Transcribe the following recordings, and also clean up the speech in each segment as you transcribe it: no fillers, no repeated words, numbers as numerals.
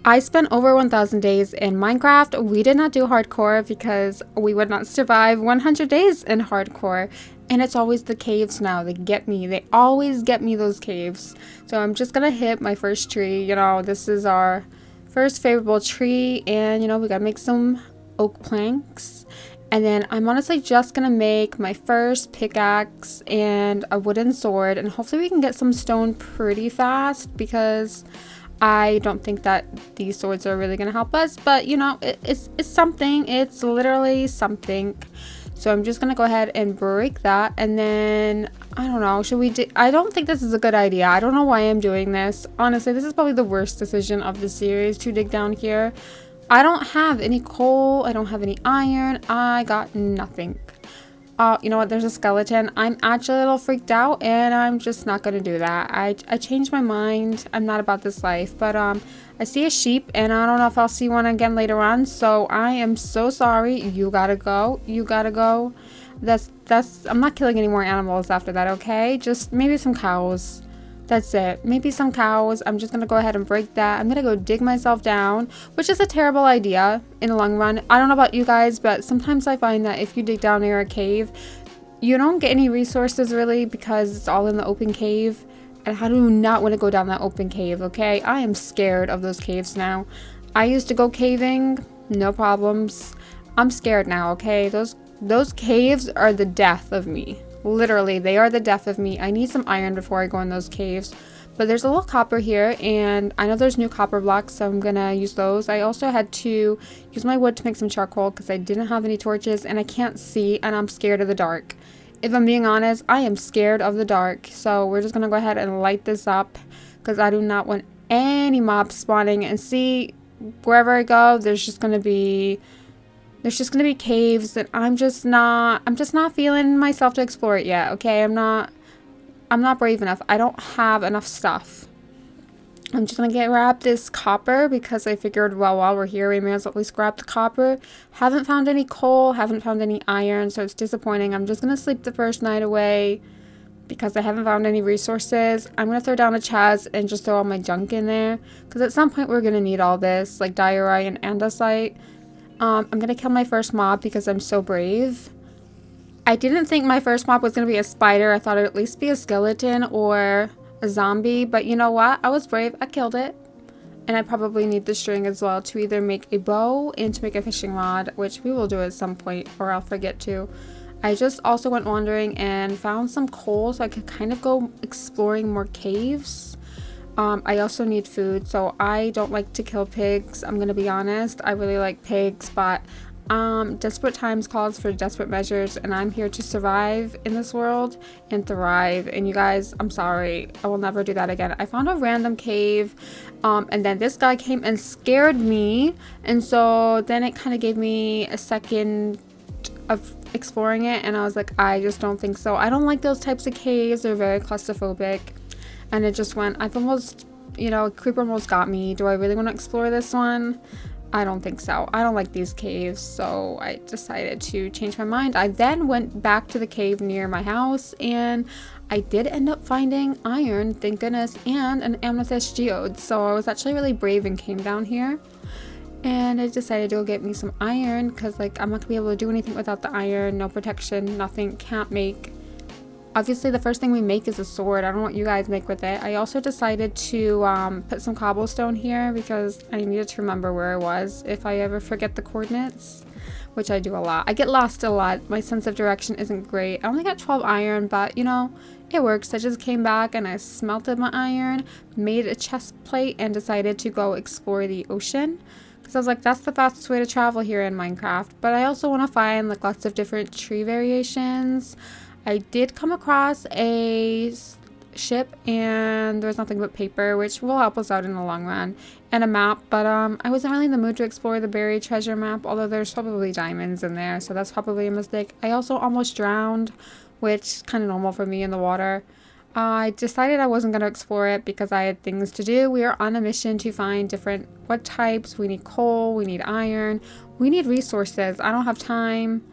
I spent over 1,000 days in Minecraft. We did not do hardcore because we would not survive 100 days in hardcore. And it's always the caves now. They get me. They always get me, those caves. So I'm just going to hit my first tree. You know, this is our first favorable tree. And, you know, we got to make some oak planks. And then I'm honestly just going to make my first pickaxe and a wooden sword. And hopefully we can get some stone pretty fast because I don't think that these swords are really going to help us, but you know, it's something. It's literally something. So I'm just going to go ahead and break that, and then I don't know, should we I don't think this is a good idea. I don't know why I'm doing this. Honestly, this is probably the worst decision of the series to dig down here. I don't have any coal, I don't have any iron, I got nothing. You know what, there's a skeleton. I'm actually a little freaked out and I'm just not gonna do that. I changed my mind. I'm not about this life. But I see a sheep and I don't know if I'll see one again later on. So I am so sorry. You gotta go. You gotta go. I'm not killing any more animals after that, okay? Just maybe some cows. That's it. Maybe some cows. I'm just going to go ahead and break that. I'm going to go dig myself down, which is a terrible idea in the long run. I don't know about you guys, but sometimes I find that if you dig down near a cave, you don't get any resources really because it's all in the open cave. And I do not want to go down that open cave, okay? I am scared of those caves now. I used to go caving, no problems. I'm scared now, okay? Those caves are the death of me. Literally, they are the death of me. I need some iron before I go in those caves. But there's a little copper here, and I know there's new copper blocks, so I'm gonna use those. I also had to use my wood to make some charcoal because I didn't have any torches, and I can't see, and I'm scared of the dark. If I'm being honest, I am scared of the dark. So we're just gonna go ahead and light this up because I do not want any mobs spawning. And see, wherever I go, there's just gonna be caves that I'm just not feeling myself to explore it yet, okay? I'm not brave enough. I don't have enough stuff. I'm just gonna grab this copper because I figured, well, while we're here, we may as well at least grab the copper. Haven't found any coal, haven't found any iron, so it's disappointing. I'm just gonna sleep the first night away because I haven't found any resources. I'm gonna throw down a chest and just throw all my junk in there because at some point we're gonna need all this, like diorite and andesite. I'm gonna kill my first mob because I'm so brave. I didn't think my first mob was gonna be a spider. I thought it would at least be a skeleton or a zombie, but you know what? I was brave. I killed it. And I probably need the string as well to either make a bow and to make a fishing rod, which we will do at some point or I'll forget to. I just also went wandering and found some coal so I could kind of go exploring more caves. I also need food, so I don't like to kill pigs. I'm gonna be honest. I really like pigs, but desperate times calls for desperate measures, and I'm here to survive in this world and thrive. And you guys, I'm sorry, I will never do that again. I found a random cave, and then this guy came and scared me, and so then it kind of gave me a second of exploring it, and I was like, I just don't think so. I don't like those types of caves. They're very claustrophobic. And it just went, I've almost, you know, a creeper almost got me. Do I really want to explore this one? I don't think so. I don't like these caves, so I decided to change my mind. I then went back to the cave near my house, and I did end up finding iron, thank goodness, and an amethyst geode. So I was actually really brave and came down here. And I decided to go get me some iron, because, like, I'm not going to be able to do anything without the iron. No protection, nothing, can't make. Obviously, the first thing we make is a sword. I don't know what you guys make with it. I also decided to put some cobblestone here because I needed to remember where I was if I ever forget the coordinates, which I do a lot. I get lost a lot. My sense of direction isn't great. I only got 12 iron, but, you know, it works. I just came back and I smelted my iron, made a chest plate, and decided to go explore the ocean. Because I was like, that's the fastest way to travel here in Minecraft. But I also want to find, like, lots of different tree variations. I did come across a ship and there was nothing but paper, which will help us out in the long run, and a map, but I wasn't really in the mood to explore the buried treasure map, although there's probably diamonds in there, so that's probably a mistake. I also almost drowned, which is kind of normal for me in the water. I decided I wasn't going to explore it because I had things to do. We are on a mission to find different wood types. We need coal, we need iron, we need resources. I don't have time.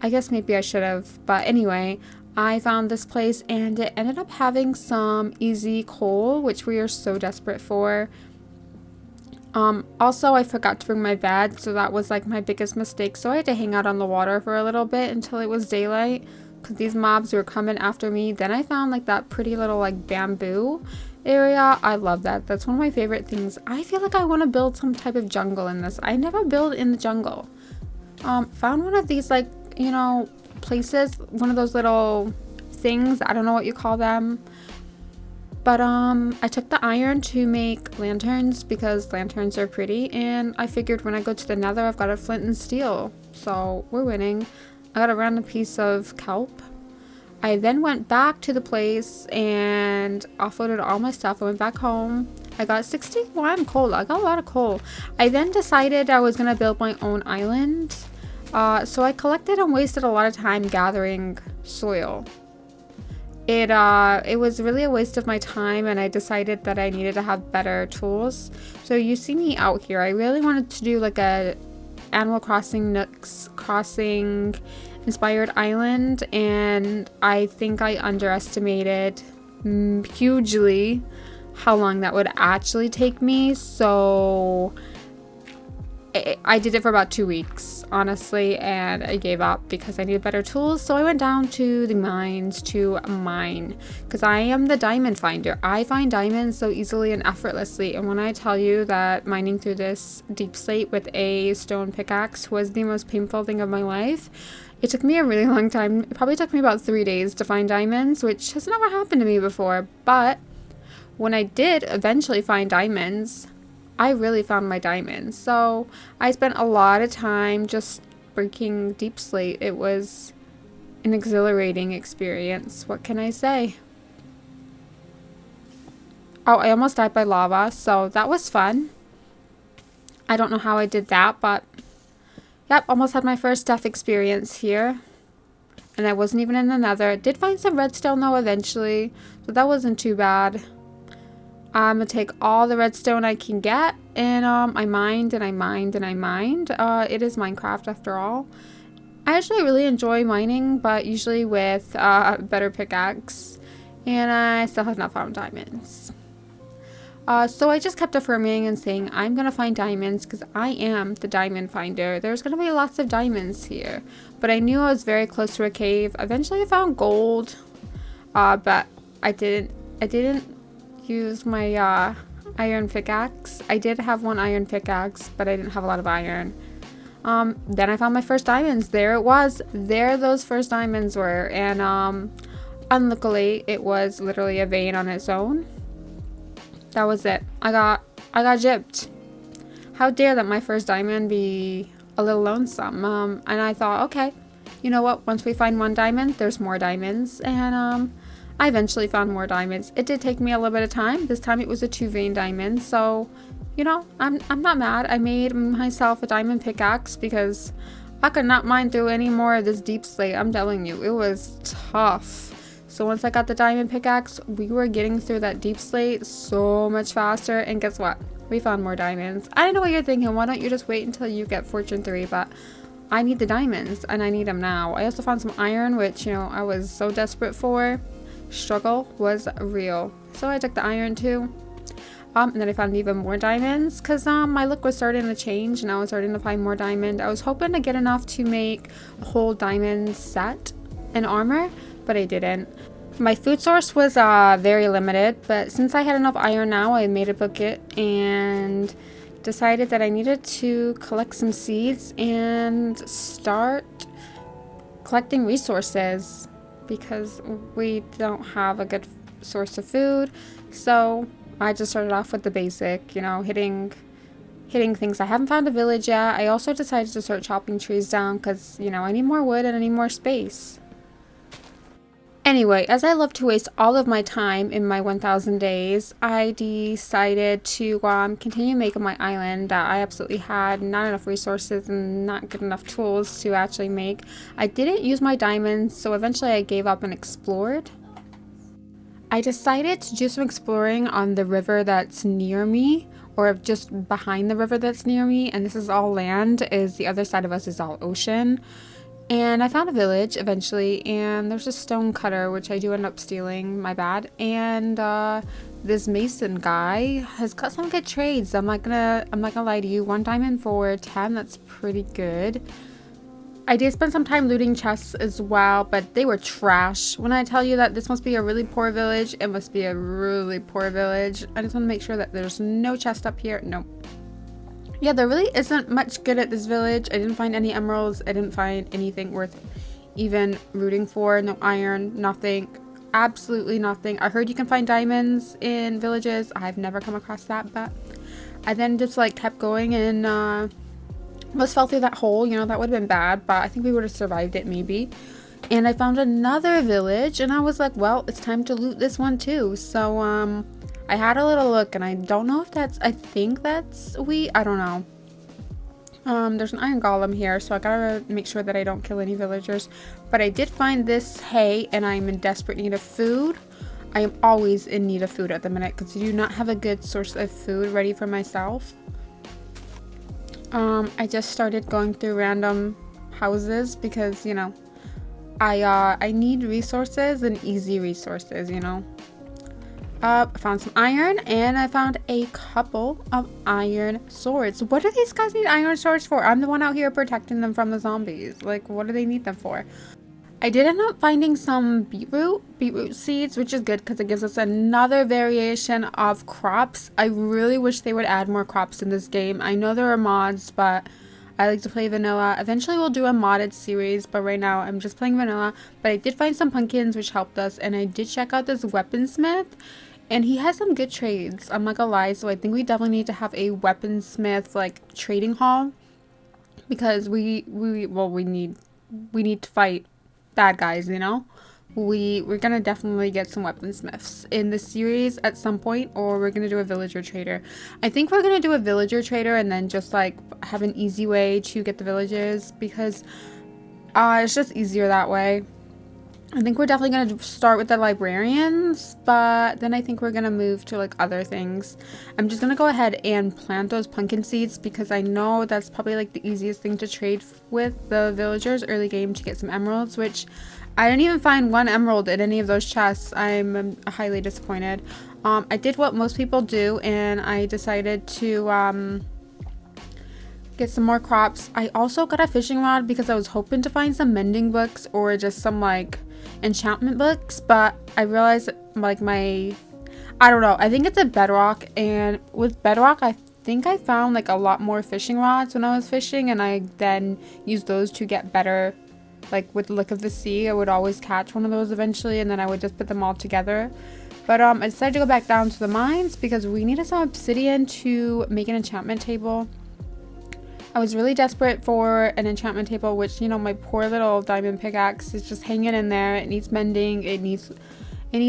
I guess maybe I should have, but anyway, I found this place and it ended up having some easy coal, which we are so desperate for. Also, I forgot to bring my bed, so that was like my biggest mistake. So I had to hang out on the water for a little bit until it was daylight because these mobs were coming after me. Then I found like that pretty little like bamboo area. I love that. That's one of my favorite things. I feel like I want to build some type of jungle in this. I never build in the jungle. Found one of these like, you know, places, one of those little things. I don't know what you call them. But I took the iron to make lanterns because lanterns are pretty, and I figured when I go to the Nether I've got a flint and steel, so we're winning. I got a random piece of kelp. I then went back to the place and offloaded all my stuff. I went back home. I got 61 coal. I got a lot of coal. I then decided I was gonna build my own island. So I collected and wasted a lot of time gathering soil. It was really a waste of my time, and I decided that I needed to have better tools. So you see me out here. I really wanted to do like a Animal Crossing Nooks Crossing inspired island, and I think I underestimated hugely how long that would actually take me. So I did it for about 2 weeks, honestly, and I gave up because I needed better tools. So I went down to the mines to mine because I am the diamond finder. I find diamonds so easily and effortlessly. And when I tell you that mining through this deep slate with a stone pickaxe was the most painful thing of my life, it took me a really long time. It probably took me about 3 days to find diamonds, which has never happened to me before. But when I did eventually find diamonds, I really found my diamonds. So I spent a lot of time just breaking deep slate. It was an exhilarating experience. What can I say? Oh, I almost died by lava, so that was fun. I don't know how I did that, but yep, almost had my first death experience here. And I wasn't even in the Nether. Did find some redstone though eventually, so that wasn't too bad. I'm gonna take all the redstone I can get, and I mined and I mined and I mined. It is Minecraft after all. I actually really enjoy mining, but usually with a better pickaxe, and I still have not found diamonds. So I just kept affirming and saying I'm gonna find diamonds because I am the diamond finder. There's gonna be lots of diamonds here, but I knew I was very close to a cave. Eventually I found gold, but I didn't use my iron pickaxe. I did have one iron pickaxe, but I didn't have a lot of iron. Then I found my first diamonds. There it was. There those first diamonds were. And unluckily, it was literally a vein on its own. That was it. I got gypped. How dare that my first diamond be a little lonesome. And I thought, okay, you know what? Once we find one diamond, there's more diamonds. And I eventually found more diamonds. It did take me a little bit of time. This time it was a 2 vein diamond, so you know, I'm not mad. I made myself a diamond pickaxe because I could not mine through any more of this deep slate. I'm telling you, it was tough. So once I got the diamond pickaxe, we were getting through that deep slate so much faster, and guess what? We found more diamonds. I don't know what you're thinking. Why don't you just wait until you get Fortune 3? But I need the diamonds, and I need them now. I also found some iron, which, you know, I was so desperate for. Struggle was real. So I took the iron too. And then I found even more diamonds because my luck was starting to change and I was starting to find more diamond. I was hoping to get enough to make a whole diamond set and armor, but I didn't. My food source was very limited, but since I had enough iron now, I made a bucket and decided that I needed to collect some seeds and start collecting resources, because we don't have a good source of food. So I just started off with the basic, you know, hitting things. I haven't found a village yet. I also decided to start chopping trees down because, you know, I need more wood and I need more space. Anyway, as I love to waste all of my time in my 1000 days, I decided to continue making my island that I absolutely had not enough resources and not good enough tools to actually make. I didn't use my diamonds, so eventually I gave up and explored. I decided to do some exploring on the river that's near me, or just behind the river that's near me, and this is all land, the other side of us is all ocean. And I found a village eventually, and there's a stone cutter, which I do end up stealing, my bad. And this mason guy has got some good trades. I'm not gonna lie to you. 1 diamond for 10, that's pretty good. I did spend some time looting chests as well, but they were trash. When I tell you that this must be a really poor village, it must be a really poor village. I just want to make sure that there's no chest up here. No. Yeah, there really isn't much good at this village. I didn't find any emeralds. I didn't find anything worth even rooting for. No iron, nothing. Absolutely nothing. I heard you can find diamonds in villages. I've never come across that, but I then just like kept going and almost fell through that hole. You know, that would have been bad, but I think we would have survived it maybe. And I found another village, and I was like, well, it's time to loot this one too. So I had a little look, and I don't know if that's, I think that's wheat. I don't know. There's an iron golem here, so I gotta make sure that I don't kill any villagers. But I did find this hay, and I'm in desperate need of food. I am always in need of food at the minute because I do not have a good source of food ready for myself. I just started going through random houses because, you know, I need resources and easy resources, you know. I found some iron, and I found a couple of iron swords. What do these guys need iron swords for? I'm the one out here protecting them from the zombies. Like, what do they need them for? I did end up finding some beetroot seeds, which is good because it gives us another variation of crops. I really wish they would add more crops in this game. I know there are mods, but I like to play vanilla. Eventually we'll do a modded series, but right now I'm just playing vanilla. But I did find some pumpkins, which helped us, and I did check out this weaponsmith, and he has some good trades. I'm not gonna lie, so I think we definitely need to have a weaponsmith like trading hall because we need to fight bad guys, you know. We're gonna definitely get some weaponsmiths in the series at some point, or we're gonna do a villager trader. I think we're gonna do a villager trader and then just like have an easy way to get the villages because it's just easier that way. I think we're definitely gonna start with the librarians, but then I think we're gonna move to like other things. I'm just gonna go ahead and plant those pumpkin seeds because I know that's probably like the easiest thing to trade with the villagers early game to get some emeralds, which I didn't even find 1 emerald in any of those chests. I'm highly disappointed. I did what most people do, and I decided to get some more crops. I also got a fishing rod because I was hoping to find some mending books or just some like enchantment books, but I realized like I don't know, I think it's a bedrock, and with bedrock I think I found like a lot more fishing rods when I was fishing, and I then used those to get better, like with the look of the sea. I would always catch one of those eventually, and then I would just put them all together. But I decided to go back down to the mines because we needed some obsidian to make an enchantment table. I was really desperate for an enchantment table, which, you know, my poor little diamond pickaxe is just hanging in there. It needs mending. It needs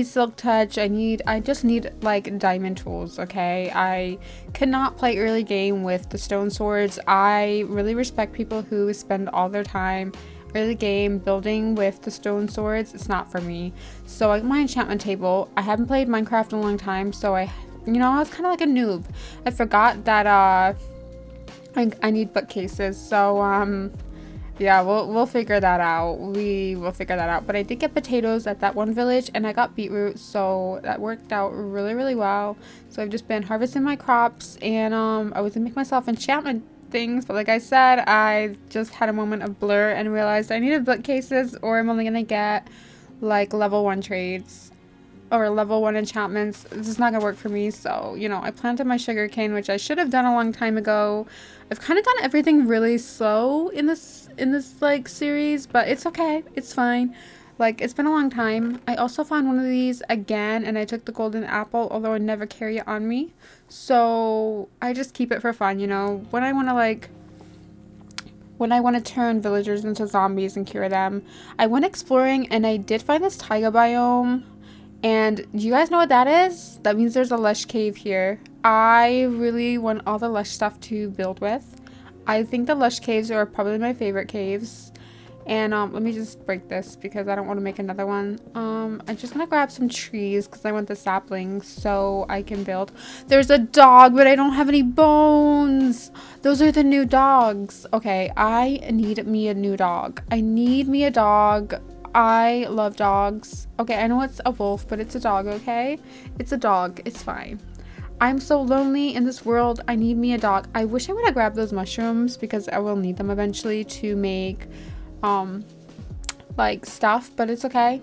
silk touch. I just need like diamond tools, okay? I cannot play early game with the stone swords. I really respect people who spend all their time early game building with the stone swords. It's not for me. So I got my enchantment table. I haven't played Minecraft in a long time, so I was kind of like a noob. I forgot that I need bookcases, so yeah, we'll figure that out. We will figure that out. But I did get potatoes at that one village, and I got beetroot, so that worked out really well. So I've just been harvesting my crops, and I was gonna make myself enchantment things, but like I said, I just had a moment of blur and realized I needed bookcases, or I'm only gonna get like level 1 trades or level 1 enchantments. This is not gonna work for me. So, you know, I planted my sugarcane, which I should have done a long time ago. I've kind of done everything really slow in this like series, but it's okay, it's fine. Like, it's been a long time. I also found one of these again, and I took the golden apple, although I never carry it on me. So I just keep it for fun, you know. When I want to turn villagers into zombies and cure them. I went exploring, and I did find this taiga biome. And do you guys know what that is? That means there's a lush cave here. I really want all the lush stuff to build with. I think the lush caves are probably my favorite caves. And let me just break this because I don't want to make another one. I'm just gonna grab some trees because I want the saplings so I can build. There's a dog, but I don't have any bones. Those are the new dogs. Okay, I need me a new dog. I need me a dog. I love dogs. Okay, I know it's a wolf, but it's a dog, okay? It's a dog. It's fine. I'm so lonely in this world. I need me a dog. I wish I would have grabbed those mushrooms because I will need them eventually to make like stuff, but it's okay.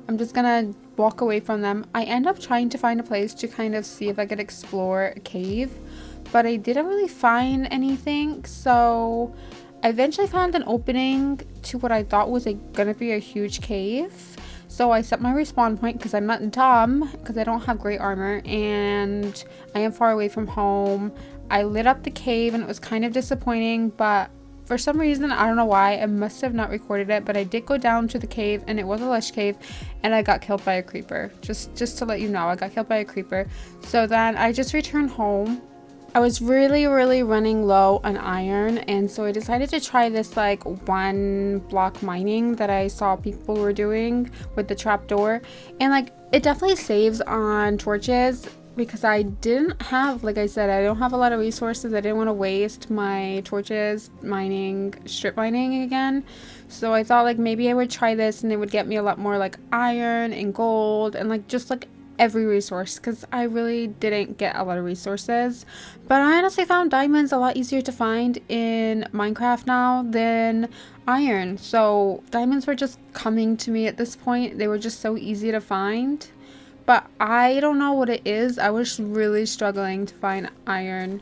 I'm just gonna walk away from them. I end up trying to find a place to kind of see if I could explore a cave, but I didn't really find anything. So I eventually found an opening to what I thought was gonna be a huge cave. So I set my respawn point because I'm not dumb, because I don't have great armor and I am far away from home. I lit up the cave and it was kind of disappointing, but for some reason, I don't know why, I must have not recorded it, but I did go down to the cave and it was a lush cave and I got killed by a creeper. Just to let you know, I got killed by a creeper. So then I just returned home. I was really running low on iron, and so I decided to try this like 1 block mining that I saw people were doing with the trapdoor, and like it definitely saves on torches because I didn't have, like I said, I don't have a lot of resources. I didn't want to waste my torches mining, strip mining again. So I thought like maybe I would try this and it would get me a lot more like iron and gold and like just like every resource, because I really didn't get a lot of resources. But I honestly found diamonds a lot easier to find in Minecraft now than iron. So diamonds were just coming to me at this point. They were just so easy to find. But I don't know what it is. I was really struggling to find iron.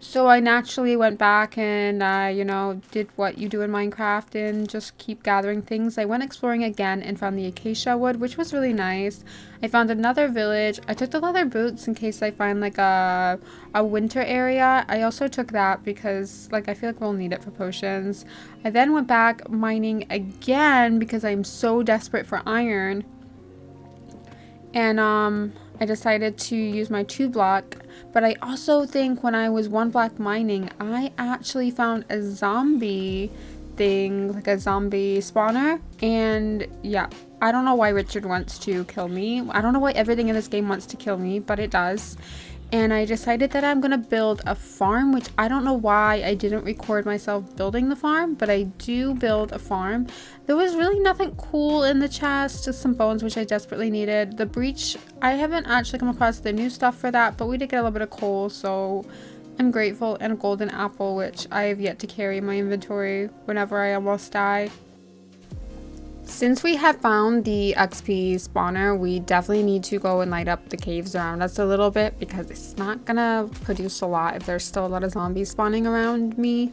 So I naturally went back and I, you know, did what you do in Minecraft and just keep gathering things. I went exploring again and found the acacia wood, which was really nice. I found another village. I took the leather boots in case I find like a winter area. I also took that because like I feel like we'll need it for potions. I then went back mining again because I'm so desperate for iron. And I decided to use my 2 block, but I also think when I was 1 block mining, I actually found a zombie thing, like a zombie spawner. And yeah, I don't know why Richard wants to kill me. I don't know why everything in this game wants to kill me, but it does. And I decided that I'm gonna build a farm, which I don't know why I didn't record myself building the farm, but I do build a farm. There was really nothing cool in the chest, just some bones, which I desperately needed. The breach, I haven't actually come across the new stuff for that, but we did get a little bit of coal, so I'm grateful. And a golden apple, which I have yet to carry in my inventory whenever I almost die. Since we have found the XP spawner, we definitely need to go and light up the caves around us a little bit because it's not gonna produce a lot if there's still a lot of zombies spawning around me.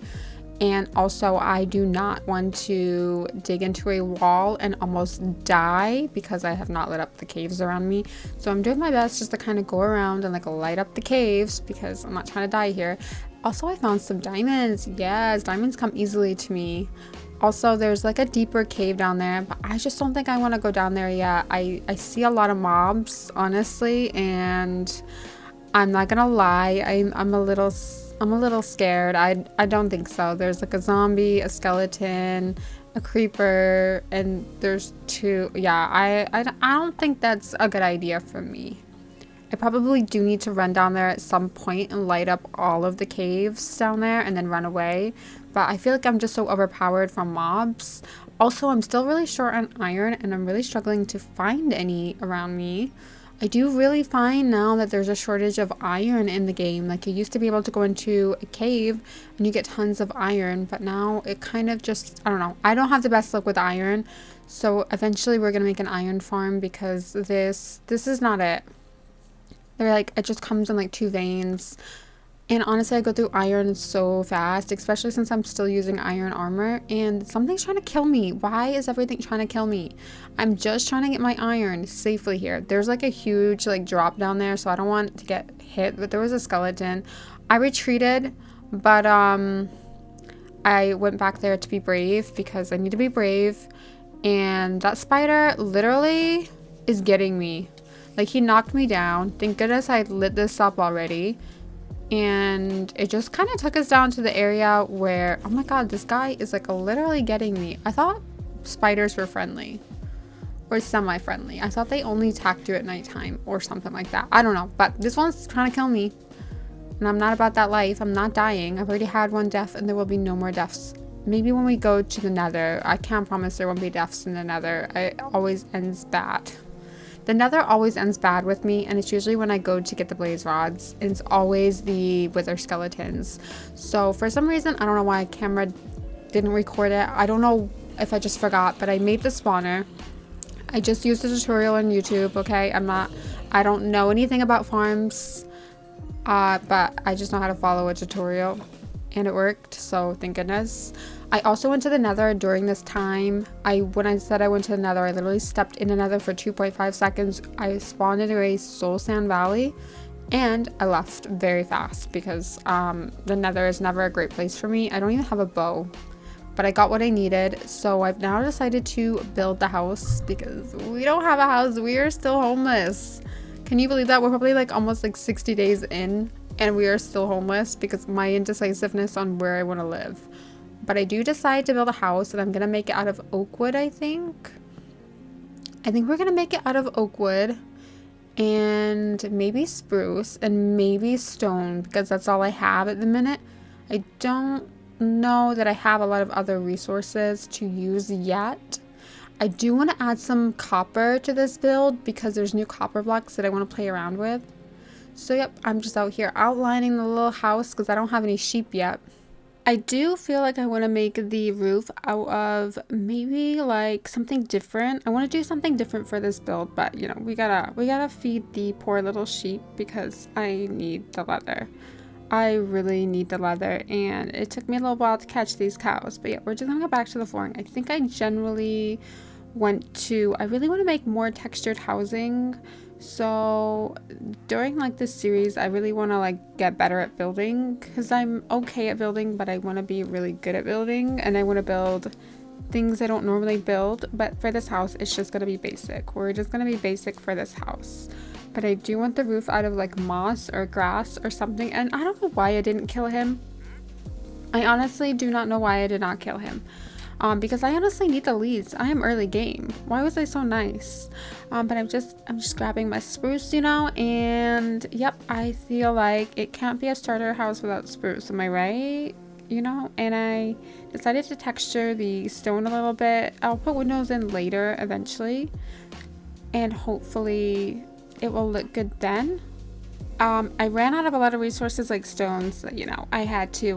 And also, I do not want to dig into a wall and almost die because I have not lit up the caves around me. So I'm doing my best just to kind of go around and like light up the caves because I'm not trying to die here. Also, I found some diamonds. Yes, diamonds come easily to me. Also, there's like a deeper cave down there, but I just don't think I want to go down there yet. I see a lot of mobs, honestly, and I'm not gonna lie, I'm a little scared. I don't think so. There's like a zombie, a skeleton, a creeper, and there's 2. Yeah, I don't think that's a good idea for me. I probably do need to run down there at some point and light up all of the caves down there and then run away. But I feel like I'm just so overpowered from mobs. Also, I'm still really short on iron and I'm really struggling to find any around me. I do really find now that there's a shortage of iron in the game. Like, you used to be able to go into a cave and you get tons of iron, but now it kind of just, I don't know. I don't have the best luck with iron. So eventually we're going to make an iron farm because this is not it. They're like, it just comes in like 2 veins. And honestly, I go through iron so fast, especially since I'm still using iron armor. And something's trying to kill me. Why is everything trying to kill me? I'm just trying to get my iron safely here. There's like a huge like drop down there, so I don't want to get hit. But there was a skeleton. I retreated, but I went back there to be brave because I need to be brave. And that spider literally is getting me. Like, he knocked me down. Thank goodness I lit this up already. And it just kind of took us down to the area where, oh my god, this guy is like literally getting me. I thought spiders were friendly or semi-friendly. I thought they only attacked you at nighttime or something like that. I don't know, but this one's trying to kill me, and I'm not about that life. I'm not dying. I've already had one death, and there will be no more deaths. Maybe when we go to the Nether. I can't promise there won't be deaths in the Nether. It always ends bad. The Nether always ends bad with me, and it's usually when I go to get the blaze rods. And it's always the wither skeletons. So for some reason, I don't know why camera didn't record it. I don't know if I just forgot, but I made the spawner. I just used the tutorial on YouTube, okay? I don't know anything about farms, but I just know how to follow a tutorial, and it worked, so thank goodness. I also went to the Nether during this time. When I said I went to the Nether, I literally stepped in the Nether for 2.5 seconds. I spawned into a soul sand valley, and I left very fast because the Nether is never a great place for me. I don't even have a bow, but I got what I needed. So I've now decided to build the house because we don't have a house. We are still homeless. Can you believe that? We're probably like almost like 60 days in, and we are still homeless because my indecisiveness on where I want to live. But I do decide to build a house, and I'm gonna make it out of oak wood. I think we're gonna make it out of oak wood and maybe spruce and maybe stone, because that's all I have at the minute. I don't know that I have a lot of other resources to use yet. I do want to add some copper to this build because there's new copper blocks that I want to play around with. So yep, I'm just out here outlining the little house because I don't have any sheep yet. I do feel like I want to make the roof out of maybe like something different. I want to do something different for this build, but you know, we gotta feed the poor little sheep because I need the leather. I really need the leather, and it took me a little while to catch these cows. But yeah, we're just gonna go back to the flooring. I think I generally I really want to make more textured housing. So during like this series, I really want to like get better at building because I'm okay at building, but I want to be really good at building, and I want to build things I don't normally build. But for this house, it's just going to be basic. We're just going to be basic for this house. But I do want the roof out of like moss or grass or something, and I don't know why I didn't kill him. I honestly do not know why I did not kill him. Because I honestly need the leads. I am early game. Why was I so nice? But I'm just grabbing my spruce, you know, and yep, I feel like it can't be a starter house without spruce. Am I right? You know, and I decided to texture the stone a little bit. I'll put windows in later eventually, and hopefully it will look good then. I ran out of a lot of resources like stones, you know. I had to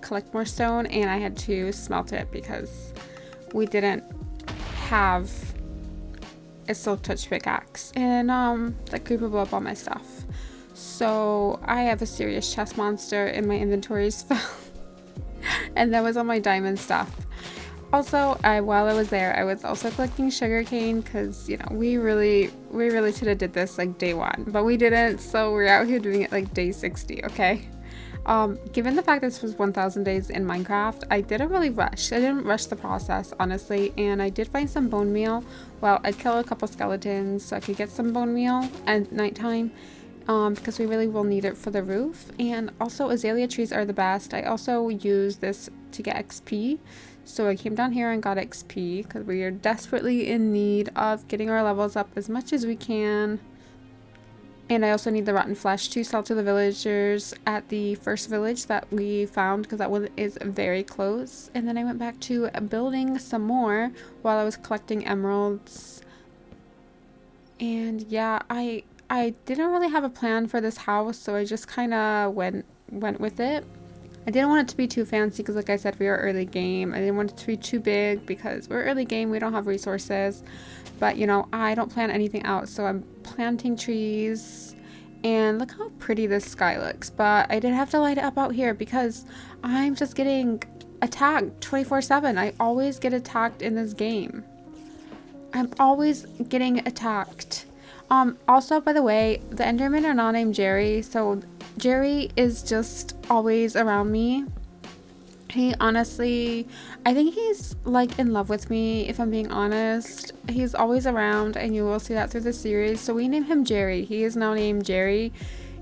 collect more stone, and I had to smelt it because we didn't have a silk touch pickaxe, and that creeper blew up all my stuff. So I have a serious chest monster in my inventories and that was all my diamond stuff. Also, while I was there, I was also collecting sugarcane because, you know, we really should have did this like day 1, but we didn't, so we're out here doing it like day 60, okay? Given the fact this was 1,000 days in Minecraft, I didn't really rush. I didn't rush the process, honestly, and I did find some bone meal. Well, I killed a couple skeletons so I could get some bone meal at nighttime. Because we really will need it for the roof. And also, azalea trees are the best. I also use this to get XP. So I came down here and got XP because we are desperately in need of getting our levels up as much as we can. And I also need the rotten flesh to sell to the villagers at the first village that we found, because that one is very close. And then I went back to building some more while I was collecting emeralds. And yeah, I didn't really have a plan for this house, so I just kind of went with it. I didn't want it to be too fancy because, like I said, we are early game. I didn't want it to be too big because we're early game. We don't have resources. But, you know, I don't plan anything out, so I'm planting trees. And look how pretty this sky looks. But I did have to light it up out here because I'm just getting attacked 24/7. I always get attacked in this game. I'm always getting attacked. Also, by the way, the Endermen are not named Jerry, so Jerry is just always around me. He honestly, I think he's like in love with me, if I'm being honest. He's always around, and you will see that through the series. So we name him Jerry. He is now named Jerry.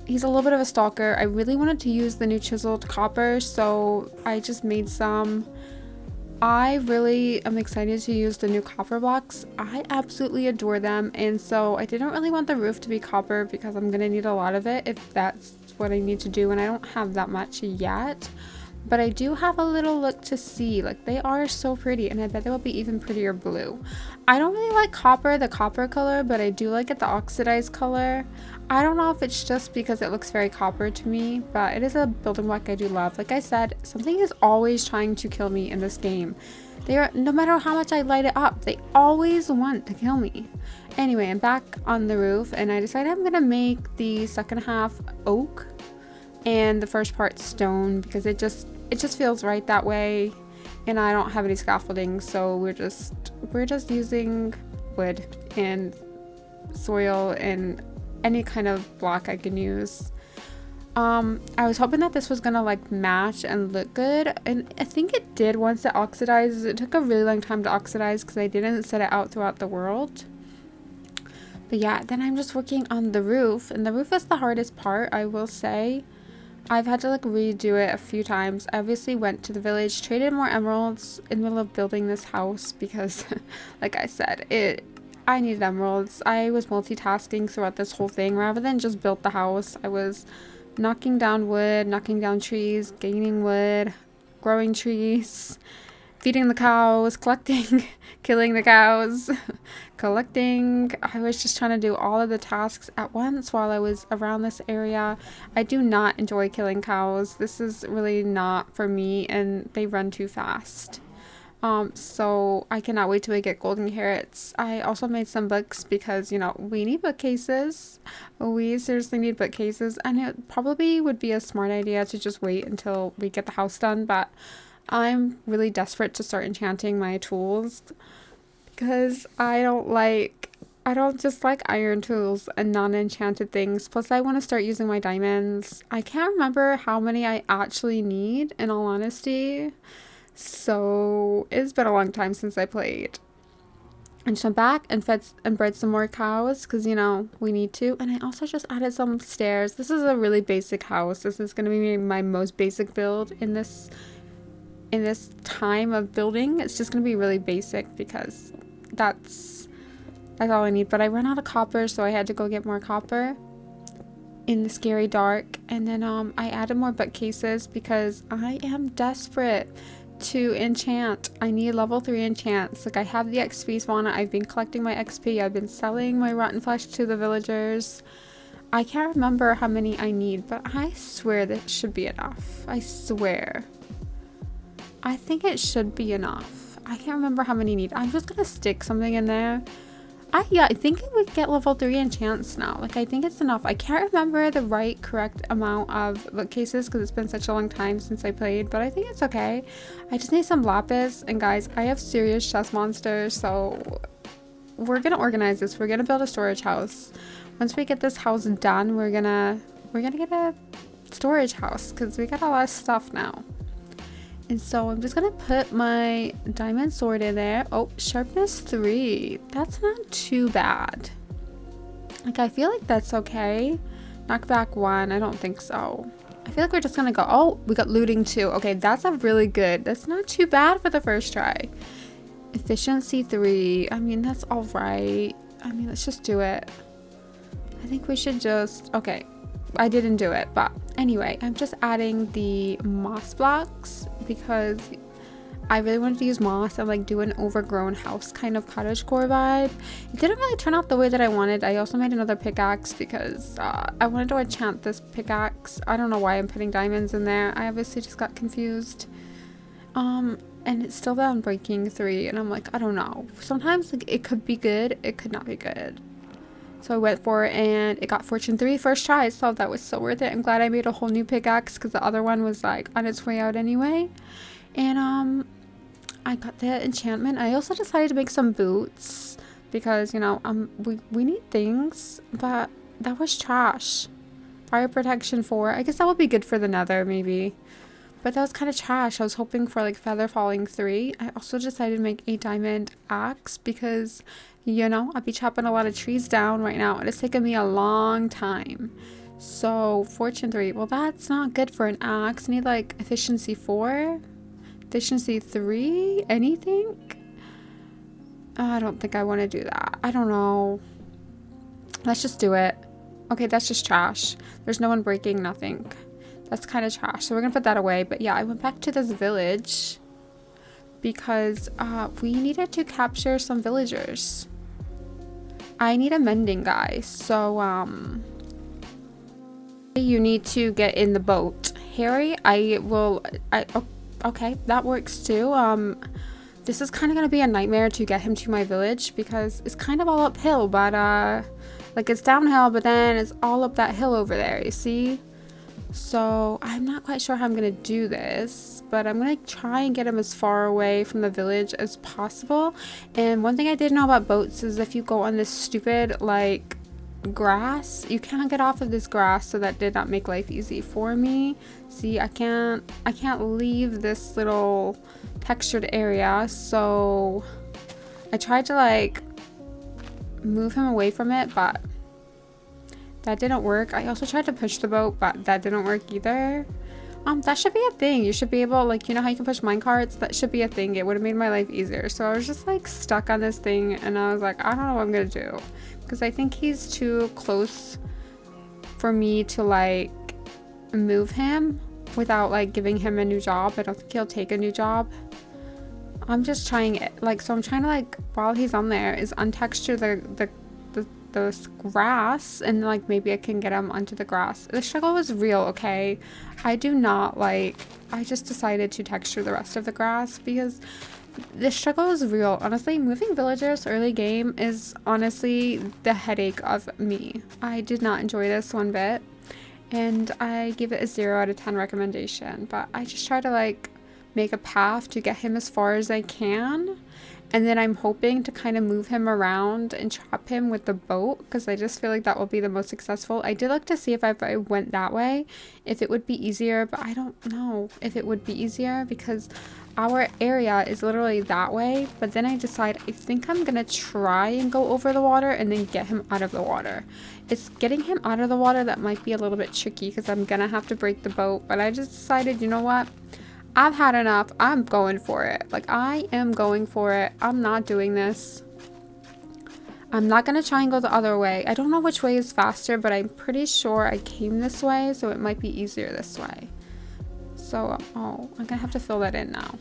he's a little bit of a stalker. I really wanted to use the new chiseled copper, so I just made some. I really am excited to use the new copper blocks. I absolutely adore them, and so I didn't really want the roof to be copper because I'm gonna need a lot of it if that's what I need to do, and I don't have that much yet. But I do have a little look to see. Like, they are so pretty, and I bet they will be even prettier blue. I don't really like copper, the copper color, but I do like it the oxidized color. I don't know if it's just because it looks very copper to me, but it is a building block I do love. Like I said, something is always trying to kill me in this game. They are, no matter how much I light it up, they always want to kill me. Anyway, I'm back on the roof, and I decided I'm gonna make the second half oak and the first part stone because it just feels right that way, and I don't have any scaffolding, so we're just using wood and soil and any kind of block I can use. I was hoping that this was gonna like match and look good, and I think it did once it oxidizes. It took a really long time to oxidize because I didn't set it out throughout the world. But yeah, then I'm just working on the roof, and the roof is the hardest part, I will say. I've had to like redo it a few times. I obviously went to the village, traded more emeralds in the middle of building this house because like I said, I needed emeralds. I was multitasking throughout this whole thing. Rather than just build the house, I was knocking down wood, knocking down trees, gaining wood, growing trees, feeding the cows, collecting, killing the cows, collecting. I was just trying to do all of the tasks at once while I was around this area. I do not enjoy killing cows. This is really not for me, and they run too fast. So I cannot wait till we get golden carrots. I also made some books because, you know, we need bookcases. We seriously need bookcases, and it probably would be a smart idea to just wait until we get the house done, but I'm really desperate to start enchanting my tools because I don't just like iron tools and non-enchanted things. Plus, I want to start using my diamonds. I can't remember how many I actually need, in all honesty. So it's been a long time since I played. And so I'm back and fed and bred some more cows because, you know, we need to. And I also just added some stairs. This is a really basic house. This is going to be my most basic build in this time of building. It's just going to be really basic because that's all I need. But I ran out of copper, so I had to go get more copper in the scary dark. And then I added more bookcases because I am desperate to enchant. I need level 3 enchants. Like, I have the XP spawn. I've been collecting my XP. I've been selling my rotten flesh to the villagers. I can't remember how many I need, but I swear that should be enough. I swear. I think it should be enough. I can't remember how many I need. I'm just gonna stick something in there. I think it would get level 3 enchants now. Like, I think it's enough. I can't remember the correct amount of bookcases because it's been such a long time since I played, but I think it's okay. I just need some lapis, and guys, I have serious chest monsters, so we're gonna organize this. We're gonna build a storage house. Once we get this house done, we're gonna get a storage house because we got a lot of stuff now. And so I'm just gonna put my diamond sword in there. Oh, sharpness 3. That's not too bad. Like, I feel like that's okay. Knockback 1. I don't think so. I feel like we're just gonna go. Oh, we got looting 2. Okay, that's a really good. That's not too bad for the first try. Efficiency 3. I mean, that's all right. I mean, let's just do it. I think we should just. Okay. I didn't do it, but anyway, I'm just adding the moss blocks because I really wanted to use moss and like do an overgrown house kind of cottagecore vibe. It didn't really turn out the way that I wanted. I also made another pickaxe because I wanted to enchant this pickaxe. I don't know why I'm putting diamonds in there. I obviously just got confused. And it's still down breaking 3, and I'm like, I don't know. Sometimes like it could be good, it could not be good. So I went for it, and it got fortune 3 first try, so that was so worth it. I'm glad I made a whole new pickaxe because the other one was like on its way out anyway. And I got the enchantment. I also decided to make some boots because, you know, we need things, but that was trash. Fire protection 4. I guess that would be good for the Nether maybe. But that was kind of trash. I was hoping for like feather falling 3. I also decided to make a diamond axe because, you know, I'd be chopping a lot of trees down right now. It has taken me a long time So fortune 3. Well, that's not good for an axe. I need like efficiency 4, efficiency 3, anything. I don't think I want to do that. I don't know. Let's just do it. Okay, that's just trash. There's no one breaking, nothing. That's kind of trash. So we're gonna put that away. But yeah, I went back to this village because we needed to capture some villagers. I need a mending guy. So you need to get in the boat. Harry, okay, that works too. This is kind of gonna be a nightmare to get him to my village because it's kind of all uphill, but like it's downhill, but then it's all up that hill over there, you see? So I'm not quite sure how I'm gonna do this, but I'm gonna try and get him as far away from the village as possible. And one thing I didn't know about boats is if you go on this stupid like grass, you can't get off of this grass, so that did not make life easy for me. See, I can't leave this little textured area, so I tried to like move him away from it, but that didn't work. I also tried to push the boat, but that didn't work either. That should be a thing. You should be able, like, you know how you can push minecarts? That should be a thing. It would have made my life easier. So I was just like stuck on this thing, and I was like, I don't know what I'm gonna do, because I think he's too close for me to like move him without like giving him a new job. I don't think he'll take a new job. I'm just trying it, like, so I'm trying to like, while he's on there, is untexture the grass, and like maybe I can get him onto the grass. The struggle was real, okay? I do not like, I just decided to texture the rest of the grass because the struggle is real. Honestly, moving villagers early game is honestly the headache of me. I did not enjoy this one bit, and I give it a 0 out of 10 recommendation, but I just try to like make a path to get him as far as I can. And then I'm hoping to kind of move him around and trap him with the boat, because I just feel like that will be the most successful. I did look to see if I went that way, if it would be easier, but I don't know if it would be easier because our area is literally that way. But then I decide I think I'm going to try and go over the water and then get him out of the water. It's getting him out of the water that might be a little bit tricky because I'm going to have to break the boat. But I just decided, you know what? I've had enough. I'm going for it. Like, I am going for it. I'm not doing this. I'm not going to try and go the other way. I don't know which way is faster, but I'm pretty sure I came this way, so it might be easier this way. So, oh, I'm going to have to fill that in now.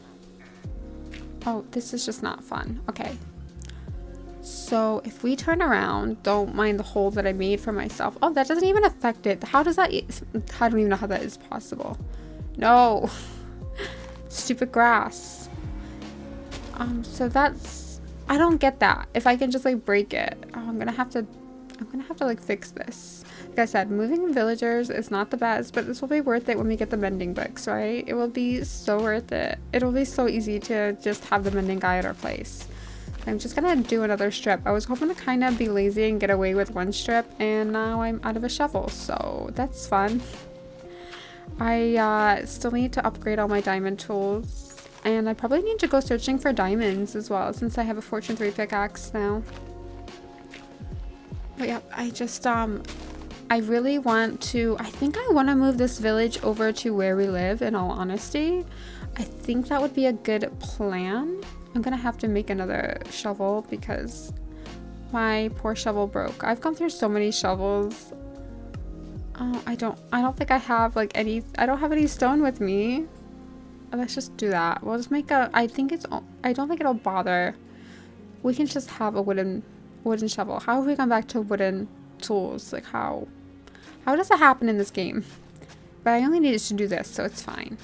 Oh, this is just not fun. Okay. So, if we turn around, don't mind the hole that I made for myself. Oh, that doesn't even affect it. How does that... I don't even know how that is possible. No. Stupid grass. So that's, I don't get that. If I can just like break it. Oh, I'm gonna have to like fix this. Like I said, moving villagers is not the best, but this will be worth it when we get the mending books, right? It will be so worth it. It'll be so easy to just have the mending guy at our place. I'm just gonna do another strip. I was hoping to kind of be lazy and get away with one strip, and now I'm out of a shovel, so that's fun. I still need to upgrade all my diamond tools, and I probably need to go searching for diamonds as well, since I have a fortune 3 pickaxe now. But yeah, I just I really want to, I think I want to move this village over to where we live, in all honesty. I think that would be a good plan. I'm gonna have to make another shovel because my poor shovel broke. I've gone through so many shovels. Oh, I don't think I have like any, I don't have any stone with me. Let's just do that. We'll just make a, I don't think it'll bother. We can just have a wooden shovel. How have we gone back to wooden tools? Like how does that happen in this game? But I only needed to do this, so it's fine.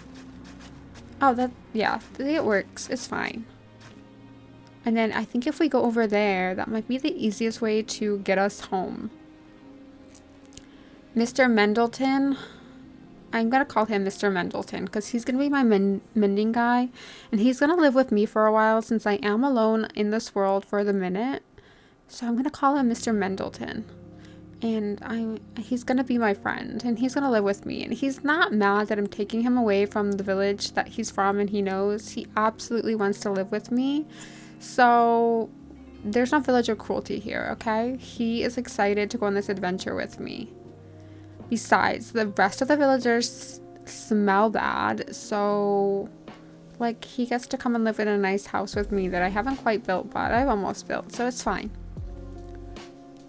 Oh, that, yeah, it works. It's fine. And then I think if we go over there, that might be the easiest way to get us home. Mr. Mendleton, I'm going to call him Mr. Mendleton because he's going to be my mending guy. And he's going to live with me for a while since I am alone in this world for the minute. So I'm going to call him Mr. Mendleton. And he's going to be my friend. And he's going to live with me. And he's not mad that I'm taking him away from the village that he's from and he knows. He absolutely wants to live with me. So there's no villager cruelty here, okay? He is excited to go on this adventure with me. Besides, the rest of the villagers smell bad, so like he gets to come and live in a nice house with me that I haven't quite built, but I've almost built, so it's fine.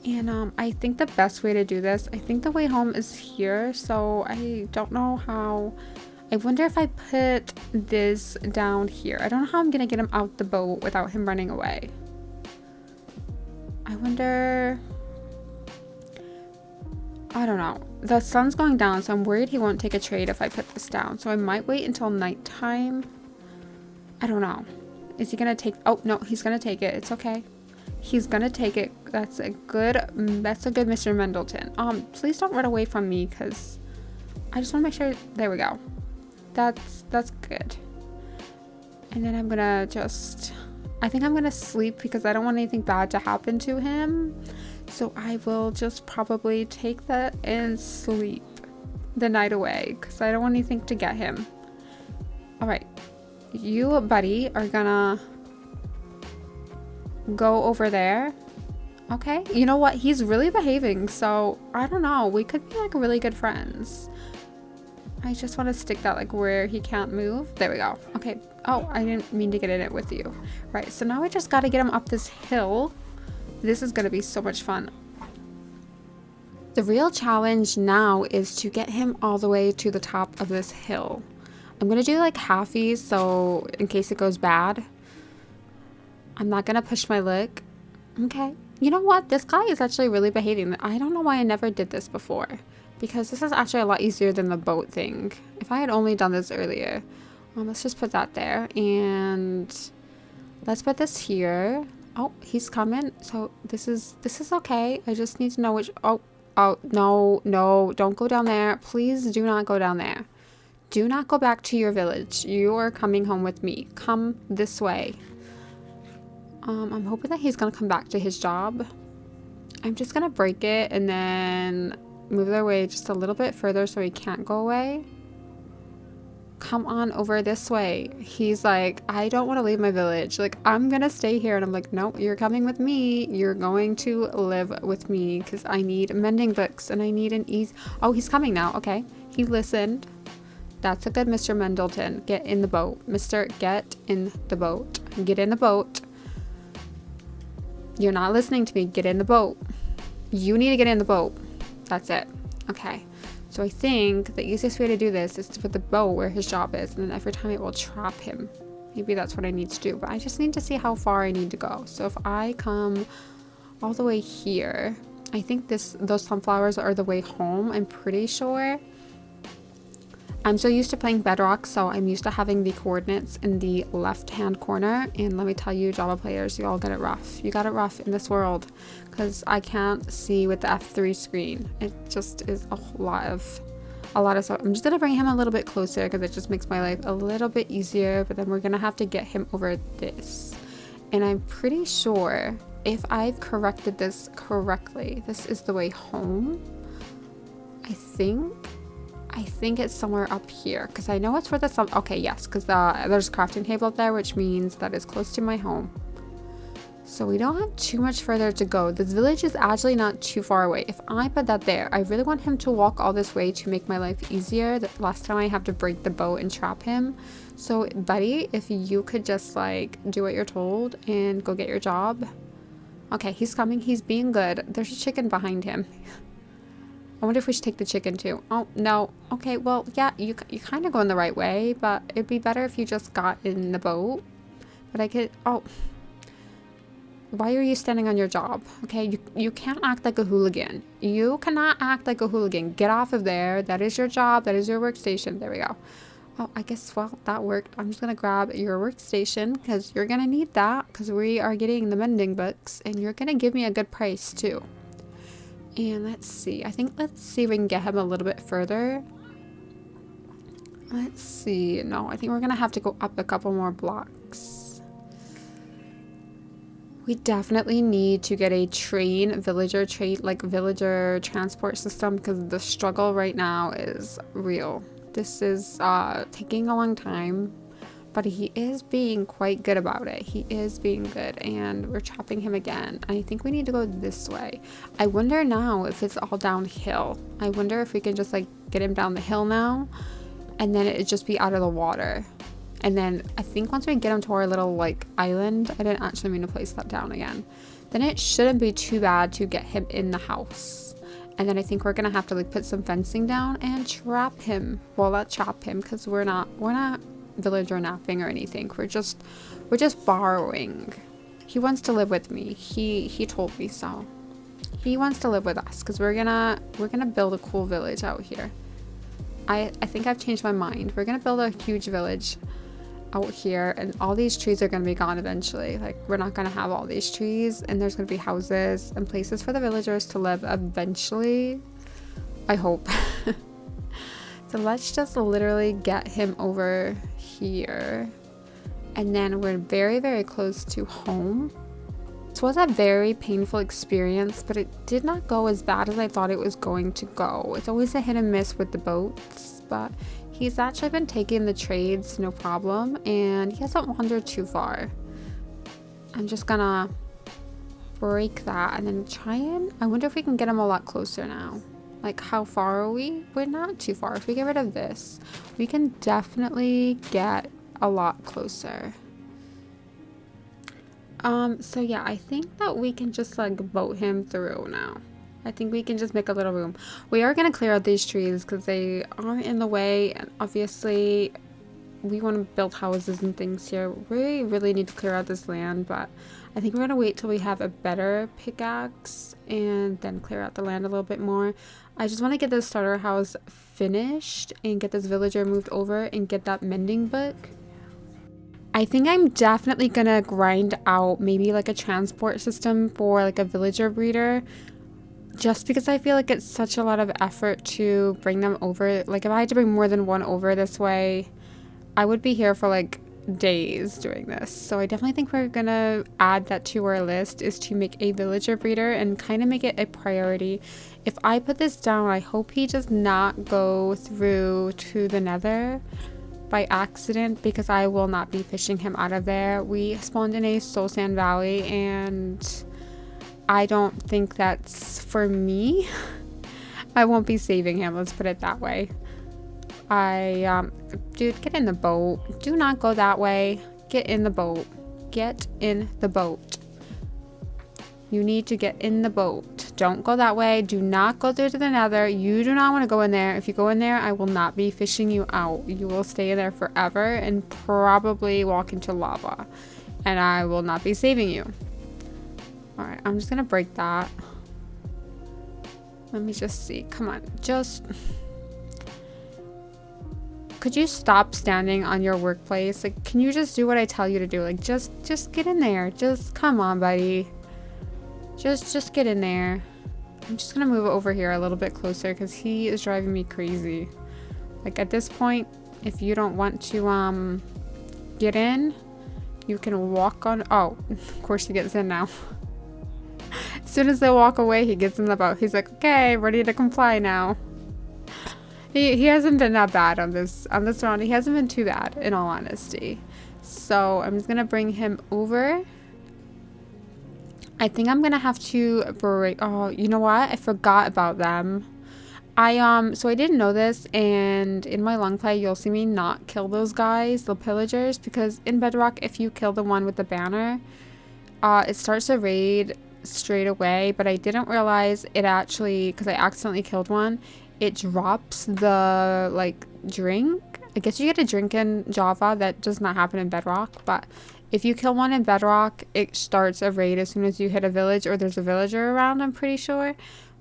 And I think the best way to do this, I think the way home is here, so I don't know how. I wonder if I put this down here. I don't know how I'm gonna get him out the boat without him running away. I wonder, I don't know. The sun's going down, so I'm worried he won't take a trade if I put this down. So I might wait until nighttime. I don't know. Is he gonna take, oh no, he's gonna take it. It's okay. He's gonna take it. That's a good Mr. Mendleton. Please don't run away from me, because I just want to make sure. There we go. That's good. And then I'm gonna just, I think I'm gonna sleep because I don't want anything bad to happen to him. So I will just probably take that and sleep the night away because I don't want anything to get him. All right, you buddy are gonna go over there. Okay, you know what, he's really behaving, so I don't know, we could be like really good friends. I just want to stick that like where he can't move. There we go. Okay. Oh, I didn't mean to get in it with you. Right, so now I just got to get him up this hill. This is going to be so much fun. The real challenge now is to get him all the way to the top of this hill. I'm going to do like halfies, so in case it goes bad. I'm not going to push my luck. Okay. You know what? This guy is actually really behaving. I don't know why I never did this before, because this is actually a lot easier than the boat thing. If I had only done this earlier. Let's just put that there, and let's put this here. Oh, he's coming. So this is okay. I just need to know which, oh, no, don't go down there. Please do not go down there. Do not go back to your village. You are coming home with me. Come this way. I'm hoping that he's gonna come back to his job. I'm just gonna break it and then move their way just a little bit further so he can't go away. Come on over this way. He's like, I don't want to leave my village. Like, I'm gonna stay here. And I'm like, nope, you're coming with me. You're going to live with me because I need mending books and I need an easy. Oh, he's coming now. Okay, he listened. That's a good Mr. Mendleton. Get in the boat. Mr. Get in the boat. Get in the boat. You're not listening to me. Get in the boat. You need to get in the boat. That's it. Okay. So I think the easiest way to do this is to put the boat where his job is, and then every time it will trap him. Maybe that's what I need to do, but I just need to see how far I need to go. So if I come all the way here, I think those sunflowers are the way home, I'm pretty sure. I'm so used to playing Bedrock, so I'm used to having the coordinates in the left-hand corner. And let me tell you, Java players, you all get it rough. You got it rough in this world because I can't see with the F3 screen. It just is a lot of stuff. I'm just gonna bring him a little bit closer because it just makes my life a little bit easier. But then we're gonna have to get him over this. And I'm pretty sure if I've corrected this correctly, this is the way home. I think it's somewhere up here because I know it's for the sun. Okay, yes, because there's a crafting table up there, which means that is close to my home. So we don't have too much further to go. This village is actually not too far away. If I put that there, I really want him to walk all this way to make my life easier. The last time I have to break the boat and trap him. So buddy, if you could just like do what you're told and go get your job. Okay, he's coming. He's being good. There's a chicken behind him. I wonder if we should take the chicken too. Oh, no. Okay, well, yeah, you kind of going the right way, but it'd be better if you just got in the boat. But I could, oh. Why are you standing on your job? Okay, you can't act like a hooligan. You cannot act like a hooligan. Get off of there. That is your job. That is your workstation. There we go. Oh, I guess, well, that worked. I'm just going to grab your workstation because you're going to need that because we are getting the mending books and you're going to give me a good price too. And let's see. Let's see if we can get him a little bit further. Let's see. No, I think we're going to have to go up a couple more blocks. We definitely need to get a villager transport system because the struggle right now is real. This is taking a long time. But he is being quite good about it. He is being good, and we're chopping him again. I think we need to go this way. I wonder now if it's all downhill. I wonder if we can just like get him down the hill now, and then it'd just be out of the water. And then I think once we get him to our little like island, I didn't actually mean to place that down again, then it shouldn't be too bad to get him in the house. And then I think we're gonna have to like put some fencing down and trap him. Well, not trap him, because we're not villager napping or anything. We're just borrowing. He wants to live with me. He told me so. He wants to live with us because we're gonna build a cool village out here. I think I've changed my mind. We're gonna build a huge village out here, and all these trees are gonna be gone eventually. Like, we're not gonna have all these trees, and there's gonna be houses and places for the villagers to live eventually, I hope. So let's just literally get him over here, and then we're very, very close to home. This was a very painful experience, but it did not go as bad as I thought it was going to go. It's always a hit and miss with the boats, but he's actually been taking the trades no problem, and he hasn't wandered too far. I'm just gonna break that and then try and... I wonder if we can get him a lot closer now. Like, how far are we? We're not too far. If we get rid of this, we can definitely get a lot closer. So yeah, I think that we can just like boat him through now. I think we can just make a little room. We are gonna clear out these trees because they are in the way, and obviously we want to build houses and things here. We really need to clear out this land, but I think we're gonna wait till we have a better pickaxe and then clear out the land a little bit more. I just want to get this starter house finished and get this villager moved over and get that mending book. I think I'm definitely gonna grind out maybe like a transport system for like a villager breeder, just because I feel like it's such a lot of effort to bring them over. Like, if I had to bring more than one over this way, I would be here for like days doing this. So I definitely think we're gonna add that to our list, is to make a villager breeder and kind of make it a priority. If I put this down, I hope he does not go through to the Nether by accident, because I will not be fishing him out of there. We spawned in a soul sand valley, and I don't think that's for me. I won't be saving him, let's put it that way. Dude, get in the boat. Do not go that way. Get in the boat. Get in the boat. You need to get in the boat. Don't go that way. Do not go through to the Nether. You do not want to go in there. If you go in there, I will not be fishing you out. You will stay there forever and probably walk into lava. And I will not be saving you. Alright, I'm just going to break that. Let me just see. Come on. Just... Could you stop standing on your workplace? Like, can you just do what I tell you to do? Like, just get in there. Just come on, buddy. Just get in there. I'm just gonna move over here a little bit closer because he is driving me crazy. Like, at this point, if you don't want to get in, you can walk on. Oh, of course he gets in now. As soon as they walk away, he gets in the boat. He's like, okay, ready to comply now. He hasn't been that bad on this round. He hasn't been too bad, in all honesty. So I'm just gonna bring him over. I think I'm gonna have to break. Oh, you know what? I forgot about them. So I didn't know this, and in my long play, you'll see me not kill those guys, the pillagers, because in Bedrock, if you kill the one with the banner, it starts a raid straight away. But I didn't realize it actually, because I accidentally killed one. It drops the, like, drink. I guess you get a drink in Java. That does not happen in Bedrock. But if you kill one in Bedrock, it starts a raid as soon as you hit a village or there's a villager around, I'm pretty sure.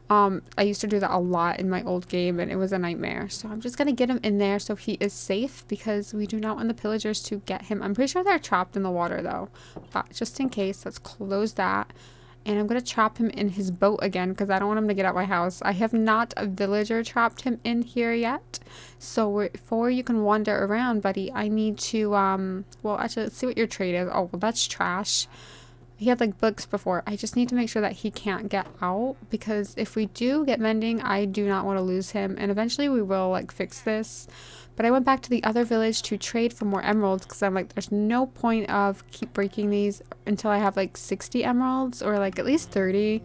I used to do that a lot in my old game, and it was a nightmare. So I'm just going to get him in there so he is safe, because we do not want the pillagers to get him. I'm pretty sure they're trapped in the water, though. But just in case, let's close that. And I'm going to trap him in his boat again, because I don't want him to get out my house. I have not a villager trapped him in here yet. So before you can wander around, buddy, I need to, well, actually, let's see what your trade is. Oh, well, that's trash. He had like books before. I just need to make sure that he can't get out, because if we do get mending, I do not want to lose him, and eventually we will like fix this. But I went back to the other village to trade for more emeralds, because I'm like, there's no point of keep breaking these until I have like 60 emeralds, or like at least 30.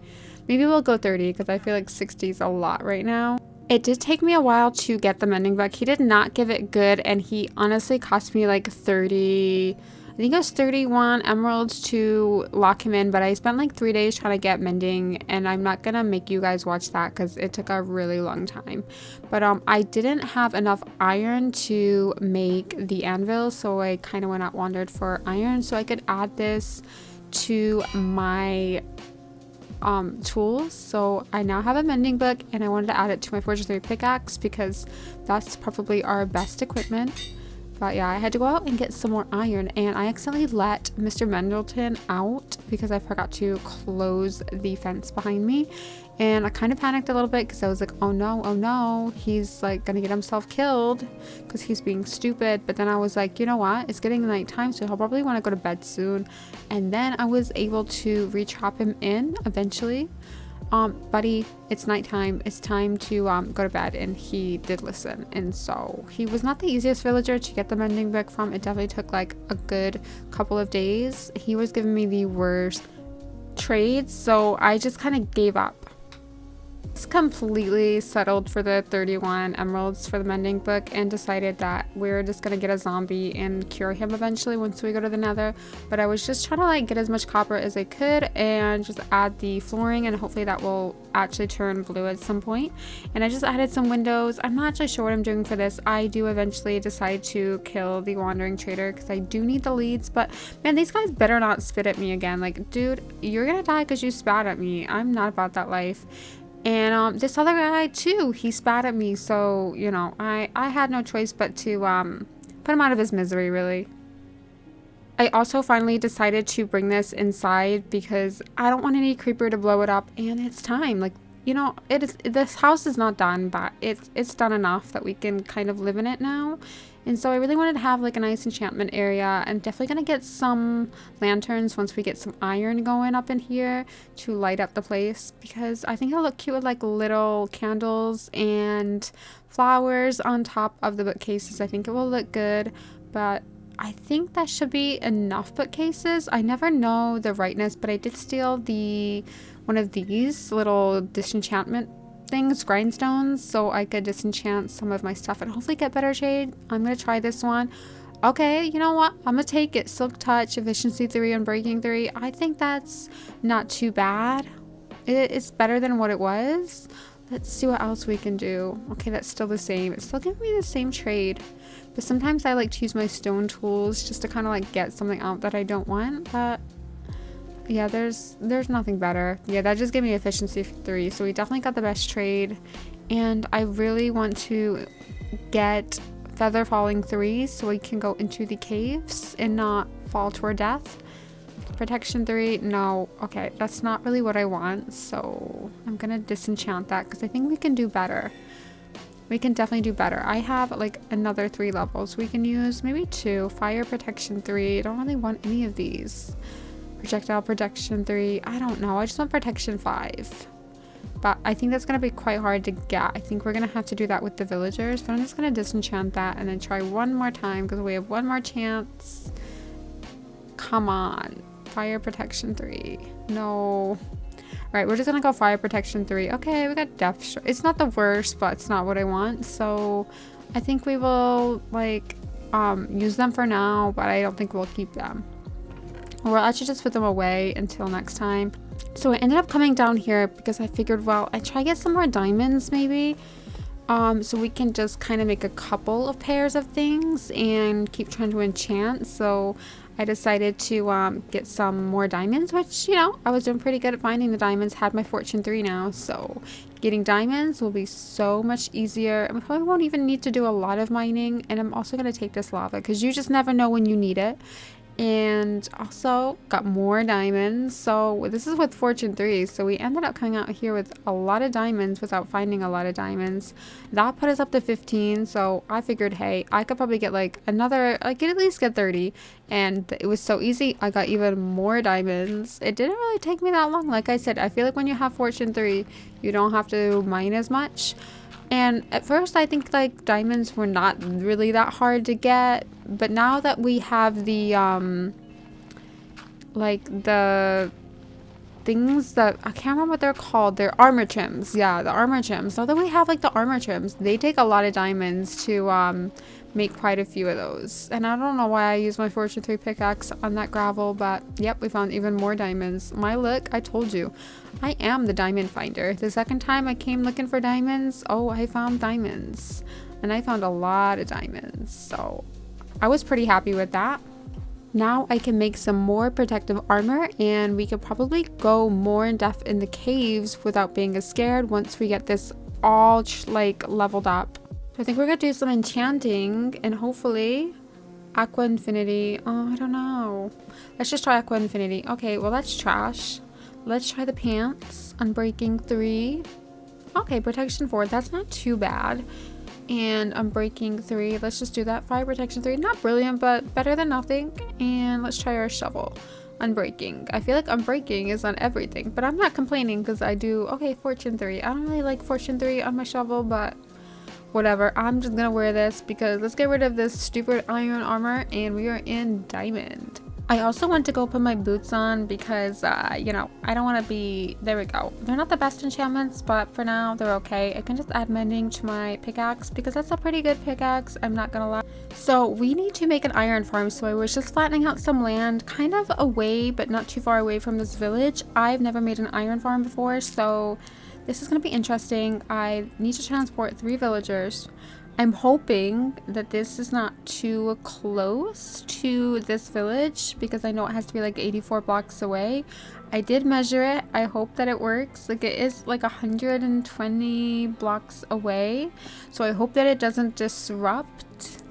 Maybe we'll go 30, because I feel like 60 is a lot right now. It did take me a while to get the mending book. He did not give it good, and he honestly cost me like 30, I think it was 31 emeralds to lock him in, but I spent like 3 days trying to get mending, and I'm not gonna make you guys watch that because it took a really long time. But I didn't have enough iron to make the anvil, so I kind of went out wandered for iron so I could add this to my tools. So I now have a mending book, and I wanted to add it to my Forge 3 pickaxe because that's probably our best equipment. But yeah, I had to go out and get some more iron, and I accidentally let Mr. Mendleton out because I forgot to close the fence behind me, and I kind of panicked a little bit because I was like, oh no, he's like gonna get himself killed because he's being stupid. But then I was like, you know what, it's getting nighttime, so he'll probably want to go to bed soon. And then I was able to re-trap him in eventually. Buddy, it's nighttime, it's time to go to bed. And he did listen, and so he was not the easiest villager to get the mending book from. It definitely took like a good couple of days. He was giving me the worst trades, so I just kind of gave up. It's completely settled for the 31 emeralds for the mending book, and decided that we're just gonna get a zombie and cure him eventually once we go to the Nether. But I was just trying to like get as much copper as I could and just add the flooring, and hopefully that will actually turn blue at some point. And I just added some windows. I'm not actually sure what I'm doing for this. I do eventually decide to kill the wandering trader because I do need the leads, but man, these guys better not spit at me again. Like, dude, you're gonna die because you spat at me. I'm not about that life. And this other guy too, he spat at me, so you know, I had no choice but to put him out of his misery, really. I also finally decided to bring this inside because I don't want any creeper to blow it up, and it's time. Like, you know, this house is not done, but it's done enough that we can kind of live in it now. And so I really wanted to have like a nice enchantment area, and definitely gonna get some lanterns once we get some iron going up in here to light up the place, because I think it'll look cute with like little candles and flowers on top of the bookcases. I think it will look good, but I think that should be enough bookcases. I never know the rightness, but I did steal one of these little disenchantment things, grindstones, so I could disenchant some of my stuff and hopefully get better shade. I'm gonna try this one. Okay, you know what, I'm gonna take it. Silk touch, efficiency 3, and breaking 3. I think that's not too bad. It's better than what it was. Let's see what else we can do. Okay, that's still the same. It's still giving me the same trade, but sometimes I like to use my stone tools just to kind of like get something out that I don't want. But yeah, there's nothing better. Yeah, that just gave me efficiency 3, so we definitely got the best trade. And I really want to get feather falling 3 so we can go into the caves and not fall to our death. Protection 3, no. Okay, that's not really what I want, so I'm gonna disenchant that because I think we can do better. We can definitely do better. I have like another 3 levels we can use, maybe 2. Fire protection 3. I don't really want any of these. Projectile protection 3. I don't know. I just want protection 5. But I think that's going to be quite hard to get. I think we're going to have to do that with the villagers. But I'm just going to disenchant that and then try one more time because we have one more chance. Come on. Fire protection 3. No. Alright, we're just going to go fire protection 3. Okay, we got death strike. It's not the worst, but it's not what I want. So I think we will like use them for now, but I don't think we'll keep them. We'll actually just put them away until next time. So I ended up coming down here because I figured, well, I'd try to get some more diamonds maybe. So we can just kind of make a couple of pairs of things and keep trying to enchant. So I decided to get some more diamonds, which, you know, I was doing pretty good at finding the diamonds. Had my fortune 3 now, so getting diamonds will be so much easier. And we probably won't even need to do a lot of mining. And I'm also going to take this lava because you just never know when you need it. And also got more diamonds. So this is with fortune 3, so we ended up coming out here with a lot of diamonds without finding a lot of diamonds. That put us up to 15, so I figured, hey, I could probably get like another, I could at least get 30, and it was so easy. I got even more diamonds. It didn't really take me that long. Like I said, I feel like when you have fortune 3, you don't have to mine as much. And at first I think like diamonds were not really that hard to get, but now that we have the like the things that I can't remember what they're called, they're armor trims. Yeah, the armor trims. Now that we have like the armor trims, they take a lot of diamonds to make quite a few of those. And I don't know why I used my fortune 3 pickaxe on that gravel, but yep, we found even more diamonds. My luck, I told you, I am the diamond finder. The second time I came looking for diamonds, oh, I found diamonds. And I found a lot of diamonds. So I was pretty happy with that. Now I can make some more protective armor, and we could probably go more in depth in the caves without being as scared once we get this all like leveled up. So I think we're gonna do some enchanting and hopefully aqua infinity. Oh, I don't know. Let's just try aqua infinity. Okay, well that's trash. Let's try the pants. Unbreaking 3. Okay, protection 4. That's not too bad. And unbreaking 3. Let's just do that. Fire protection 3. Not brilliant, but better than nothing. And let's try our shovel. Unbreaking. I feel like unbreaking is on everything, but I'm not complaining because I do. Okay, fortune 3. I don't really like fortune 3 on my shovel, but whatever. I'm just gonna wear this because let's get rid of this stupid iron armor and we are in diamond. I also want to go put my boots on because, you know, I don't want to be... There we go. They're not the best enchantments, but for now, they're okay. I can just add mending to my pickaxe because that's a pretty good pickaxe. I'm not gonna lie. So we need to make an iron farm. So I was just flattening out some land kind of away, but not too far away from this village. I've never made an iron farm before, so this is going to be interesting. I need to transport 3 villagers. I'm hoping that this is not too close to this village because I know it has to be like 84 blocks away. I did measure it. I hope that it works. Like it is like 120 blocks away. So I hope that it doesn't disrupt.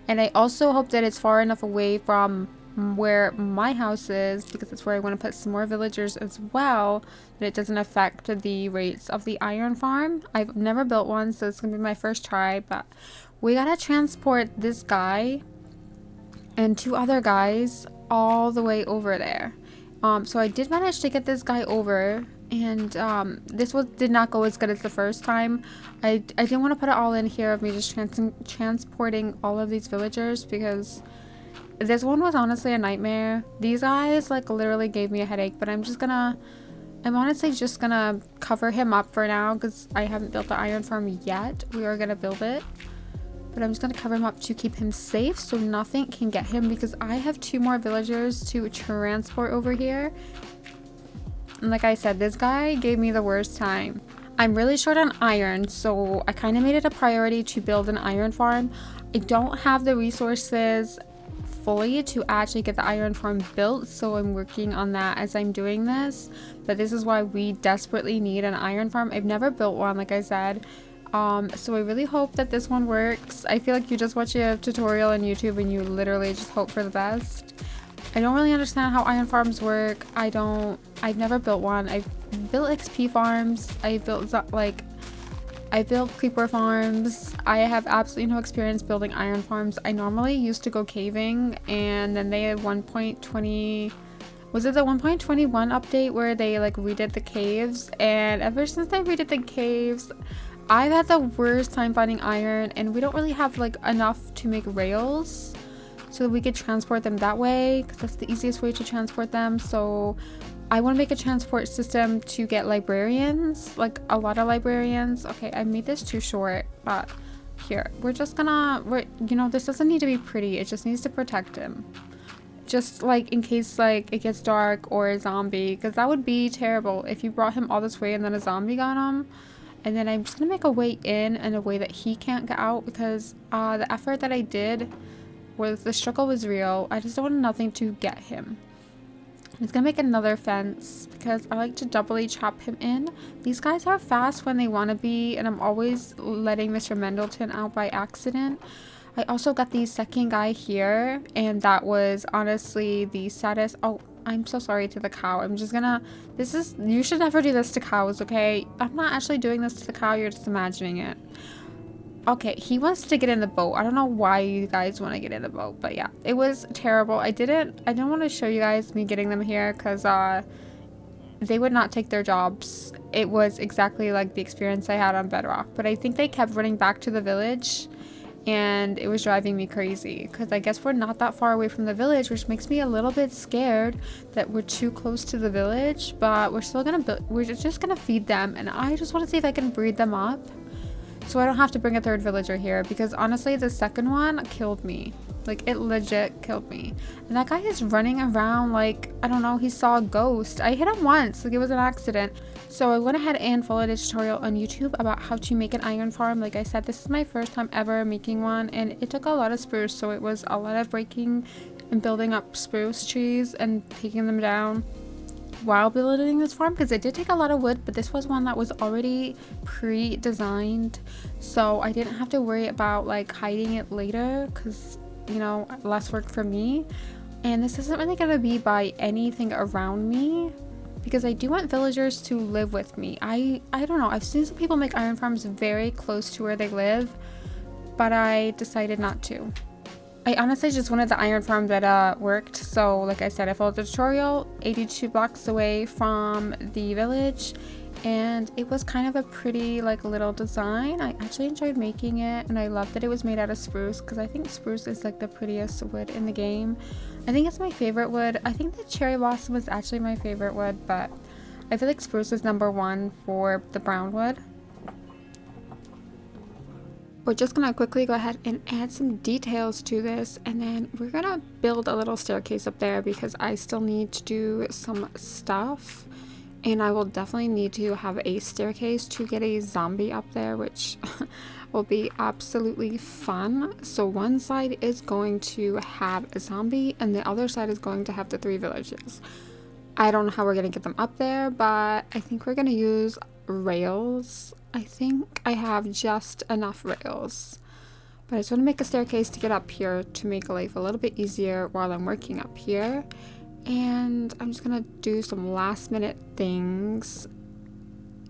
And I also hope that it's far enough away from where my house is because that's where I want to put some more villagers as well, that it doesn't affect the rates of the iron farm. I've never built one, so it's gonna be my first try, but we gotta transport this guy and 2 other guys all the way over there. So I did manage to get this guy over, and this did not go as good as the first time. I didn't want to put it all in here of me just transporting all of these villagers because this one was honestly a nightmare. These guys like literally gave me a headache, but I'm honestly just gonna cover him up for now because I haven't built the iron farm yet. We are gonna build it, but I'm just gonna cover him up to keep him safe so nothing can get him because I have 2 more villagers to transport over here. And like I said, this guy gave me the worst time. I'm really short on iron, so I kind of made it a priority to build an iron farm. I don't have the resources fully to actually get the iron farm built, so I'm working on that as I'm doing this, but this is why we desperately need an iron farm. I've never built one, like I said, so I really hope that this one works. I feel like you just watch a tutorial on YouTube and you literally just hope for the best. I don't really understand how iron farms work. I've never built one. I've built XP farms. I built creeper farms. I have absolutely no experience building iron farms. I normally used to go caving, and then they had 1.20, was it the 1.21 update where they like redid the caves? And ever since they redid the caves, I've had the worst time finding iron, and we don't really have like enough to make rails so that we could transport them that way because that's the easiest way to transport them. So I want to make a transport system to get librarians, like a lot of librarians. Okay, I made this too short, but here, you know, this doesn't need to be pretty. It just needs to protect him. Just like in case like it gets dark or a zombie, because that would be terrible if you brought him all this way and then a zombie got him. And then I'm just going to make a way in and a way that he can't get out because the effort that I did was, the struggle was real. I just don't want nothing to get him. I'm gonna make another fence because I like to doubly trap him in. These guys are fast when they want to be, and I'm always letting Mr. Mendleton out by accident. I also got the second guy here, and that was honestly the saddest. Oh, I'm so sorry to the cow. I'm just gonna, you should never do this to cows, okay? I'm not actually doing this to the cow, you're just imagining it. Okay, he wants to get in the boat. I don't know why you guys want to get in the boat, but yeah, it was terrible. I don't want to show you guys me getting them here because they would not take their jobs. It was exactly like the experience I had on Bedrock, but I think they kept running back to the village, and it was driving me crazy because I guess we're not that far away from the village, which makes me a little bit scared that we're too close to the village, but we're still gonna we're just gonna feed them, and I just want to see if I can breed them up so I don't have to bring a third villager here, because honestly the second one killed me. Like, it legit killed me. And that guy is running around like, I don't know, he saw a ghost. I hit him once, like it was an accident. So I went ahead and followed a tutorial on YouTube about how to make an iron farm. Like I said, this is my first time ever making one, and it took a lot of spruce, so it was a lot of breaking and building up spruce trees and taking them down while building this farm, because it did take a lot of wood, but this was one that was already pre-designed, so I didn't have to worry about like hiding it later, because, you know, less work for me. And this isn't really going to be by anything around me, because I do want villagers to live with me. I don't know, I've seen some people make iron farms very close to where they live, but I decided not to. I honestly just wanted the iron farm that worked, so like I said, I followed the tutorial 82 blocks away from the village, and it was kind of a pretty like little design. I actually enjoyed making it, and I love that it was made out of spruce, because I think spruce is like the prettiest wood in the game. I think it's my favorite wood. I think the cherry blossom is actually my favorite wood, but I feel like spruce is #1 for the brown wood. We're just gonna quickly go ahead and add some details to this, and then we're gonna build a little staircase up there because I still need to do some stuff, and I will definitely need to have a staircase to get a zombie up there, which will be absolutely fun. So one side is going to have a zombie and the other side is going to have the 3 villages. I don't know how we're gonna get them up there, but I think we're gonna use rails. I think I have just enough rails, but I just want to make a staircase to get up here to make life a little bit easier while I'm working up here. And I'm just gonna do some last minute things.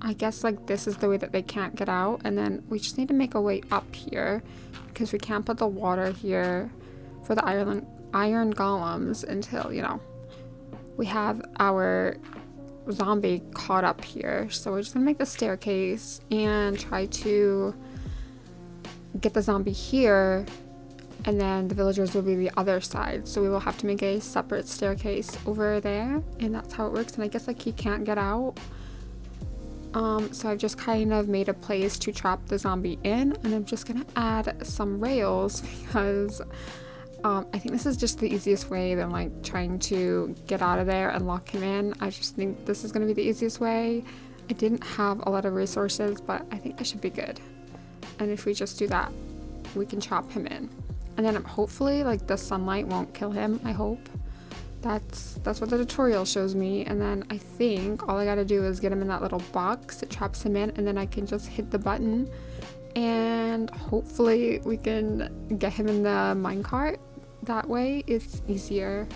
I guess like this is the way that they can't get out, and then we just need to make a way up here because we can't put the water here for the iron golems until, you know, we have our zombie caught up here. So we're just gonna make the staircase and try to get the zombie here, and then the villagers will be the other side, so we will have to make a separate staircase over there, and that's how it works. And I guess like he can't get out, so I've just kind of made a place to trap the zombie in, and I'm just gonna add some rails because I think this is just the easiest way than like trying to get out of there and lock him in. I just think this is going to be the easiest way. I didn't have a lot of resources, but I think this should be good. And if we just do that, we can chop him in. And then hopefully like the sunlight won't kill him, I hope. That's what the tutorial shows me. And then I think all I got to do is get him in that little box that traps him in, and then I can just hit the button and hopefully we can get him in the minecart. That way it's easier.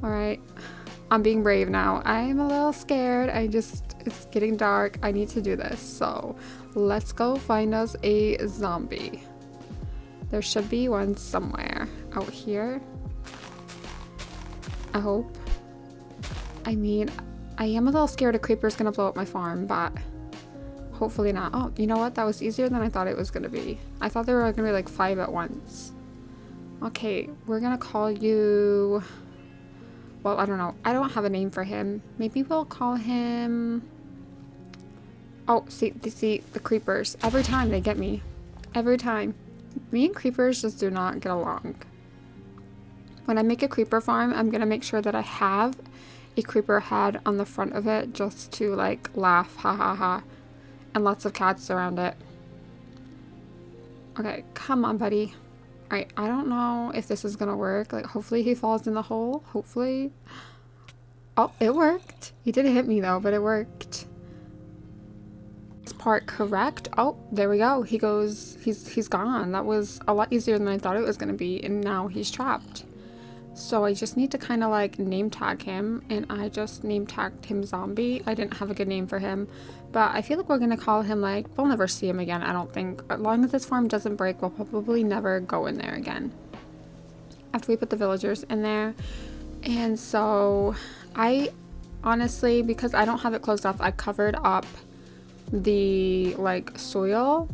All right, I'm being brave now. I'm a little scared. It's getting dark. I need to do this. So let's go find us a zombie. There should be one somewhere out here, I hope. I mean, I am a little scared a creeper's gonna blow up my farm, but hopefully not. Oh, you know what? That was easier than I thought it was gonna be. I thought there were gonna be like 5 at once. Okay, we're gonna call you, well, I don't know. I don't have a name for him. Maybe we'll call him, oh, see the creepers. Every time they get me. Every time. Me and creepers just do not get along. When I make a creeper farm, I'm gonna make sure that I have a creeper head on the front of it just to like laugh, ha ha ha, and lots of cats around it. Okay, come on, buddy. Alright, I don't know if this is gonna work. Like, hopefully he falls in the hole. Hopefully. Oh, it worked. He did hit me though, but it worked. This part correct. Oh, there we go. He goes, he's gone. That was a lot easier than I thought it was going to be, and now he's trapped. So I just need to kind of like name tag him, and I just name tagged him Zombie. I didn't have a good name for him, but I feel like we're going to call him like, we'll never see him again, I don't think. As long as this farm doesn't break, we'll probably never go in there again after we put the villagers in there. And so I honestly, because I don't have it closed off, I covered up the like soil.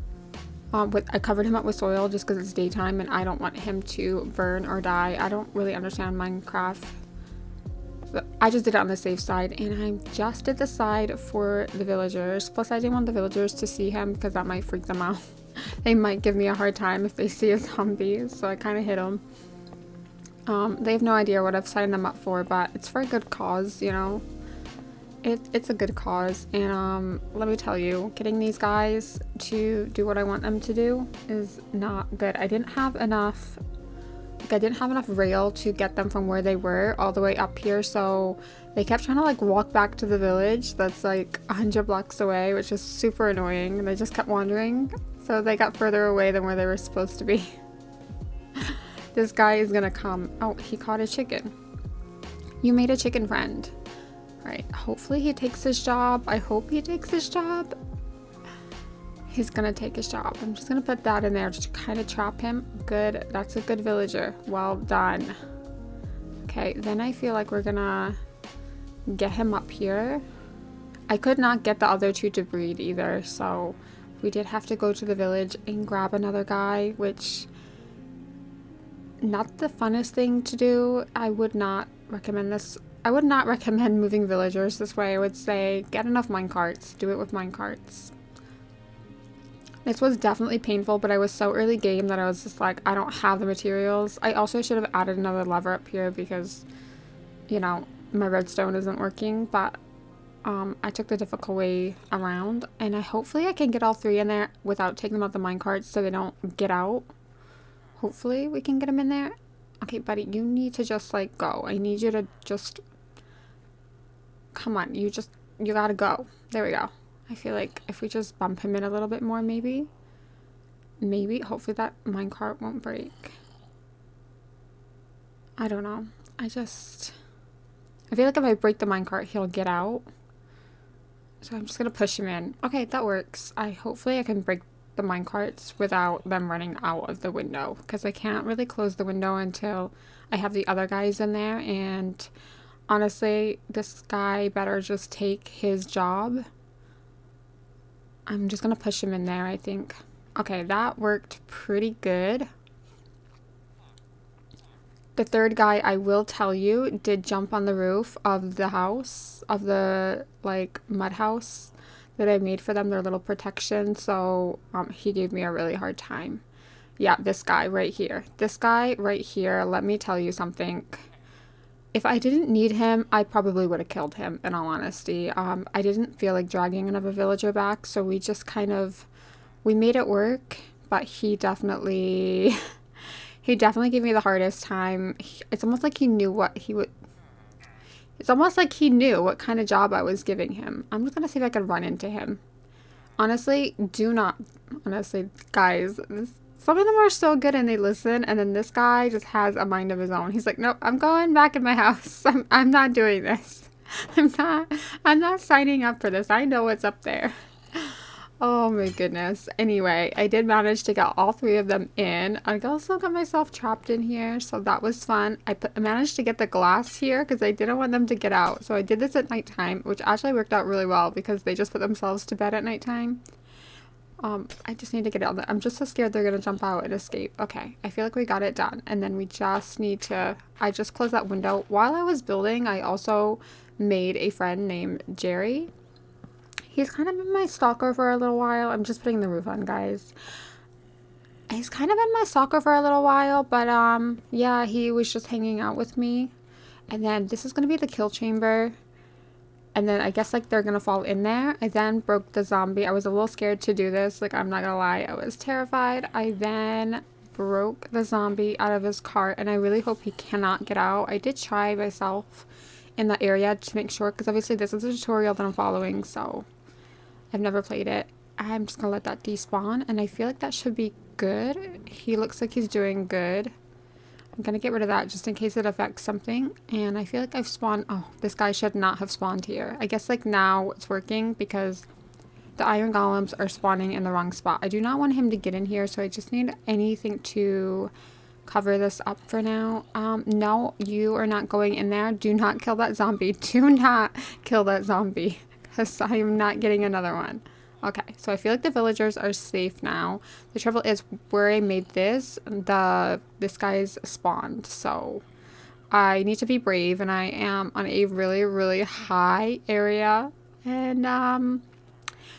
I covered him up with soil just because it's daytime and I don't want him to burn or die. I don't really understand Minecraft. But I just did it on the safe side, and I just did the side for the villagers. Plus I didn't want the villagers to see him because that might freak them out. They might give me a hard time if they see a zombie, so I kind of hid them. They have no idea what I've signed them up for, but it's for a good cause, you know. It's a good cause, and let me tell you, getting these guys to do what I want them to do is not good. I didn't have enough rail to get them from where they were all the way up here, so they kept trying to like walk back to the village that's like 100 blocks away, which is super annoying, and they just kept wandering, so they got further away than where they were supposed to be. This guy is gonna come. Oh, he caught a chicken. You made a chicken friend. Right, hopefully he takes his job. I hope he takes his job. He's gonna take his job. I'm just gonna put that in there to kind of trap him. Good, that's a good villager. Well done. Okay, then I feel like we're gonna get him up here. I could not get the other two to breed either, so we did have to go to the village and grab another guy, which not the funnest thing to do. I would not recommend this. I would not recommend moving villagers this way. I would say get enough minecarts. Do it with minecarts. This was definitely painful, but I was so early game that I was just like, I don't have the materials. I also should have added another lever up here because, you know, my redstone isn't working, but I took the difficult way around, and hopefully I can get all three in there without taking them out the minecarts so they don't get out. Hopefully we can get them in there. Okay, buddy, you need to just like go. I need you to just... Come on, you gotta go. There we go. I feel like if we just bump him in a little bit more, maybe, hopefully that minecart won't break. I don't know. I feel like if I break the minecart, he'll get out. So I'm just gonna push him in. Okay, that works. Hopefully I can break the minecarts without them running out of the window, because I can't really close the window until I have the other guys in there, and honestly, this guy better just take his job. I'm just gonna push him in there, I think. Okay, that worked pretty good. The third guy, I will tell you, did jump on the roof of the house, of the like mud house that I made for them, their little protection, so he gave me a really hard time. Yeah, this guy right here. This guy right here, let me tell you something. If I didn't need him, I probably would have killed him, in all honesty. I didn't feel like dragging another villager back, so we just kind of, we made it work, but he definitely, he definitely gave me the hardest time. It's almost like he knew what he would, it's almost like he knew what kind of job I was giving him. I'm just gonna see if I can run into him. Honestly, guys, some of them are so good and they listen, and then this guy just has a mind of his own. He's like, nope, I'm going back in my house. I'm not doing this. I'm not signing up for this. I know what's up there. Oh my goodness. Anyway, I did manage to get all three of them in. I also got myself trapped in here, so that was fun. I managed to get the glass here because I didn't want them to get out. So I did this at nighttime, which actually worked out really well because they just put themselves to bed at nighttime. I just need to get out. I'm just so scared they're gonna jump out and escape. Okay, I feel like we got it done. And then we just need to, I just closed that window. While I was building, I also made a friend named Jerry. He's kind of been my stalker for a little while. I'm just putting the roof on, guys. He's kind of been my stalker for a little while, but yeah, he was just hanging out with me. And then this is gonna be the kill chamber. And then I guess like they're gonna fall in there. I then broke the zombie. I was a little scared to do this. Like, I'm not gonna lie, I was terrified. I then broke the zombie out of his cart, and I really hope he cannot get out. I did try myself in the area to make sure, because obviously this is a tutorial that I'm following, so I've never played it. I'm just gonna let that despawn, and I feel like that should be good. He looks like he's doing good. I'm gonna get rid of that just in case it affects something. And I feel like I've spawned, oh, this guy should not have spawned here. I guess like now it's working because the iron golems are spawning in the wrong spot. I do not want him to get in here, so I just need anything to cover this up for now. No, you are not going in there. Do not kill that zombie. Do not kill that zombie, because I am not getting another one. Okay, so I feel like the villagers are safe now. The trouble is where I made this, this guy's spawned. So I need to be brave, and I am on a really, really high area. And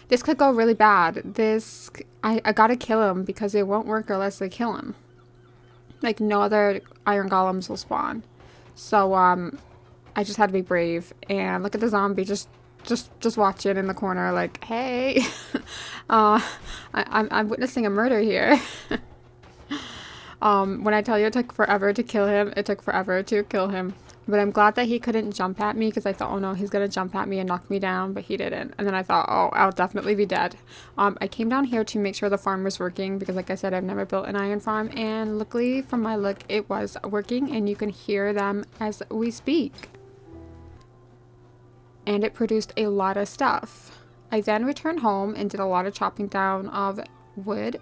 this could go really bad. I gotta kill him because it won't work unless I kill him. Like no other iron golems will spawn. So I just had to be brave. And look at the zombie just watching in the corner like, hey. I'm witnessing a murder here. When I tell you it took forever to kill him, it took forever to kill him. But I'm glad that he couldn't jump at me, because I thought, oh no, he's gonna jump at me and knock me down, but he didn't. And then I thought, oh, I'll definitely be dead. I came down here to make sure the farm was working, because like I said, I've never built an iron farm, and luckily from my look, it was working, and you can hear them as we speak. And it produced a lot of stuff. I then returned home and did a lot of chopping down of wood,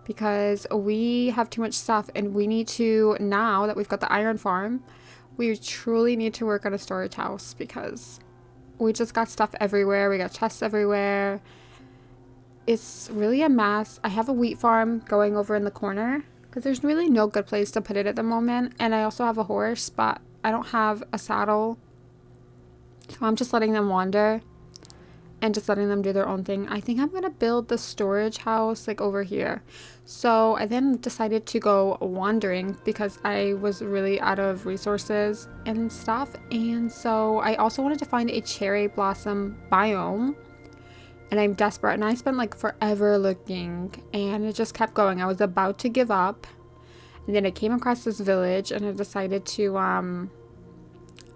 because we have too much stuff, and we need to, now that we've got the iron farm, we truly need to work on a storage house, because we just got stuff everywhere. We got chests everywhere. It's really a mess. I have a wheat farm going over in the corner, because there's really no good place to put it at the moment. And I also have a horse, but I don't have a saddle. So I'm just letting them wander and just letting them do their own thing. I think I'm going to build the storage house like over here. So I then decided to go wandering because I was really out of resources and stuff. And so I also wanted to find a cherry blossom biome. And I'm desperate. And I spent like forever looking. And it just kept going. I was about to give up. And then I came across this village. And I decided to, I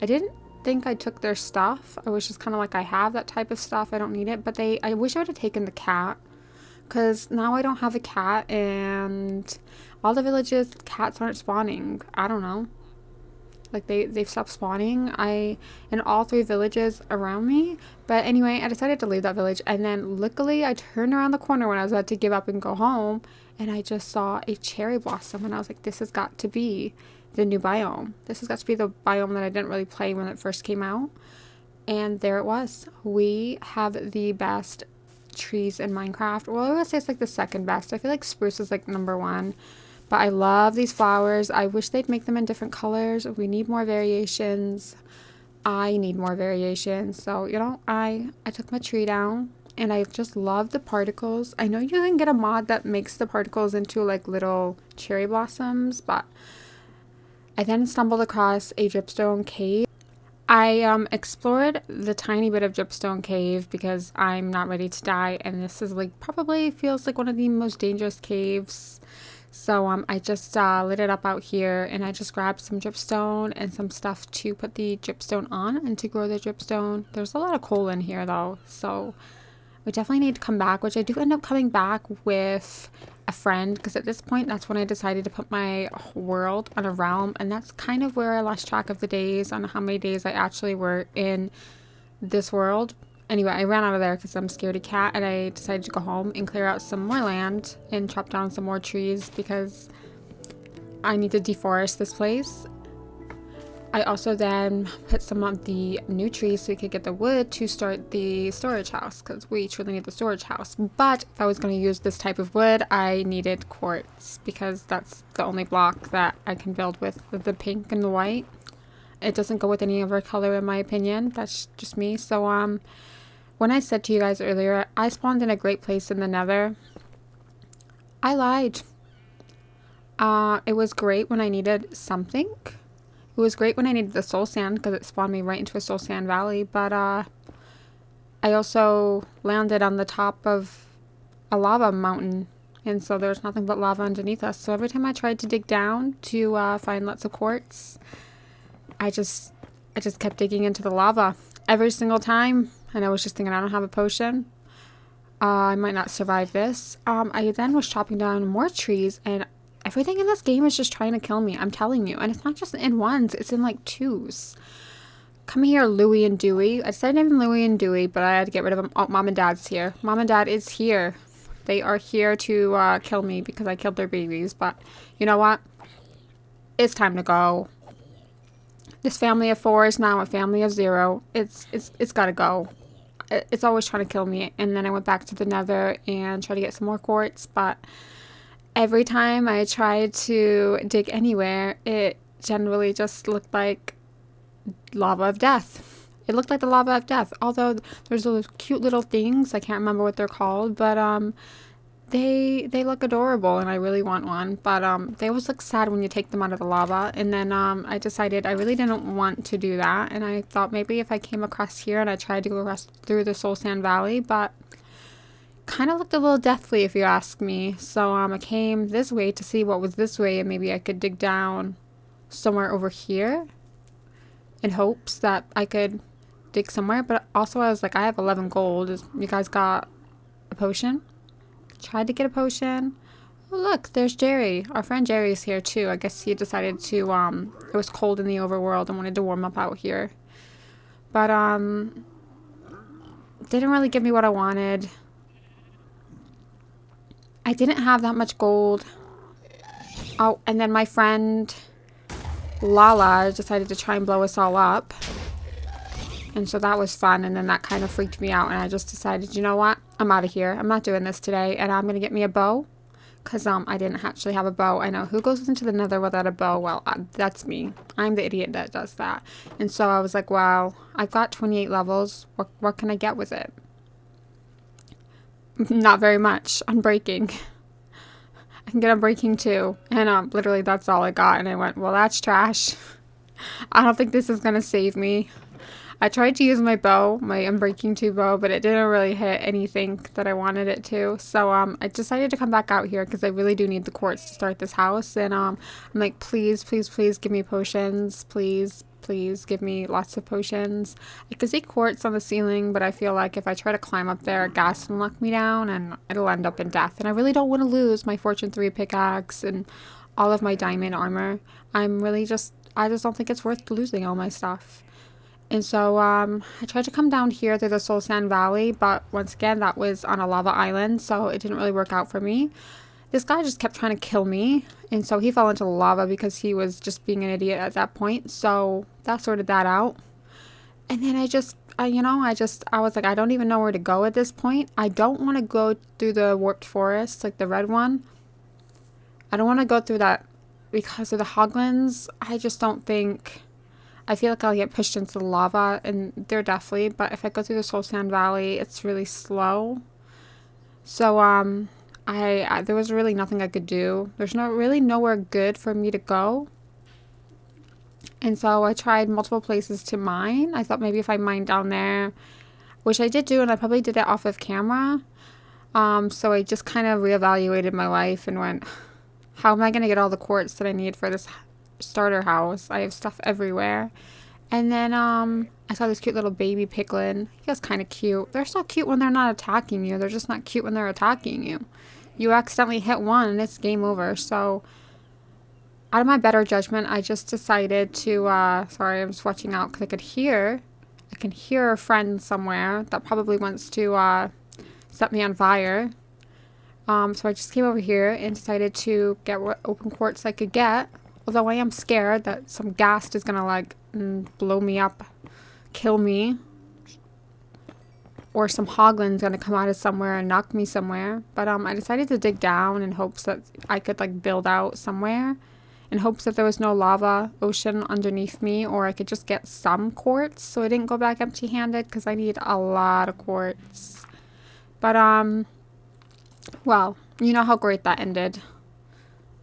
didn't think I took their stuff. I was just kind of like, I have that type of stuff, I don't need it. But I wish I would have taken the cat, because now I don't have a cat, and all the villages, cats aren't spawning. I don't know, like they've stopped spawning in all 3 villages around me. But anyway, I decided to leave that village, and then luckily I turned around the corner when I was about to give up and go home, and I just saw a cherry blossom, and I was like, this has got to be the new biome. This has got to be the biome that I didn't really play when it first came out. And there it was. We have the best trees in Minecraft. Well, I would say it's like the second best. I feel like spruce is like number 1. But I love these flowers. I wish they'd make them in different colors. We need more variations. I need more variations. So, you know, I took my tree down, and I just love the particles. I know you can get a mod that makes the particles into like little cherry blossoms, but I then stumbled across a dripstone cave. I explored the tiny bit of dripstone cave because I'm not ready to die, and this is like probably feels like one of the most dangerous caves. So I just lit it up out here, and I just grabbed some dripstone and some stuff to put the dripstone on and to grow the dripstone. There's a lot of coal in here though, so we definitely need to come back, which I do end up coming back with a friend, because at this point that's when I decided to put my world on a realm, and that's kind of where I lost track of the days on how many days I actually were in this world. Anyway, I ran out of there because I'm scared of cat, and I decided to go home and clear out some more land and chop down some more trees because I need to deforest this place. I also then put some of the new trees so we could get the wood to start the storage house, because we truly need the storage house. But if I was going to use this type of wood, I needed quartz, because that's the only block that I can build with the pink and the white. It doesn't go with any other color in my opinion. That's just me. So when I said to you guys earlier, I spawned in a great place in the Nether, I lied. It was great when I needed something. It was great when I needed the soul sand, because it spawned me right into a soul sand valley. But I also landed on the top of a lava mountain, and so there's nothing but lava underneath us. So every time I tried to dig down to find lots of quartz, I just kept digging into the lava every single time. And I was just thinking, I don't have a potion. I might not survive this. I then was chopping down more trees, and everything in this game is just trying to kill me. I'm telling you. And it's not just in ones, it's in like twos. Come here, Louie and Dewey. I decided to name them Louie and Dewey, but I had to get rid of them. Oh, Mom and Dad's here. Mom and Dad is here. They are here to kill me because I killed their babies. But you know what? It's time to go. This family of 4 is now a family of 0. It's gotta go. It's always trying to kill me. And then I went back to the Nether and tried to get some more quartz, but every time I tried to dig anywhere, it generally just looked like lava of death. It looked like the lava of death. Although there's those cute little things, I can't remember what they're called, but they look adorable and I really want one. But they always look sad when you take them out of the lava. And then I decided I really didn't want to do that. And I thought maybe if I came across here and I tried to go across through the Soul Sand Valley, but kind of looked a little deathly if you ask me. So I came this way to see what was this way, and maybe I could dig down somewhere over here in hopes that I could dig somewhere. But also I was like, I have 11 gold. You guys got a potion? Tried to get a potion. Oh look, there's Jerry. Our friend Jerry's here too. I guess he decided to it was cold in the overworld and wanted to warm up out here. But didn't really give me what I wanted. I didn't have that much gold. Oh, and then my friend Lala decided to try and blow us all up. And so that was fun, and then that kind of freaked me out, and I just decided, you know what? I'm out of here. I'm not doing this today, and I'm going to get me a bow, because I didn't actually have a bow. I know, who goes into the Nether without a bow? Well, that's me. I'm the idiot that does that. And so I was like, wow, I've got 28 levels. What can I get with it? Not very much. Unbreaking. I can get Unbreaking too. And literally that's all I got, and I went, well, that's trash. I don't think this is going to save me. I tried to use my bow, my Unbreaking 2 bow, but it didn't really hit anything that I wanted it to. So I decided to come back out here because I really do need the quartz to start this house. And I'm like, please, please, please give me potions. Please, please give me lots of potions. I could see quartz on the ceiling, but I feel like if I try to climb up there, gas will knock me down and it'll end up in death. And I really don't want to lose my Fortune 3 pickaxe and all of my diamond armor. I just don't think it's worth losing all my stuff. And so I tried to come down here through the Soul Sand Valley, but once again, that was on a lava island, so it didn't really work out for me. This guy just kept trying to kill me, and so he fell into the lava because he was just being an idiot at that point, so that sorted that out. And then I was like, I don't even know where to go at this point. I don't want to go through the warped forest, like the red one. I don't want to go through that because of the hoglins. I just don't think... I feel like I'll get pushed into the lava, and they're definitely, but if I go through the Soul Sand Valley, it's really slow. So, there was really nothing I could do. There's really nowhere good for me to go. And so I tried multiple places to mine. I thought maybe if I mined down there, which I did do, and I probably did it off of camera. So I just kind of reevaluated my life and went, how am I going to get all the quartz that I need for this starter house? I have stuff everywhere. And then I saw this cute little baby piglin. He was kind of cute. They're so cute when they're not attacking you. They're just not cute when they're attacking you. You accidentally hit one and it's game over. So out of my better judgment, I just decided to sorry, I'm just watching out because I can hear a friend somewhere that probably wants to set me on fire. So I just came over here and decided to get what open quartz I could get. Although I am scared that some ghast is gonna like blow me up, kill me, or some hoglin's gonna come out of somewhere and knock me somewhere. But I decided to dig down in hopes that I could like build out somewhere, in hopes that there was no lava ocean underneath me, or I could just get some quartz so I didn't go back empty-handed because I need a lot of quartz. But well, you know how great that ended.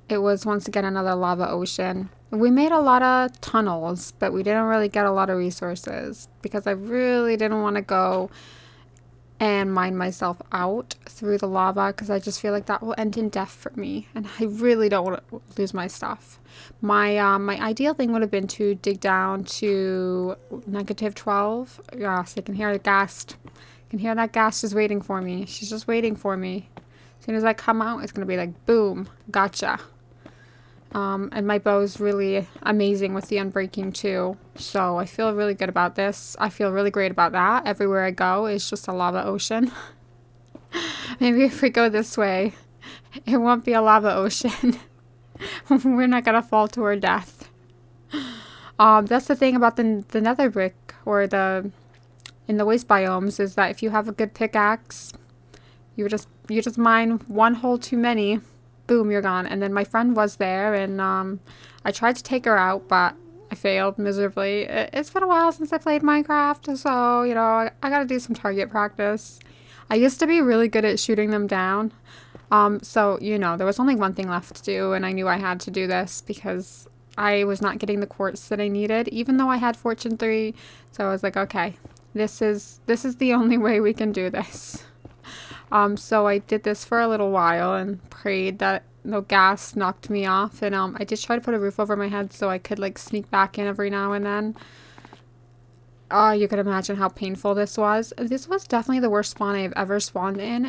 It was once again another lava ocean. We made a lot of tunnels, but we didn't really get a lot of resources because I really didn't want to go and mine myself out through the lava because I just feel like that will end in death for me, and I really don't want to lose my stuff. My ideal thing would have been to dig down to -12. Yeah, so you can hear the ghast I can hear that ghast is waiting for me. She's just waiting for me. As soon as I come out, it's going to be like, boom, gotcha. And my bow is really amazing with the unbreaking too. So I feel really good about this. I feel really great about that. Everywhere I go is just a lava ocean. Maybe if we go this way, it won't be a lava ocean. We're not going to fall to our death. That's the thing about the nether brick or in the waste biomes is that if you have a good pickaxe, you just mine one hole too many, boom, you're gone. And then my friend was there, and I tried to take her out, but I failed miserably. It's been a while since I played Minecraft, so you know I gotta do some target practice. I used to be really good at shooting them down. So you know there was only one thing left to do, and I knew I had to do this because I was not getting the quartz that I needed, even though I had Fortune 3. So I was like, okay, this is the only way we can do this. So I did this for a little while and prayed that no gas knocked me off. And I did try to put a roof over my head so I could like sneak back in every now and then. Oh, you can imagine how painful this was. This was definitely the worst spawn I've ever spawned in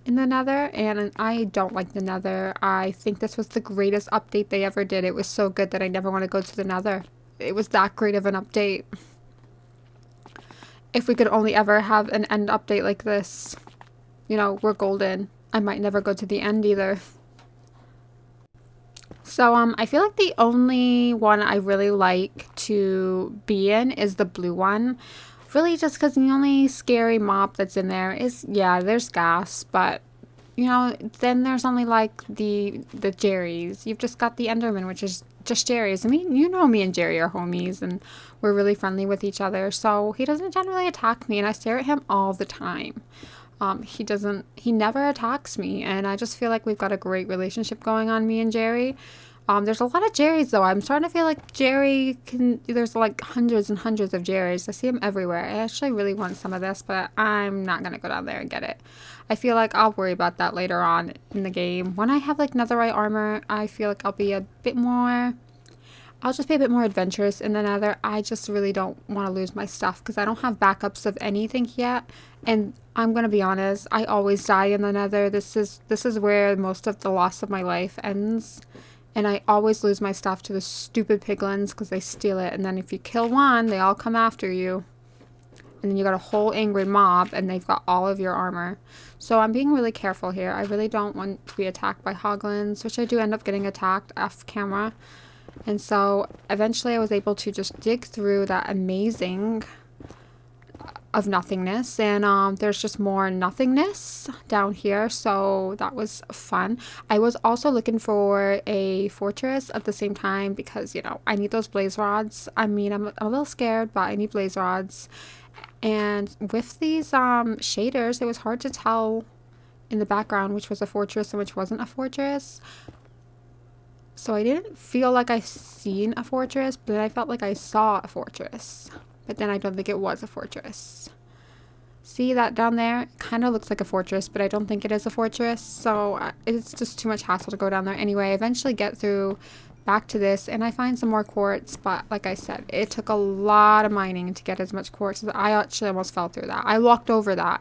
the Nether, and I don't like the Nether. I think this was the greatest update they ever did. It was so good that I never want to go to the Nether. It was that great of an update. If we could only ever have an end update like this, you know, we're golden. I might never go to the end either. So, I feel like the only one I really like to be in is the blue one. Really just because the only scary mob that's in there is, yeah, there's gas, but, you know, then there's only like the Jerrys. You've just got the Enderman, which is just Jerry's. I mean, you know me and Jerry are homies, and we're really friendly with each other, so he doesn't generally attack me, and I stare at him all the time. He never attacks me, and I just feel like we've got a great relationship going on, me and Jerry. There's a lot of Jerrys, though. I'm starting to feel like there's like hundreds and hundreds of Jerrys. I see them everywhere. I actually really want some of this, but I'm not going to go down there and get it. I feel like I'll worry about that later on in the game. When I have like netherite armor, I feel like I'll just be a bit more adventurous in the Nether. I just really don't want to lose my stuff because I don't have backups of anything yet. And I'm going to be honest, I always die in the Nether. This is where most of the loss of my life ends. And I always lose my stuff to the stupid piglins because they steal it. And then if you kill one, they all come after you. And then you got a whole angry mob and they've got all of your armor. So I'm being really careful here. I really don't want to be attacked by hoglins, which I do end up getting attacked off camera. And so eventually I was able to just dig through that amazing of nothingness, and there's just more nothingness down here, so that was fun. I was also looking for a fortress at the same time because, you know, I need those blaze rods. I mean, I'm a little scared, but I need blaze rods. And with these shaders, it was hard to tell in the background which was a fortress and which wasn't a fortress. So I didn't feel like I seen a fortress, but I felt like I saw a fortress. But then I don't think it was a fortress. See that down there? It kind of looks like a fortress, but I don't think it is a fortress. So it's just too much hassle to go down there. Anyway, I eventually get through back to this, and I find some more quartz. But like I said, it took a lot of mining to get as much quartz. I actually almost fell through that. I walked over that.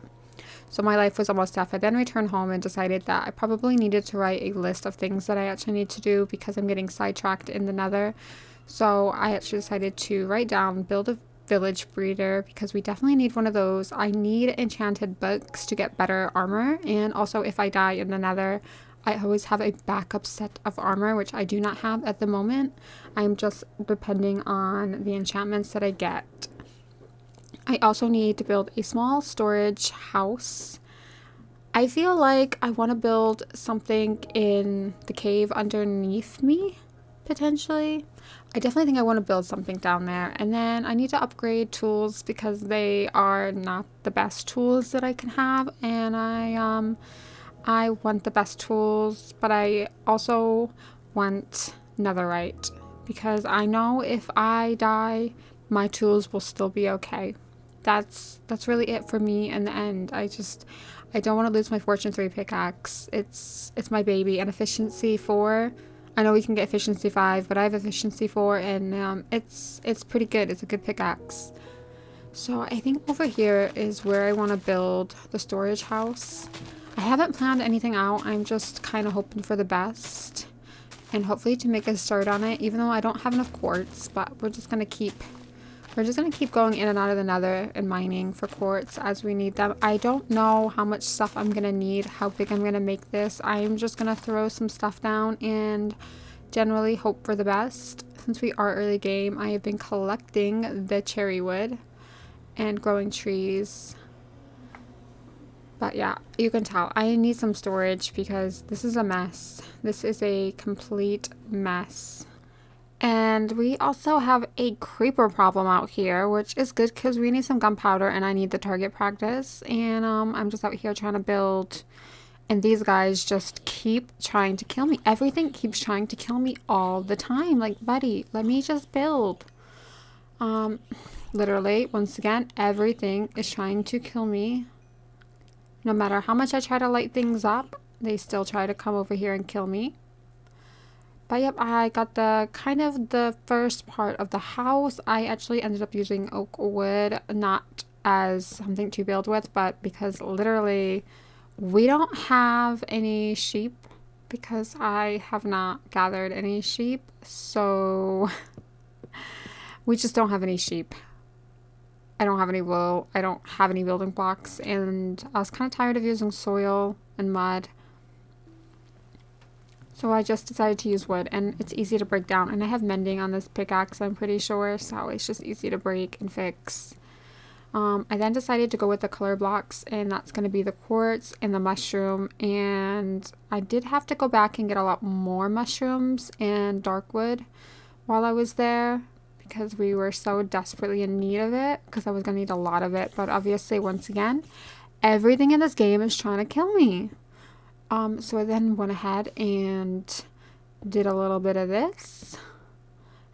So my life was almost death. I then returned home and decided that I probably needed to write a list of things that I actually need to do because I'm getting sidetracked in the Nether. So I actually decided to write down, build a village breeder because we definitely need one of those. I need enchanted books to get better armor, and also if I die in the Nether, I always have a backup set of armor, which I do not have at the moment. I'm just depending on the enchantments that I get. I also need to build a small storage house. I feel like I want to build something in the cave underneath me, potentially. I definitely think I want to build something down there. And then I need to upgrade tools because they are not the best tools that I can have. And I want the best tools, but I also want netherite because I know if I die, my tools will still be okay. That's really it for me in the end. I don't want to lose my Fortune 3 pickaxe. It's my baby. And efficiency 4. I know we can get efficiency 5, but I have efficiency 4, and it's pretty good. It's a good pickaxe. So I think over here is where I want to build the storage house. I haven't planned anything out. I'm just kind of hoping for the best and hopefully to make a start on it, even though I don't have enough quartz, but we're just going to keep going in and out of the nether and mining for quartz as we need them. I don't know how much stuff I'm going to need, how big I'm going to make this. I'm just going to throw some stuff down and generally hope for the best. Since we are early game, I have been collecting the cherry wood and growing trees. But yeah, you can tell I need some storage because this is a mess. This is a complete mess. And we also have a creeper problem out here, which is good because we need some gunpowder and I need the target practice. And I'm just out here trying to build. And these guys just keep trying to kill me. Everything keeps trying to kill me all the time. Like, buddy, let me just build. Literally, once again, everything is trying to kill me. No matter how much I try to light things up, they still try to come over here and kill me. But yep, I got the kind of the first part of the house. I actually ended up using oak wood, not as something to build with, but because literally we don't have any sheep because I have not gathered any sheep. So we just don't have any sheep. I don't have any wool. I don't have any building blocks. And I was kind of tired of using soil and mud. So I just decided to use wood. And it's easy to break down. And I have mending on this pickaxe, I'm pretty sure. So it's just easy to break and fix. I then decided to go with the color blocks. And that's going to be the quartz and the mushroom. And I did have to go back and get a lot more mushrooms and dark wood while I was there, because we were so desperately in need of it, because I was going to need a lot of it. But obviously, once again, everything in this game is trying to kill me. So I then went ahead and did a little bit of this.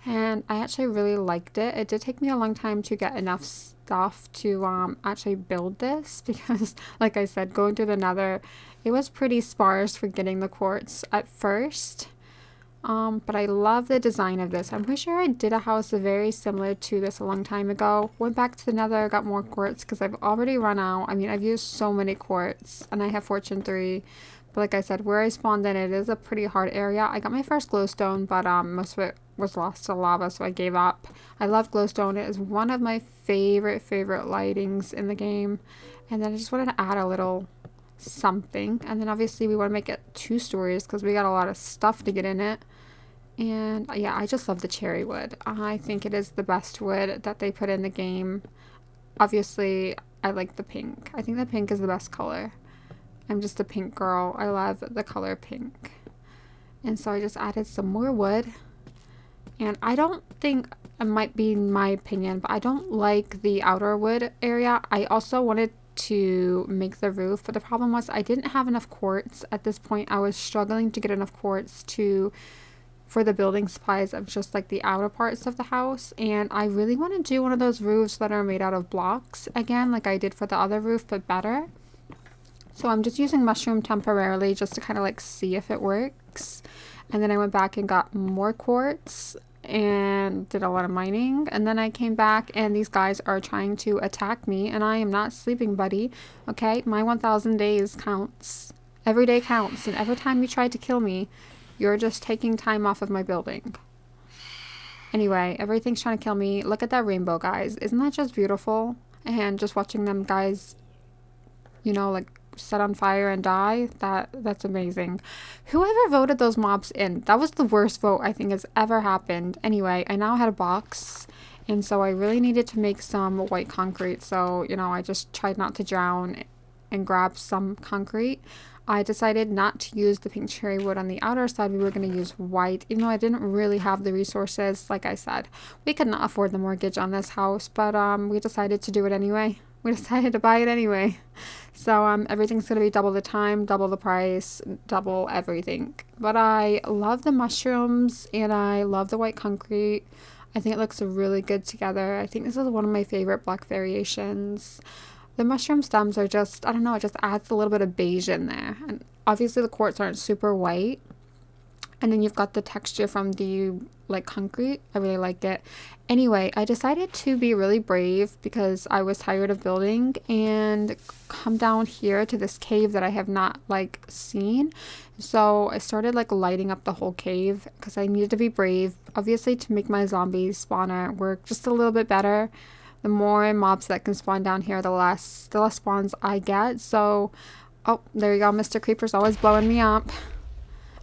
And I actually really liked it. It did take me a long time to get enough stuff to actually build this, because like I said, going through the nether, it was pretty sparse for getting the quartz at first. But I love the design of this. I'm pretty sure I did a house very similar to this a long time ago. Went back to the nether, got more quartz because I've already run out. I mean, I've used so many quartz and I have fortune 3. But like I said, where I spawned in, it is a pretty hard area. I got my first glowstone, but most of it was lost to lava, so I gave up. I love glowstone. It is one of my favorite lightings in the game. And then I just wanted to add a little something. And then obviously we want to make it 2 stories because we got a lot of stuff to get in it. And yeah, I just love the cherry wood. I think it is the best wood that they put in the game. Obviously, I like the pink. I think the pink is the best color. I'm just a pink girl. I love the color pink. And so I just added some more wood. And I don't think, it might be my opinion, but I don't like the outer wood area. I also wanted to make the roof, but the problem was I didn't have enough quartz. At this point, I was struggling to get enough quartz for the building supplies of just like the outer parts of the house. And I really want to do one of those roofs that are made out of blocks again, like I did for the other roof, but better. So I'm just using mushroom temporarily just to kind of like see if it works. And then I went back and got more quartz and did a lot of mining. And then I came back and these guys are trying to attack me and I am not sleeping, buddy. Okay, my 1,000 days counts. Every day counts, and every time you try to kill me, you're just taking time off of my building. Anyway, everything's trying to kill me. Look at that rainbow, guys. Isn't that just beautiful? And just watching them guys, you know, like set on fire and die, that's amazing. Whoever voted those mobs in, that was the worst vote I think has ever happened. Anyway, I now had a box, and so I really needed to make some white concrete. So, you know, I just tried not to drown and grab some concrete. I decided not to use the pink cherry wood on the outer side. We were going to use white, even though I didn't really have the resources. Like I said, we could not afford the mortgage on this house, but we decided to do it anyway. We decided to buy it anyway. So everything's going to be double the time, double the price, double everything. But I love the mushrooms and I love the white concrete. I think it looks really good together. I think this is one of my favorite block variations. The mushroom stems are just, I don't know, it just adds a little bit of beige in there. And obviously the quartz aren't super white. And then you've got the texture from the like concrete. I really like it. Anyway, I decided to be really brave because I was tired of building and come down here to this cave that I have not like seen. So I started like lighting up the whole cave because I needed to be brave, obviously, to make my zombie spawner work just a little bit better. The more mobs that can spawn down here, the less spawns I get. So, oh, there you go. Mr. Creeper's always blowing me up.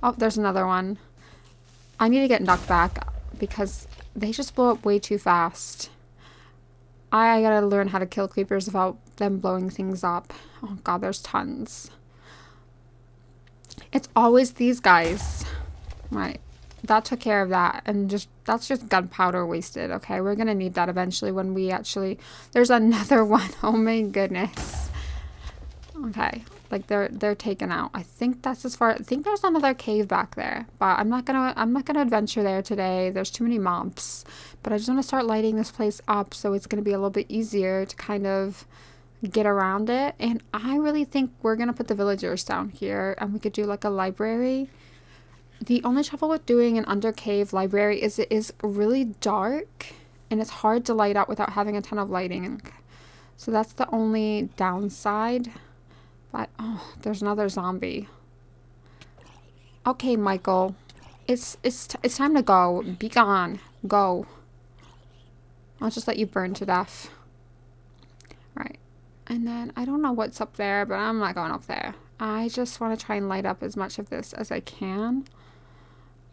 Oh, there's another one. I need to get knocked back because they just blow up way too fast. I gotta learn how to kill creepers without them blowing things up. Oh god, there's tons. It's always these guys. Right. That took care of that. And that's just gunpowder wasted. Okay, we're gonna need that eventually when we actually... There's another one. Oh my goodness. Okay. Like they're taken out. I think that's as far. I think there's another cave back there, but I'm not gonna adventure there today. There's too many mobs. But I just want to start lighting this place up, so it's gonna be a little bit easier to kind of get around it. And I really think we're gonna put the villagers down here, and we could do like a library. The only trouble with doing an under cave library is it is really dark, and it's hard to light up without having a ton of lighting. So that's the only downside. But, oh, there's another zombie. Okay, Michael. It's time to go. Be gone. Go. I'll just let you burn to death. Right. And then, I don't know what's up there, but I'm not going up there. I just want to try and light up as much of this as I can.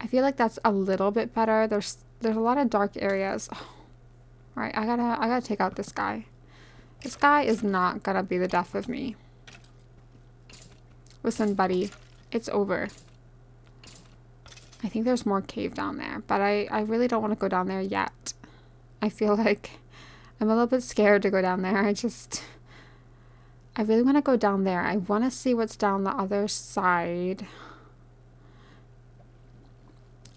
I feel like that's a little bit better. There's a lot of dark areas. Oh. Right, I gotta take out this guy. This guy is not gonna be the death of me. Listen, buddy, it's over. I think there's more cave down there, but I really don't want to go down there yet. I feel like I'm a little bit scared to go down there. I really want to go down there. I want to see what's down the other side.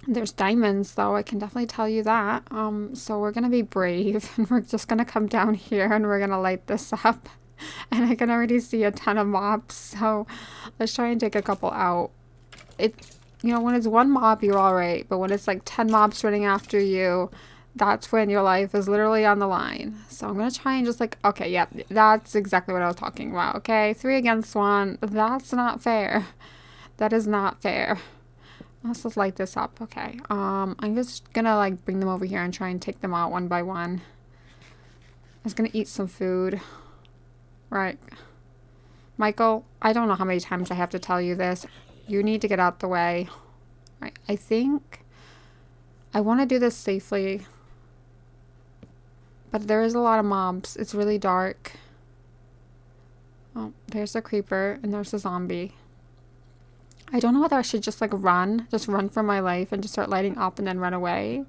There's diamonds, though. I can definitely tell you that. So we're going to be brave, and we're just going to come down here, and we're going to light this up. And I can already see a ton of mobs, so let's try and take a couple out. You know, when it's one mob, you're alright, but when it's like 10 mobs running after you, that's when your life is literally on the line. So I'm gonna try and just like, okay, yeah, that's exactly what I was talking about, okay? 3 against 1, that's not fair. That is not fair. Let's just light this up, okay. I'm just gonna like bring them over here and try and take them out one by one. I was gonna eat some food. Right. Michael, I don't know how many times I have to tell you this. You need to get out the way. Right. I think I want to do this safely. But there is a lot of mobs. It's really dark. Oh, there's a creeper and there's a zombie. I don't know whether I should just like run for my life and just start lighting up and then run away.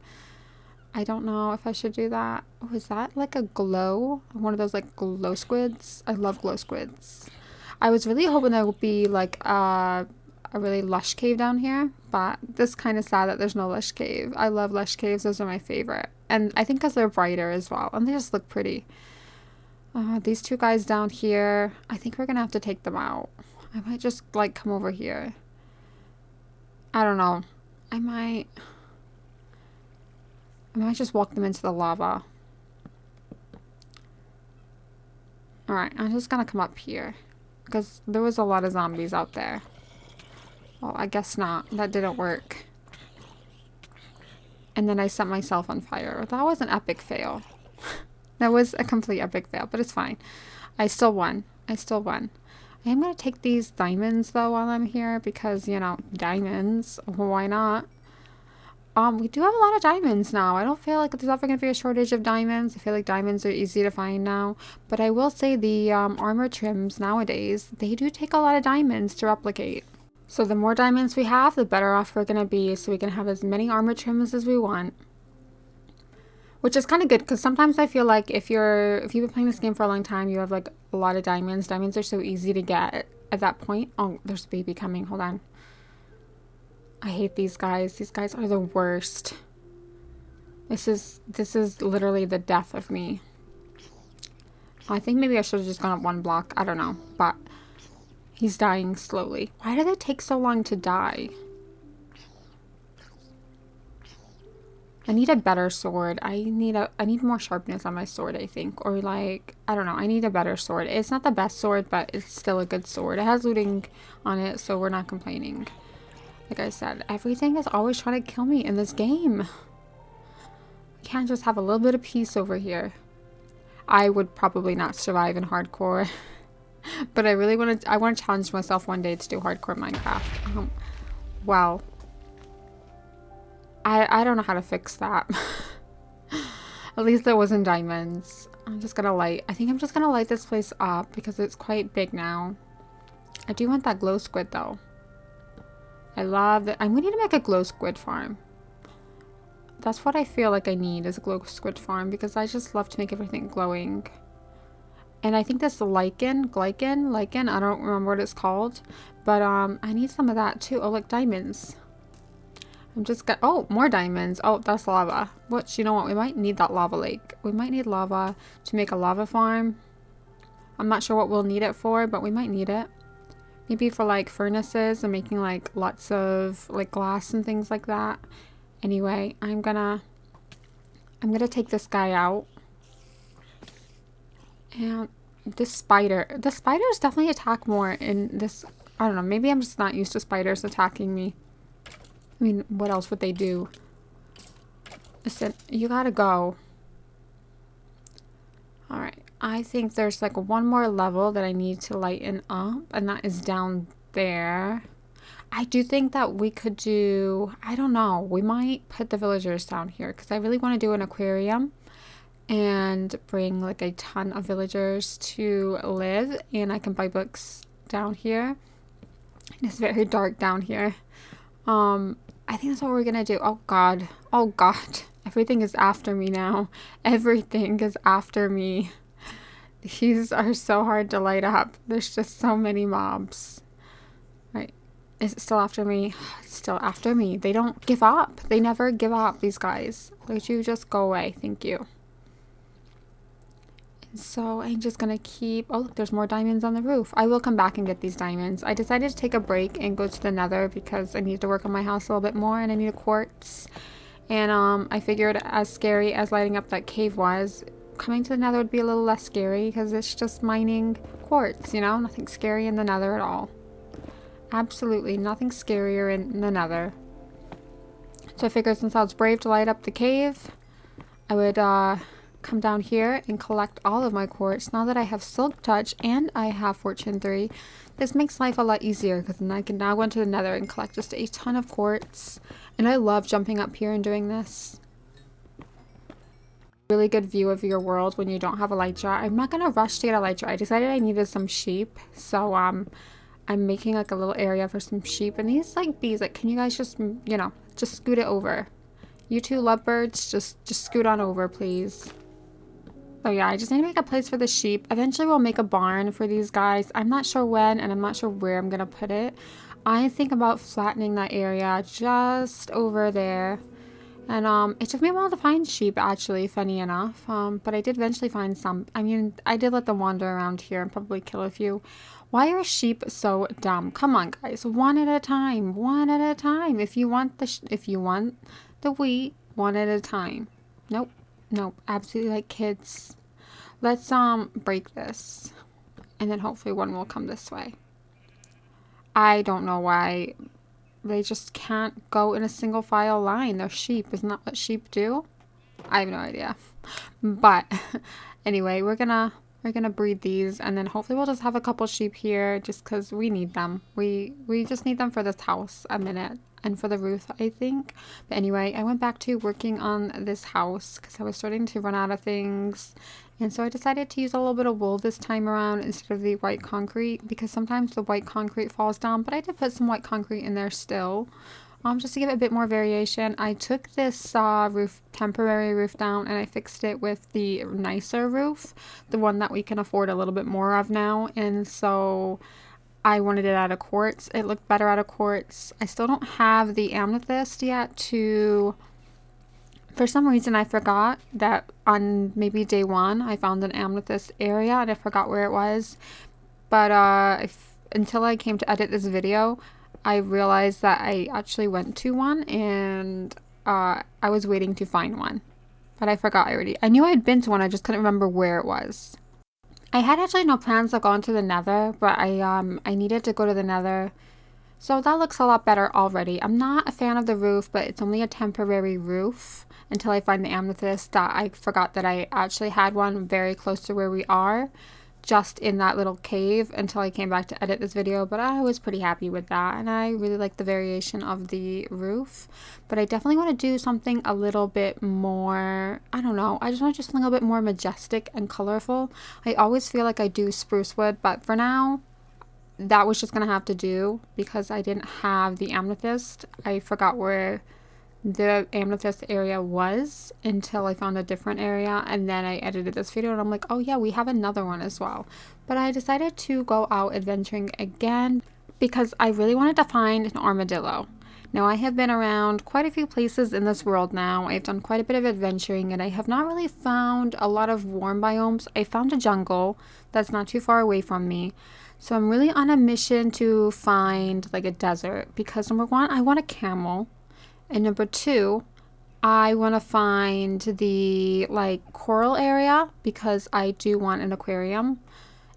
I don't know if I should do that. Oh, is that like a glow? One of those like glow squids? I love glow squids. I was really hoping there would be like a really lush cave down here, but this kind of sad that there's no lush cave. I love lush caves. Those are my favorite. And I think because they're brighter as well. And they just look pretty. These 2 guys down here, I think we're going to have to take them out. I might just like come over here. I don't know. I might just walk them into the lava. Alright, I'm just gonna come up here. Because there was a lot of zombies out there. Well, I guess not. That didn't work. And then I set myself on fire. That was an epic fail. That was a complete epic fail, but it's fine. I still won. I am gonna take these diamonds, though, while I'm here. Because, you know, diamonds. Why not? We do have a lot of diamonds now. I don't feel like there's ever going to be a shortage of diamonds. I feel like diamonds are easy to find now. But I will say the armor trims nowadays, they do take a lot of diamonds to replicate. So the more diamonds we have, the better off we're going to be. So we can have as many armor trims as we want. Which is kind of good because sometimes I feel like if you've been playing this game for a long time, you have like a lot of diamonds. Diamonds are so easy to get at that point. Oh, there's a baby coming. Hold on. I hate these guys. These guys are the worst. This is literally the death of me. I think maybe I should have just gone up 1 block. I don't know. But he's dying slowly. Why do they take so long to die? I need a better sword. I need more sharpness on my sword, I think. Or like, I don't know. I need a better sword. It's not the best sword, but it's still a good sword. It has looting on it, so we're not complaining. Like I said, everything is always trying to kill me in this game. I can't just have a little bit of peace over here. I would probably not survive in hardcore. But I want to challenge myself one day to do hardcore Minecraft. Wow. I don't know how to fix that. At least it wasn't diamonds. I think I'm just gonna light this place up because it's quite big now. I do want that glow squid though. I love it. We need to make a glow squid farm. That's what I feel like I need, is a glow squid farm, because I just love to make everything glowing. And I think this lichen, I don't remember what it's called, but I need some of that too. Oh, like diamonds. Oh, more diamonds. Oh, that's lava. You know what? We might need that lava lake. We might need lava to make a lava farm. I'm not sure what we'll need it for, but we might need it. Maybe for like furnaces and making like lots of like glass and things like that. Anyway, I'm gonna take this guy out. And the spiders definitely attack more in this. I don't know. Maybe I'm just not used to spiders attacking me. I mean, what else would they do? Listen, you gotta go. Alright, I think there's like one more level that I need to lighten up, and that is down there. I do think that we could do, I don't know, we might put the villagers down here, because I really want to do an aquarium and bring like a ton of villagers to live, and I can buy books down here. It's very dark down here. I think that's what we're gonna do. Oh god. Oh god. Everything is after me now. Everything is after me. These are so hard to light up. There's just so many mobs. Right. Is it still after me? It's still after me. They don't give up. They never give up, these guys. Would you just go away? Thank you. So I'm just gonna keep, oh look, there's more diamonds on the roof. I will come back and get these diamonds. I decided to take a break and go to the Nether because I need to work on my house a little bit more, and I need a quartz. And I figured, as scary as lighting up that cave was, coming to the Nether would be a little less scary because it's just mining quartz, you know? Nothing scary in the Nether at all. Absolutely nothing scarier in the Nether. So I figured, since I was brave to light up the cave, I would come down here and collect all of my quartz. Now that I have Silk Touch and I have Fortune 3, this makes life a lot easier, because then I can now go into the Nether and collect just a ton of quartz. And I love jumping up here and doing this. Really good view of your world when you don't have elytra. I'm not gonna rush to get elytra. I decided I needed some sheep, so I'm making like a little area for some sheep. And these like bees, like, can you guys just, you know, just scoot it over? You two lovebirds, just scoot on over, please. So yeah, I just need to make a place for the sheep. Eventually we'll make a barn for these guys. I'm not sure when, and I'm not sure where I'm gonna put it. I think about flattening that area just over there. And it took me a while to find sheep, actually, funny enough. But I did eventually find some. I mean, I did let them wander around here and probably kill a few. Why are sheep so dumb? Come on, guys, one at a time, one at a time. If you want the wheat, one at a time. Nope. Nope, absolutely like kids. Let's break this, and then hopefully one will come this way. I don't know why they just can't go in a single file line. They're sheep. Isn't that what sheep do? I have no idea. But anyway, we're gonna breed these, and then hopefully we'll just have a couple sheep here just because we need them. We just need them for this house a minute. And for the roof, I think. But anyway, I went back to working on this house because I was starting to run out of things. And so I decided to use a little bit of wool this time around instead of the white concrete, because sometimes the white concrete falls down. But I did put some white concrete in there still, just to give it a bit more variation. I took this temporary roof down, and I fixed it with the nicer roof, the one that we can afford a little bit more of now. And so I wanted it out of quartz. It looked better out of quartz. I still don't have the amethyst yet to... For some reason, I forgot that on maybe day 1, I found an amethyst area, and I forgot where it was. But until I came to edit this video, I realized that I actually went to one, and I was waiting to find one. But I forgot already. I knew I'd been to one, I just couldn't remember where it was. I had actually no plans of going to the Nether, but I needed to go to the Nether. So that looks a lot better already. I'm not a fan of the roof, but it's only a temporary roof until I find the amethyst. That I forgot that I actually had one very close to where we are, just in that little cave until I came back to edit this video, but I was pretty happy with that, and I really like the variation of the roof. But I definitely want to do something a little bit more, I don't know, I just want to do something a little bit more majestic and colorful. I always feel like I do spruce wood, but for now that was just gonna have to do because I didn't have the amethyst. I forgot where the amethyst area was until I found a different area, and then I edited this video and I'm like, oh yeah, we have another one as well. But I decided to go out adventuring again because I really wanted to find an armadillo. Now I have been around quite a few places in this world now. I've done quite a bit of adventuring and I have not really found a lot of warm biomes. I found a jungle that's not too far away from me. So I'm really on a mission to find like a desert because number one, I want a camel. And number two, I want to find the like coral area because I do want an aquarium.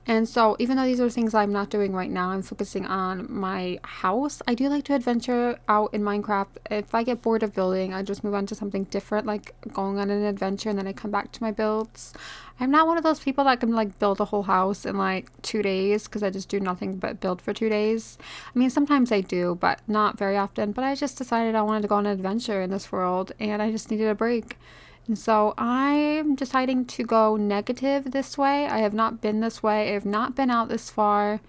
And so even though these are things I'm not doing right now, I'm focusing on my house. I do like to adventure out in Minecraft. If I get bored of building, I just move on to something different, like going on an adventure, and then I come back to my builds. I'm not one of those people that can like build a whole house in like 2 days because I just do nothing but build for 2 days. I mean, sometimes I do, but not very often. But I just decided I wanted to go on an adventure in this world and I just needed a break. And so I'm deciding to go negative this way. I have not been this way. I have not been out this far.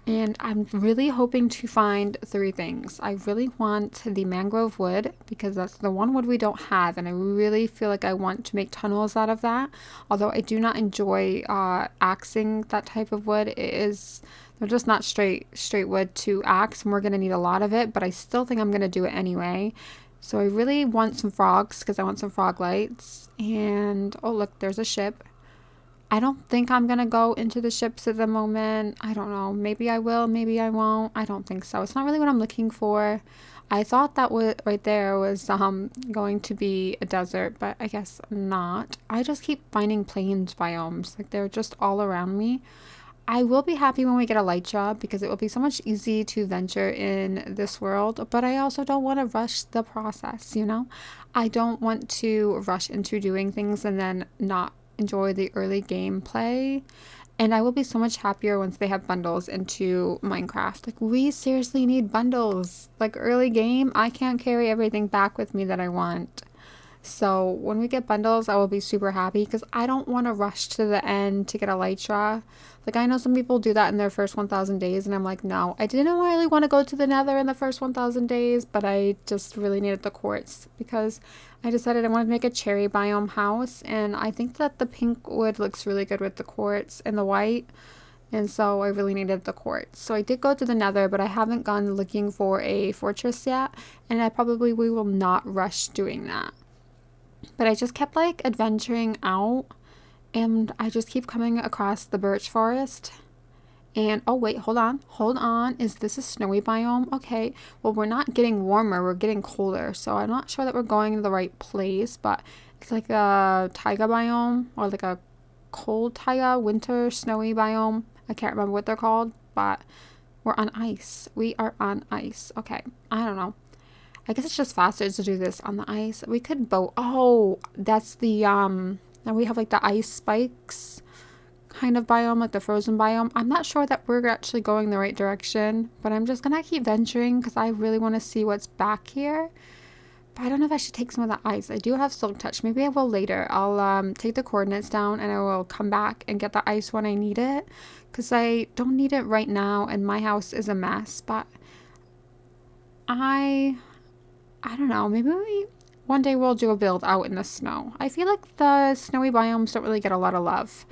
And I'm really hoping to find three things. I really want the mangrove wood because that's the one wood we don't have. And I really feel like I want to make tunnels out of that. Although I do not enjoy axing that type of wood. They're just not straight wood to axe. And we're going to need a lot of it. But I still think I'm going to do it anyway. So I really want some frogs because I want some frog lights. And oh look, there's a ship. I don't think I'm gonna go into the ships at the moment. I don't know. Maybe I will, maybe I won't. I don't think so. It's not really what I'm looking for. I thought that was right there was going to be a desert, but I guess not. I just keep finding plains biomes. Like they're just all around me. I will be happy when we get a light job because it will be so much easy to venture in this world, but I also don't want to rush the process, you know? I don't want to rush into doing things and then not enjoy the early gameplay. And I will be so much happier once they have bundles into Minecraft. Like, we seriously need bundles. Like, early game, I can't carry everything back with me that I want. So when we get bundles, I will be super happy because I don't want to rush to the end to get a Elytra. Like, I know some people do that in their first 1,000 days, and I'm like, no, I didn't really want to go to the Nether in the first 1,000 days, but I just really needed the quartz because I decided I wanted to make a cherry biome house, and I think that the pink wood looks really good with the quartz and the white. And so I really needed the quartz. So I did go to the Nether, but I haven't gone looking for a fortress yet, and we will not rush doing that. But I just kept like adventuring out and I just keep coming across the birch forest. And oh wait, hold on. Is this a snowy biome? Okay, well, we're not getting warmer, we're getting colder. So I'm not sure that we're going to the right place, but it's like a taiga biome or like a cold taiga, winter snowy biome. I can't remember what they're called, but we're on ice. We are on ice. Okay, I don't know. I guess it's just faster to do this on the ice. We could boat. Oh, that's the, now we have like the ice spikes kind of biome, like the frozen biome. I'm not sure that we're actually going the right direction, but I'm just gonna keep venturing because I really want to see what's back here. But I don't know if I should take some of the ice. I do have silk touch. Maybe I will later. I'll take the coordinates down and I will come back and get the ice when I need it because I don't need it right now and my house is a mess. But I don't know, maybe one day we'll do a build out in the snow. I feel like the snowy biomes don't really get a lot of love.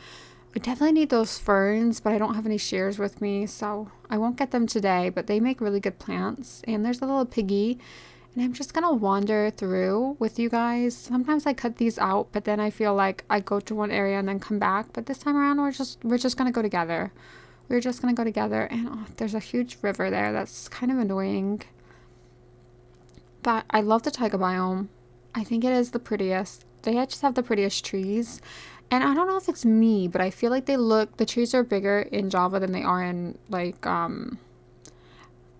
I definitely need those ferns, but I don't have any shears with me, so I won't get them today, but they make really good plants. And there's a little piggy, and I'm just gonna wander through with you guys. Sometimes I cut these out, but then I feel like I go to one area and then come back. But this time around, we're just gonna go together. We're just gonna go together, and oh, there's a huge river there. That's kind of annoying. But I love the taiga biome. I think it is the prettiest. They just have the prettiest trees. And I don't know if it's me, but I feel like the trees are bigger in Java than they are in like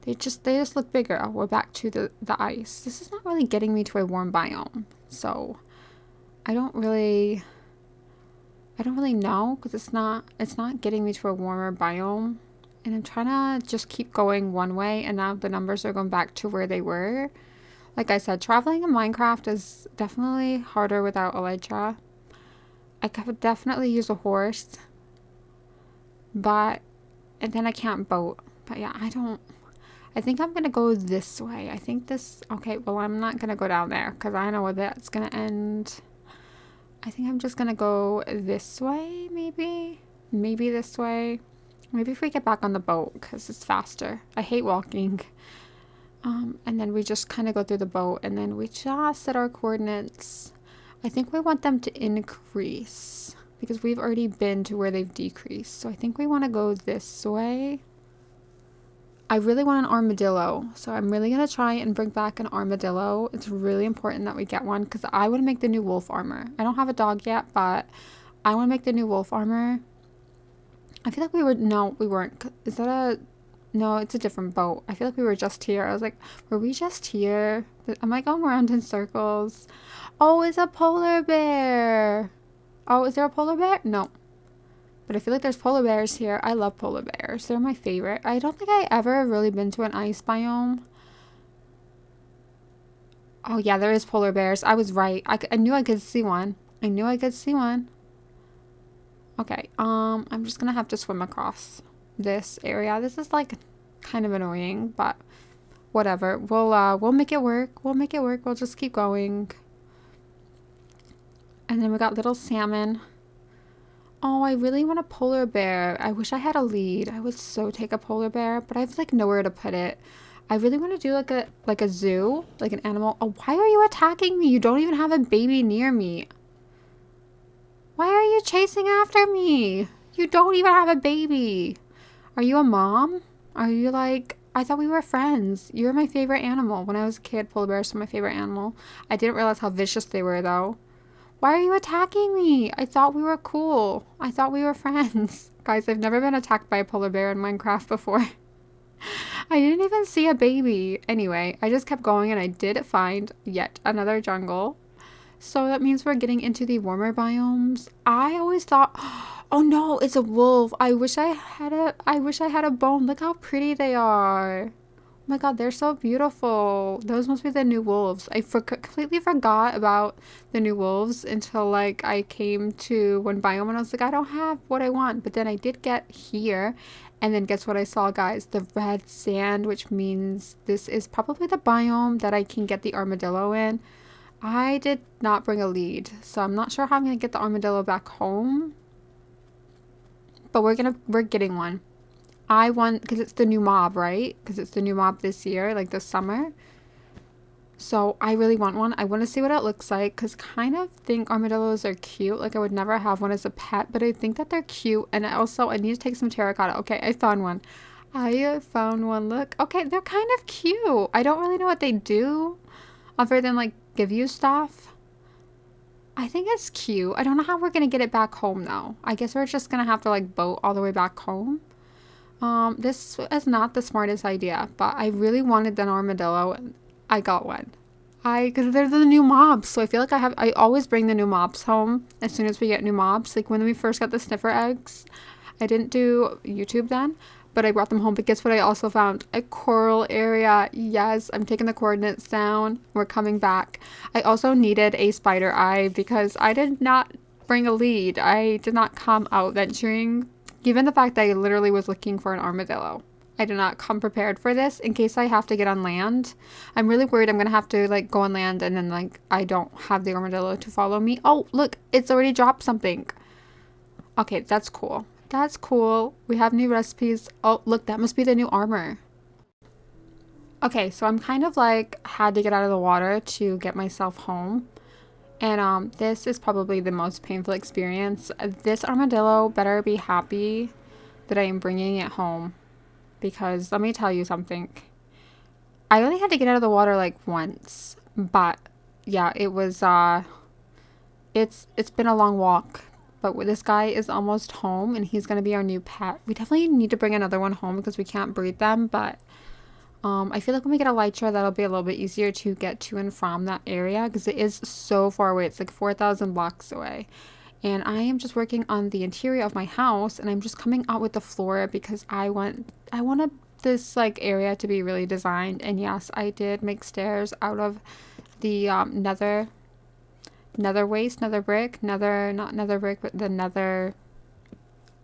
they just look bigger. Oh, we're back to the ice. This is not really getting me to a warm biome. So I don't really know because it's not getting me to a warmer biome. And I'm trying to just keep going one way, and now the numbers are going back to where they were. Like I said, traveling in Minecraft is definitely harder without Elytra. I could definitely use a horse, but and then I can't boat. But yeah, I think I'm gonna go this way. I think this. Okay, well, I'm not gonna go down there because I know where that's gonna end. I think I'm just gonna go this way, maybe. Maybe this way. Maybe if we get back on the boat because it's faster. I hate walking. And then we just kind of go through the boat and then we just set our coordinates. I think we want them to increase because we've already been to where they've decreased. So I think we want to go this way. I really want an armadillo. So I'm really going to try and bring back an armadillo. It's really important that we get one because I want to make the new wolf armor. I don't have a dog yet, but I want to make the new wolf armor. I feel like no, we weren't. Is that a, no, it's a different boat. I feel like we were just here. I was like, were we just here? Am I going around in circles? Oh, it's a polar bear. Oh, is there a polar bear? No. But I feel like there's polar bears here. I love polar bears. They're my favorite. I don't think I ever really been to an ice biome. Oh, yeah, there is polar bears. I was right. I knew I could see one. I knew I could see one. Okay, I'm just gonna have to swim across this area. This is like kind of annoying, but whatever. We'll make it work. We'll make it work. We'll just keep going. And then we got little salmon. Oh, I really want a polar bear. I wish I had a lead. I would so take a polar bear, but I have like nowhere to put it. I really want to do like a zoo, like an animal. Oh, why are you attacking me? You don't even have a baby near me. Why are you chasing after me? You don't even have a baby. Are you a mom? Are you like... I thought we were friends. You're my favorite animal. When I was a kid, polar bears were my favorite animal. I didn't realize how vicious they were, though. Why are you attacking me? I thought we were cool. I thought we were friends. Guys, I've never been attacked by a polar bear in Minecraft before. I didn't even see a baby. Anyway, I just kept going and I did find yet another jungle. So that means we're getting into the warmer biomes. I always thought, oh no, it's a wolf. I wish I had a bone. Look how pretty they are. Oh my god, they're so beautiful. Those must be the new wolves. I completely forgot about the new wolves until like I came to one biome and I was like, I don't have what I want. But then I did get here. And then guess what I saw, guys? The red sand, which means this is probably the biome that I can get the armadillo in. I did not bring a lead, so I'm not sure how I'm gonna get the armadillo back home. But we're getting one. I want, because it's the new mob, right? Because it's the new mob this year, like this summer. So I really want one. I want to see what it looks like, because kind of think armadillos are cute. Like I would never have one as a pet, but I think that they're cute. And also I need to take some terracotta. Okay, I found one. I found one. Look. Okay, they're kind of cute. I don't really know what they do other than like give you stuff. I think it's cute. I don't know how we're gonna get it back home though. I guess we're just gonna have to like boat all the way back home. This is not the smartest idea, but I really wanted an armadillo and I got one. Because they're the new mobs, so I feel like I always bring the new mobs home as soon as we get new mobs. Like when we first got the sniffer eggs, I didn't do YouTube then, but I brought them home. But guess what? I also found a coral area. Yes, I'm taking the coordinates down. We're coming back. I also needed a spider eye because I did not bring a lead. I did not come out venturing, given the fact that I literally was looking for an armadillo. I did not come prepared for this in case I have to get on land. I'm really worried I'm going to have to like go on land and then like I don't have the armadillo to follow me. Oh, look, it's already dropped something. Okay, that's cool. That's cool. We have new recipes. Oh, look, that must be the new armor. Okay, so I'm kind of like had to get out of the water to get myself home. And this is probably the most painful experience. This armadillo better be happy that I am bringing it home. Because let me tell you something. I only had to get out of the water like once, but yeah, it was it's been a long walk. But this guy is almost home and he's gonna be our new pet. We definitely need to bring another one home because we can't breed them, but I feel like when we get a Elytra, that'll be a little bit easier to get to and from that area because it is so far away. It's like 4,000 blocks away. And I am just working on the interior of my house, and I'm just coming out with the floor because I wanted this like area to be really designed. And yes, I did make stairs out of the nether waste, nether brick, nether, not nether brick, but the nether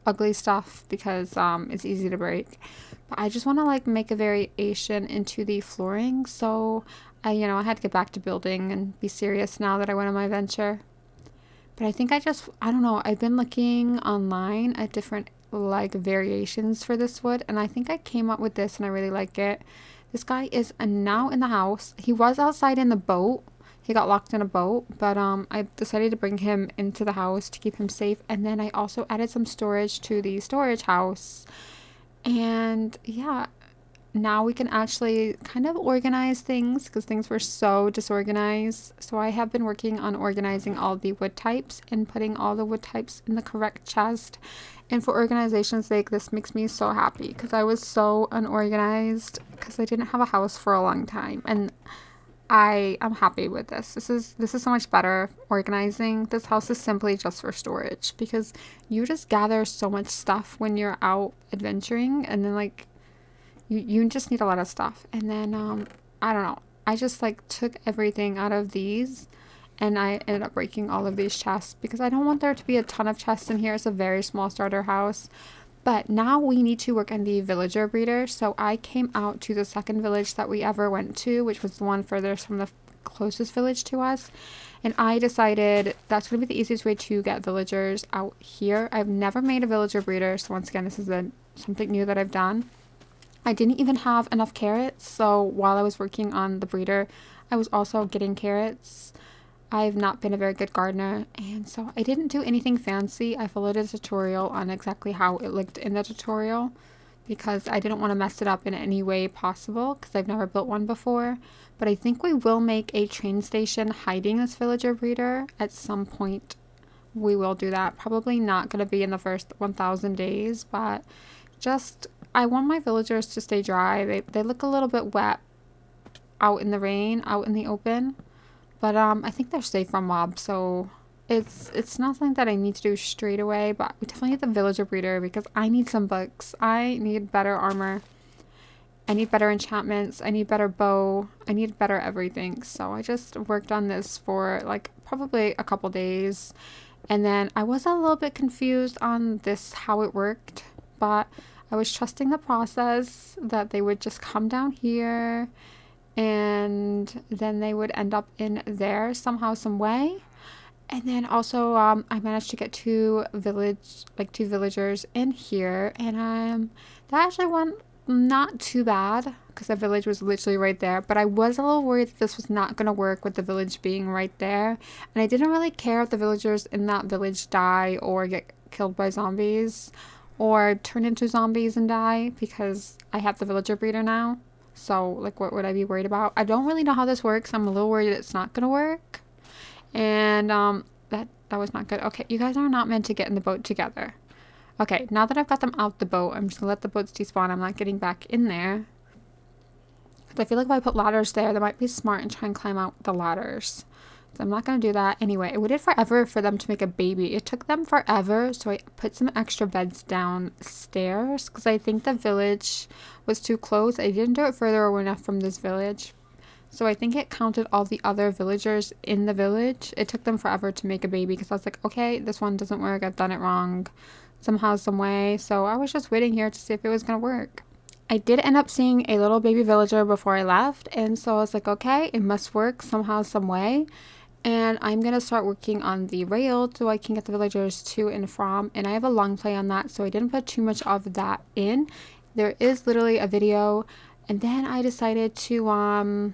ugly stuff because it's easy to break. But I just want to like make a variation into the flooring, so I had to get back to building and be serious now that I went on my venture. But I think I don't know, I've been looking online at different like variations for this wood, and I think I came up with this and I really like it. This guy is now in the house. He was outside in the boat. He got locked in a boat, but I decided to bring him into the house to keep him safe. And then I also added some storage to the storage house. And yeah, now we can actually kind of organize things because things were so disorganized. So I have been working on organizing all the wood types and putting all the wood types in the correct chest. And for organization's sake, this makes me so happy because I was so unorganized because I didn't have a house for a long time. And I am happy with this. This is so much better organizing. This house is simply just for storage because you just gather so much stuff when you're out adventuring, and then like you just need a lot of stuff. And then I don't know. I just like took everything out of these, and I ended up breaking all of these chests because I don't want there to be a ton of chests in here. It's a very small starter house. But now we need to work on the villager breeder. So I came out to the second village that we ever went to, which was the one furthest from the closest village to us. And I decided that's going to be the easiest way to get villagers out here. I've never made a villager breeder. So once again, this is something new that I've done. I didn't even have enough carrots. So while I was working on the breeder, I was also getting carrots. I've not been a very good gardener, and so I didn't do anything fancy. I followed a tutorial on exactly how it looked in the tutorial because I didn't want to mess it up in any way possible because I've never built one before. But I think we will make a train station hiding this villager breeder at some point. We will do that. Probably not going to be in the first 1,000 days, but just I want my villagers to stay dry. They look a little bit wet out in the rain, out in the open. But I think they're safe from mobs, so it's not something that I need to do straight away, but we definitely need the villager breeder because I need some books. I need better armor. I need better enchantments. I need better bow. I need better everything. So I just worked on this for like probably a couple days. And then I was a little bit confused on this, how it worked, but I was trusting the process that they would just come down here and then they would end up in there somehow, some way. And then also I managed to get two villagers in here, and that actually went not too bad because the village was literally right there. But I was a little worried that this was not going to work with the village being right there, and I didn't really care if the villagers in that village die or get killed by zombies or turn into zombies and die because I have the villager breeder now. So, like, what would I be worried about? I don't really know how this works. I'm a little worried it's not going to work. And that was not good. Okay, you guys are not meant to get in the boat together. Okay, now that I've got them out the boat, I'm just going to let the boats despawn. I'm not getting back in there. Because I feel like if I put ladders there, they might be smart and try and climb out the ladders. So I'm not going to do that. Anyway, it waited forever for them to make a baby. It took them forever, so I put some extra beds downstairs because I think the village was too close. I didn't do it further enough from this village. So I think it counted all the other villagers in the village. It took them forever to make a baby because I was like, okay, this one doesn't work. I've done it wrong somehow, some way. So I was just waiting here to see if it was going to work. I did end up seeing a little baby villager before I left. And so I was like, okay, it must work somehow, some way. And I'm going to start working on the rail so I can get the villagers to and from. And I have a long play on that, so I didn't put too much of that in. There is literally a video. And then I decided to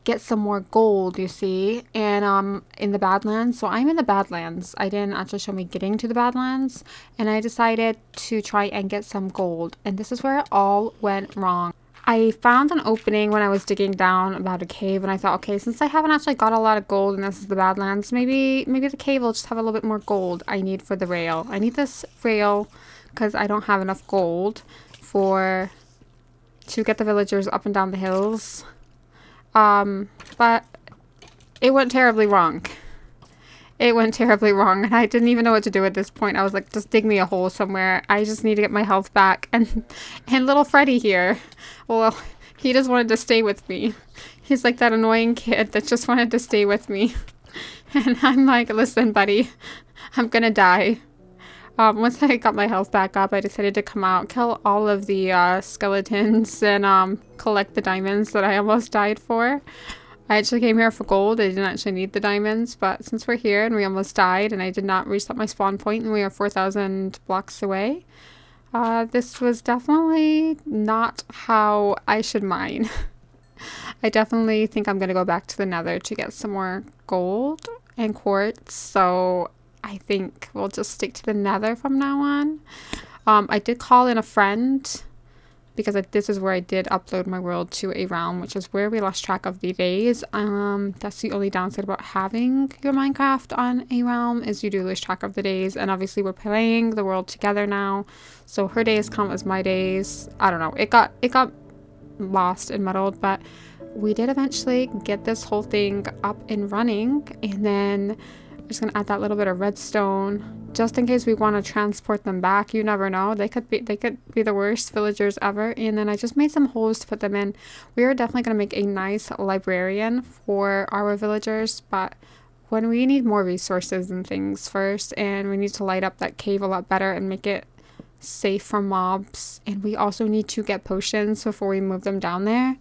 get some more gold, you see, and in the Badlands. So I'm in the Badlands. I didn't actually show me getting to the Badlands. And I decided to try and get some gold. And this is where it all went wrong. I found an opening when I was digging down about a cave, and I thought, okay, since I haven't actually got a lot of gold and this is the Badlands, maybe the cave will just have a little bit more gold I need for the rail. I need this rail because I don't have enough gold to get the villagers up and down the hills. But it went terribly wrong. It went terribly wrong, and I didn't even know what to do at this point. I was like, just dig me a hole somewhere. I just need to get my health back. And little Freddy here, well, he just wanted to stay with me. He's like that annoying kid that just wanted to stay with me. And I'm like, listen, buddy, I'm gonna die. Once I got my health back up, I decided to come out, kill all of the skeletons, and collect the diamonds that I almost died for. I actually came here for gold. I didn't actually need the diamonds, but since we're here and we almost died and I did not reset my spawn point and we are 4,000 blocks away, this was definitely not how I should mine. I definitely think I'm going to go back to the Nether to get some more gold and quartz, so I think we'll just stick to the Nether from now on. I did call in a friend because this is where I did upload my world to a realm, which is where we lost track of the days. That's the only downside about having your Minecraft on a realm, is you do lose track of the days, and obviously we're playing the world together now, so her days count as my days. I don't know, it got lost and muddled, but we did eventually get this whole thing up and running. And then I'm just gonna add that little bit of redstone just in case we want to transport them back. You never know, they could be the worst villagers ever. And then I just made some holes to put them in. We are definitely going to make a nice librarian for our villagers, but when we need more resources and things first, and we need to light up that cave a lot better and make it safe from mobs, and we also need to get potions before we move them down there,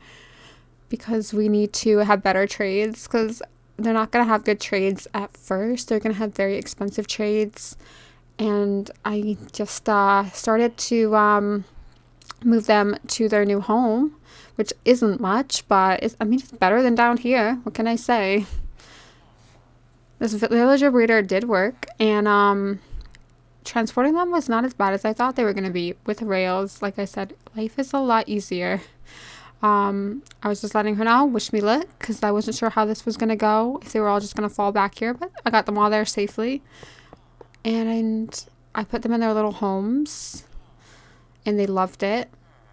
because we need to have better trades, because they're not going to have good trades at first. They're going to have very expensive trades. And I just started to move them to their new home, which isn't much, but I mean, it's better than down here. What can I say? This villager breeder did work, and transporting them was not as bad as I thought they were going to be. With rails, like I said, life is a lot easier. I was just letting her know, wish me luck, because I wasn't sure how this was going to go, if they were all just going to fall back here, but I got them all there safely. And I put them in their little homes, and they loved it.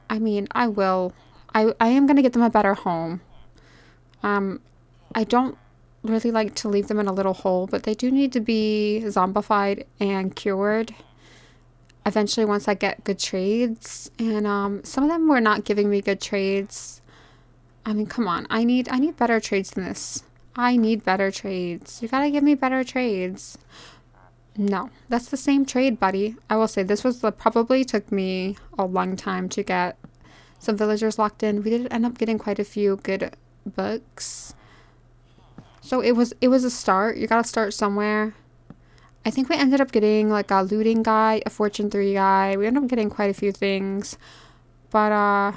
I mean, I am going to get them a better home. I don't really like to leave them in a little hole, but they do need to be zombified and cured eventually once I get good trades. And some of them were not giving me good trades. I mean, come on, I need better trades than this. I need better trades. You gotta give me better trades. No, that's the same trade, buddy. I will say this was probably took me a long time to get some villagers locked in. We did end up getting quite a few good books, so it was a start. You gotta start somewhere. I think we ended up getting like a looting guy, a fortune 3 guy. We ended up getting quite a few things, but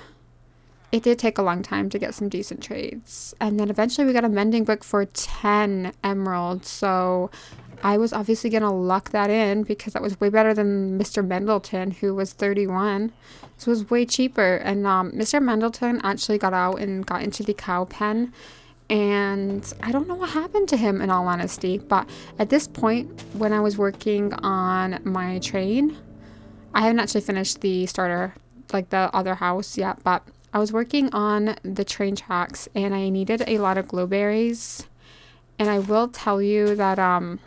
it did take a long time to get some decent trades. And then eventually we got a mending book for 10 emeralds. So I was obviously going to luck that in, because that was way better than Mr. Mendleton, who was 31. So it was way cheaper. And Mr. Mendleton actually got out and got into the cow pen. And I don't know what happened to him, in all honesty. But at this point, when I was working on my train, I haven't actually finished the starter, like the other house yet, but I was working on the train tracks, and I needed a lot of glowberries. And I will tell you that I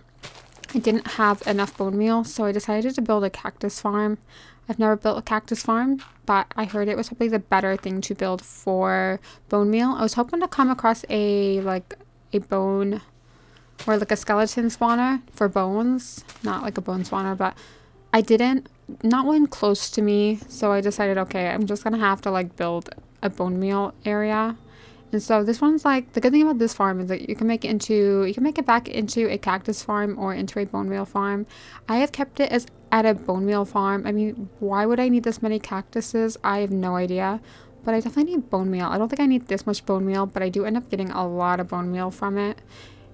didn't have enough bone meal, so I decided to build a cactus farm. I've never built a cactus farm, but I heard it was probably the better thing to build for bone meal. I was hoping to come across a bone or like a skeleton spawner for bones, not like a bone spawner, but I didn't. Not one close to me, so I decided, okay, I'm just gonna have to like build a bone meal area. And so this one's like, the good thing about this farm is that you can make it back into a cactus farm or into a bone meal farm. I have kept it as at a bone meal farm. I mean, why would I need this many cactuses? I have no idea, but I definitely need bone meal. I don't think I need this much bone meal, but I do end up getting a lot of bone meal from it.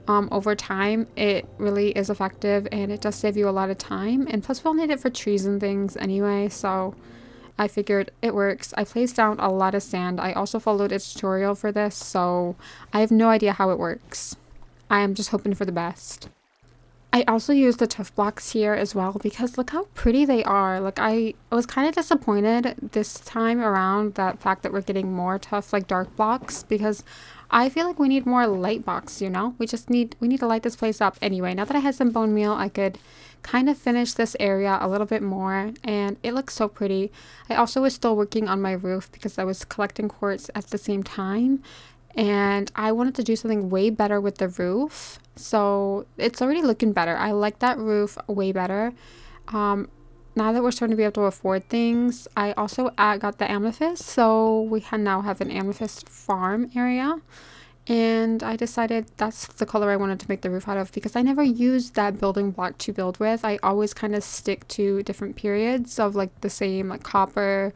Over time, it really is effective, and it does save you a lot of time, and plus we'll need it for trees and things anyway, so I figured it works. I placed down a lot of sand. I also followed a tutorial for this, so I have no idea how it works. I am just hoping for the best. I also used the tuff blocks here as well because look how pretty they are. Like I was kind of disappointed this time around that fact that we're getting more tough like dark blocks because I feel like we need more light blocks, you know? We need to light this place up. Anyway, now that I had some bone meal, I could kind of finish this area a little bit more and it looks so pretty. I also was still working on my roof because I was collecting quartz at the same time. And I wanted to do something way better with the roof, so it's already looking better. I like that roof way better. Now that we're starting to be able to afford things, I also got the amethyst, so we now have an amethyst farm area. And I decided that's the color I wanted to make the roof out of because I never used that building block to build with. I always kind of stick to different periods of like the same like copper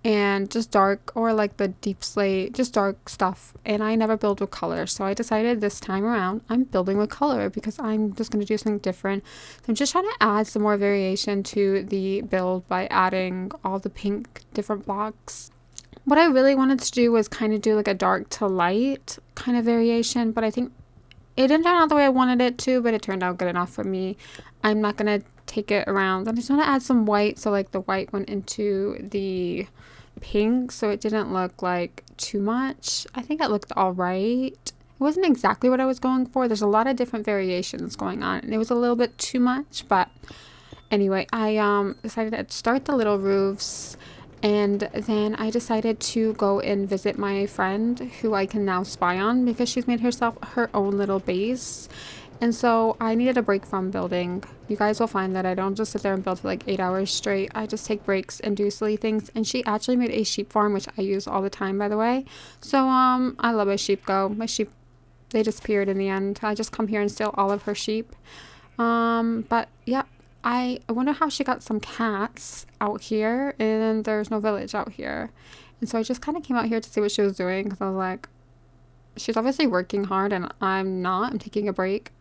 and just dark or like the deep slate, just dark stuff, and I never build with color. So I decided this time around I'm building with color because I'm just going to do something different. So I'm just trying to add some more variation to the build by adding all the pink different blocks. What I really wanted to do was kind of do like a dark to light kind of variation, but I think it didn't turn out the way I wanted it to, but it turned out good enough for me. I'm not going to take it around. I just want to add some white, so like the white went into the pink, so it didn't look like too much. I think it looked all right. It wasn't exactly what I was going for. There's a lot of different variations going on, and it was a little bit too much, but anyway, I decided to start the little roofs, and then I decided to go and visit my friend who I can now spy on because she's made herself her own little base. And so I needed a break from building. You guys will find that I don't just sit there and build for like 8 hours straight. I just take breaks and do silly things. And she actually made a sheep farm, which I use all the time, by the way. So I let my sheep go. My sheep, they disappeared in the end. I just come here and steal all of her sheep. But yeah, I wonder how she got some cats out here and there's no village out here. And so I just kind of came out here to see what she was doing because I was like, she's obviously working hard and I'm not. I'm taking a break.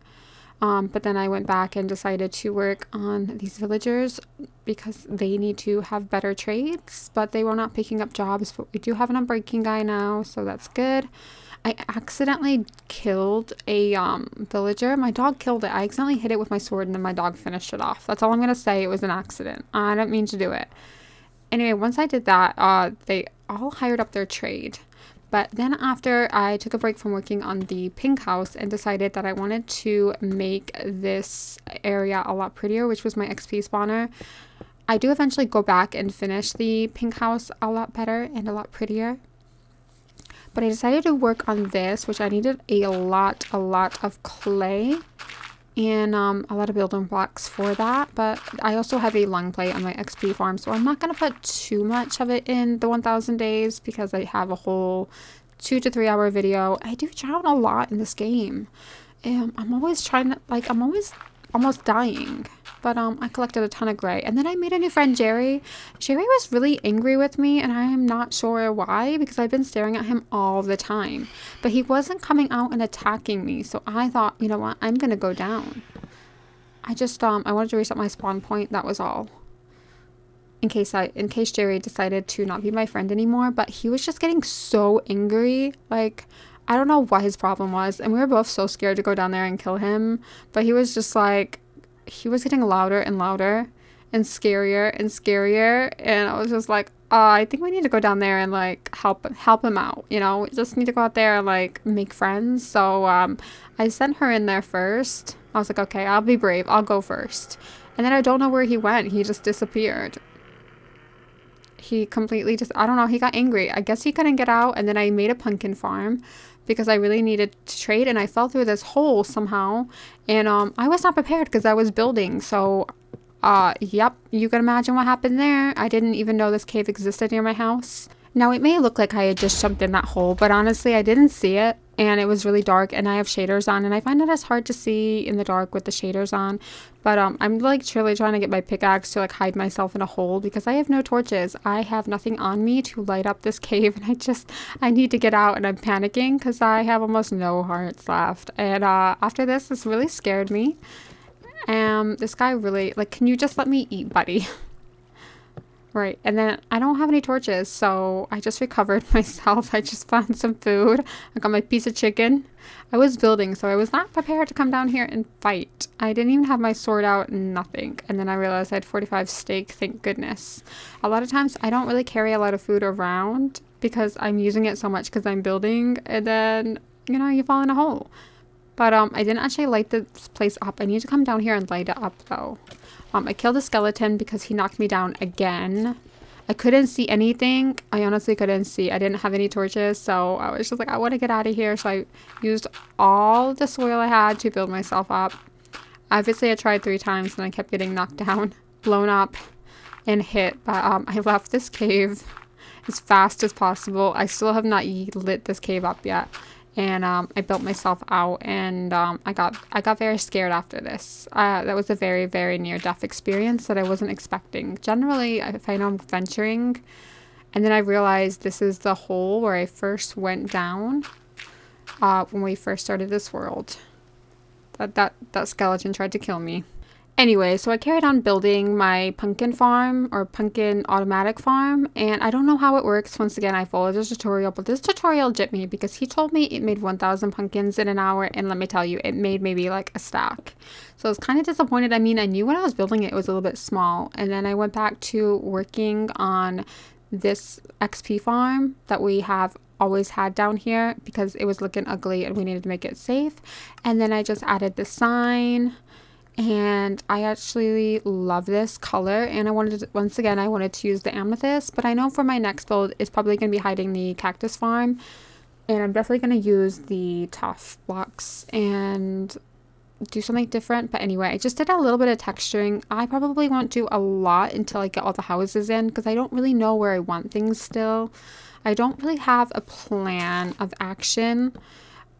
But then I went back and decided to work on these villagers because they need to have better trades, but they were not picking up jobs. But we do have an unbreaking guy now, so that's good. I accidentally killed a villager. My dog killed it. I accidentally hit it with my sword and then my dog finished it off. That's all I'm going to say. It was an accident. I didn't mean to do it. Anyway, once I did that, they all hired up their trade. But then after I took a break from working on the pink house and decided that I wanted to make this area a lot prettier, which was my XP spawner, I do eventually go back and finish the pink house a lot better and a lot prettier. But I decided to work on this, which I needed a lot of clay and a lot of building blocks for that. But I also have a Longplay on my XP farm, so I'm not going to put too much of it in the 1000 days because I have a whole 2 to 3 hour video. I do drown a lot in this game. I'm always trying to, like, I'm always almost dying. But I collected a ton of gray. And then I made a new friend, Jerry. Jerry was really angry with me, and I am not sure why, because I've been staring at him all the time. But he wasn't coming out and attacking me, so I thought, you know what, I'm going to go down. I just, I wanted to reset my spawn point, that was all. In case Jerry decided to not be my friend anymore, but he was just getting so angry, like, I don't know what his problem was, and we were both so scared to go down there and kill him, but he was just like, he was getting louder and louder and scarier, and I was just like, I think we need to go down there and like help him out, you know, we just need to go out there and like make friends. So I sent her in there first. I was like, okay, I'll be brave, I'll go first. And then I don't know where he went. He just disappeared. He completely just, I don't know, he got angry. I guess he couldn't get out. And then I made a pumpkin farm because I really needed to trade, and I fell through this hole somehow, and I was not prepared because I was building. So yep, you can imagine what happened there. I didn't even know this cave existed near my house. Now it may look like I had just jumped in that hole, but honestly I didn't see it, and it was really dark, and I have shaders on, and I find it as hard to see in the dark with the shaders on. But I'm like truly trying to get my pickaxe to like hide myself in a hole because I have no torches. I have nothing on me to light up this cave, and I need to get out, and I'm panicking because I have almost no hearts left. And after this really scared me. This guy really, like, can you just let me eat, buddy? Right, and then I don't have any torches, so I just recovered myself. I just found some food. I got my piece of chicken. I was building, so I was not prepared to come down here and fight. I didn't even have my sword out, nothing. And then I realized I had 45 steak, thank goodness. A lot of times I don't really carry a lot of food around because I'm using it so much because I'm building, and then, you know, you fall in a hole. But I didn't actually light this place up. I need to come down here and light it up though. I killed a skeleton because he knocked me down again. I couldn't see anything. I honestly couldn't see. I didn't have any torches, so I was just like, I want to get out of here. So I used all the soil I had to build myself up. Obviously, I tried 3 times and I kept getting knocked down, blown up, and hit. But I left this cave as fast as possible. I still have not lit this cave up yet. And I built myself out, and I got very scared after this. That was a very, very near-death experience that I wasn't expecting. Generally, if I know I'm venturing, and then I realized this is the hole where I first went down when we first started this world. That skeleton tried to kill me. Anyway, so I carried on building my pumpkin farm, or pumpkin automatic farm, and I don't know how it works. Once again, I followed this tutorial, but this tutorial jipped me because he told me it made 1,000 pumpkins in an hour, and let me tell you, it made maybe like a stack. So I was kind of disappointed. I mean, I knew when I was building it, it was a little bit small, and then I went back to working on this XP farm that we have always had down here because it was looking ugly and we needed to make it safe. And then I just added the sign. And I actually love this color, and I wanted to, once again, I wanted to use the amethyst, but I know for my next build it's probably going to be hiding the cactus farm, and I'm definitely going to use the tough blocks and do something different. But anyway, I just did a little bit of texturing. I probably won't do a lot until I get all the houses in because I don't really know where I want things still. I don't really have a plan of action.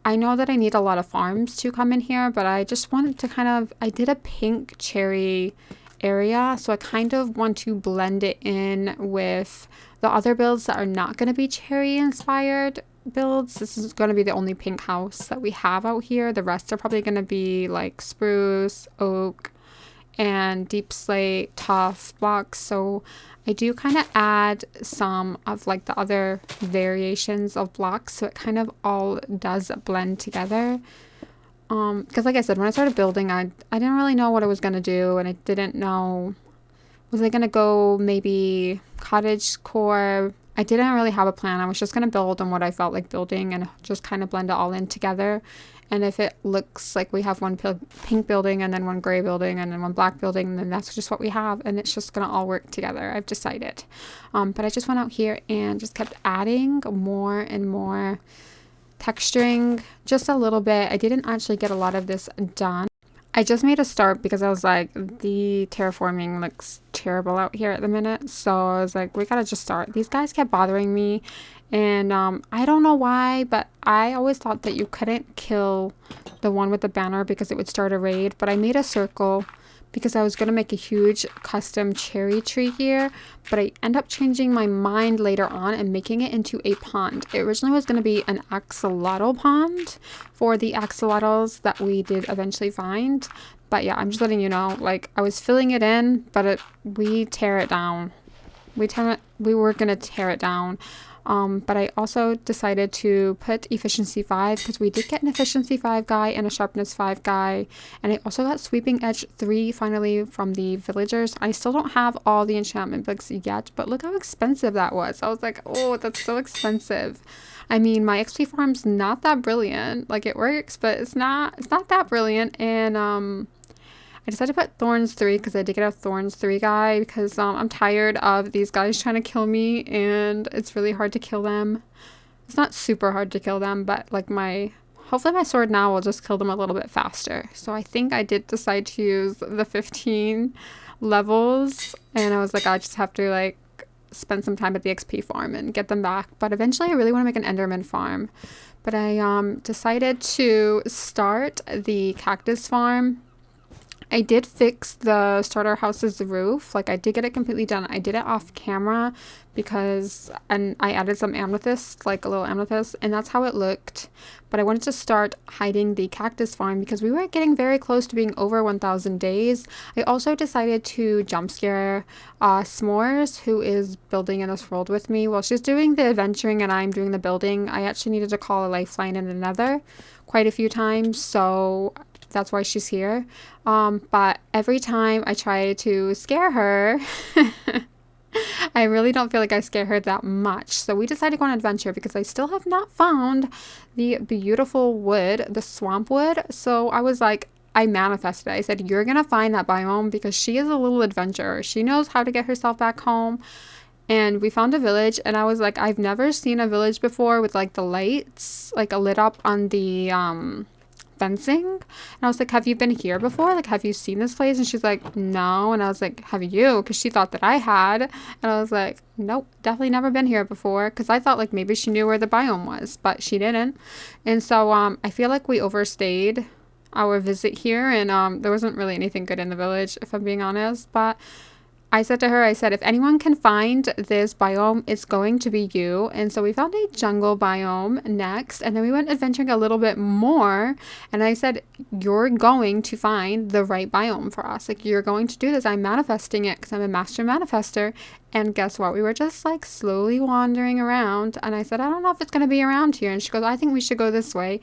I know that I need a lot of farms to come in here, but I just wanted to kind of, I did a pink cherry area, so I kind of want to blend it in with the other builds that are not going to be cherry inspired builds. This is going to be the only pink house that we have out here. The rest are probably going to be like spruce, oak, and deep slate, tough blocks. So I do kind of add some of like the other variations of blocks, so it kind of all does blend together. Because like I said, when I started building, I didn't really know what I was gonna do, and I didn't know, was I gonna go maybe cottage core? I didn't really have a plan. I was just gonna build on what I felt like building and just kind of blend it all in together. And if it looks like we have one pink building and then one gray building and then one black building, then that's just what we have. And it's just going to all work together. I've decided. But I just went out here and just kept adding more and more texturing just a little bit. I didn't actually get a lot of this done. I just made a start because I was like, the terraforming looks terrible out here at the minute. So I was like, we got to just start. These guys kept bothering me. And I don't know why, but I always thought that you couldn't kill the one with the banner because it would start a raid. But I made a circle because I was going to make a huge custom cherry tree here. But I end up changing my mind later on and making it into a pond. It originally was going to be an axolotl pond for the axolotls that we did eventually find. But yeah, I'm just letting you know, like, I was filling it in, but we tear it down. We were going to tear it down. But I also decided to put efficiency 5 because we did get an efficiency 5 guy and a sharpness 5 guy. And I also got sweeping edge 3 finally from the villagers. I still don't have all the enchantment books yet, but look how expensive that was. I was like, oh, that's so expensive. I mean, my XP farm's not that brilliant. Like, it works, but it's not that brilliant. And I decided to put Thorns 3 because I did get a Thorns 3 guy because I'm tired of these guys trying to kill me, and it's really hard to kill them. It's not super hard to kill them, but like hopefully my sword now will just kill them a little bit faster. So I think I did decide to use the 15 levels, and I was like, I just have to like spend some time at the XP farm and get them back. But eventually I really want to make an Enderman farm. But I decided to start the cactus farm I did fix the starter house's roof. Like I did get it completely done. I did it off camera because, and I added some amethyst, like a little amethyst, and that's how it looked. But I wanted to start hiding the cactus farm because we were getting very close to being over 1,000 days. I also decided to jump scare S'mores, who is building in this world with me. While she's doing the adventuring and I'm doing the building, I actually needed to call a lifeline in the Nether quite a few times, so that's why she's here. But every time I try to scare her, I really don't feel like I scare her that much. So we decided to go on an adventure because I still have not found the beautiful wood, the swamp wood. So I was like, I manifested it. I said, you're going to find that biome because she is a little adventurer. She knows how to get herself back home. And we found a village, and I was like, I've never seen a village before with like the lights, like a lit up on the fencing. And I was like, have you been here before? Like, have you seen this place? And she's like, no. And I was like, have you? Because she thought that I had. And I was like, nope, definitely never been here before. Because I thought like maybe she knew where the biome was, but she didn't. And so I feel like we overstayed our visit here, and there wasn't really anything good in the village, if I'm being honest. But I said to her, I said, if anyone can find this biome, it's going to be you. And so we found a jungle biome next. And then we went adventuring a little bit more. And I said, you're going to find the right biome for us. Like, you're going to do this. I'm manifesting it because I'm a master manifester. And guess what? We were just like slowly wandering around. And I said, I don't know if it's going to be around here. And she goes, I think we should go this way.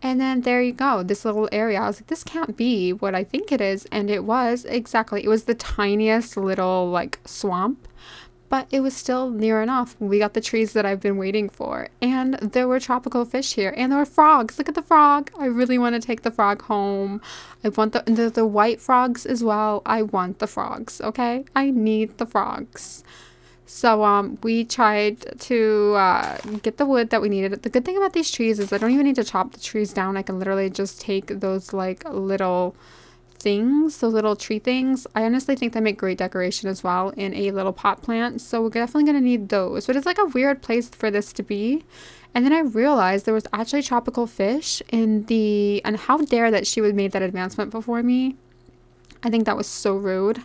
And then there you go, this little area. I was like, this can't be what I think it is. And it was, exactly. It was the tiniest little like swamp, but it was still near enough. We got the trees that I've been waiting for. And there were tropical fish here, and there were frogs. Look at the frog. I really want to take the frog home. I want the white frogs as well. I want the frogs, okay? I need the frogs. So we tried to get the wood that we needed. The good thing about these trees is I don't even need to chop the trees down. I can literally just take those like little things, those little tree things. I honestly think they make great decoration as well in a little pot plant. So we're definitely going to need those. But it's like a weird place for this to be. And then I realized there was actually tropical fish in the... And how dare that she would made that advancement before me. I think that was so rude.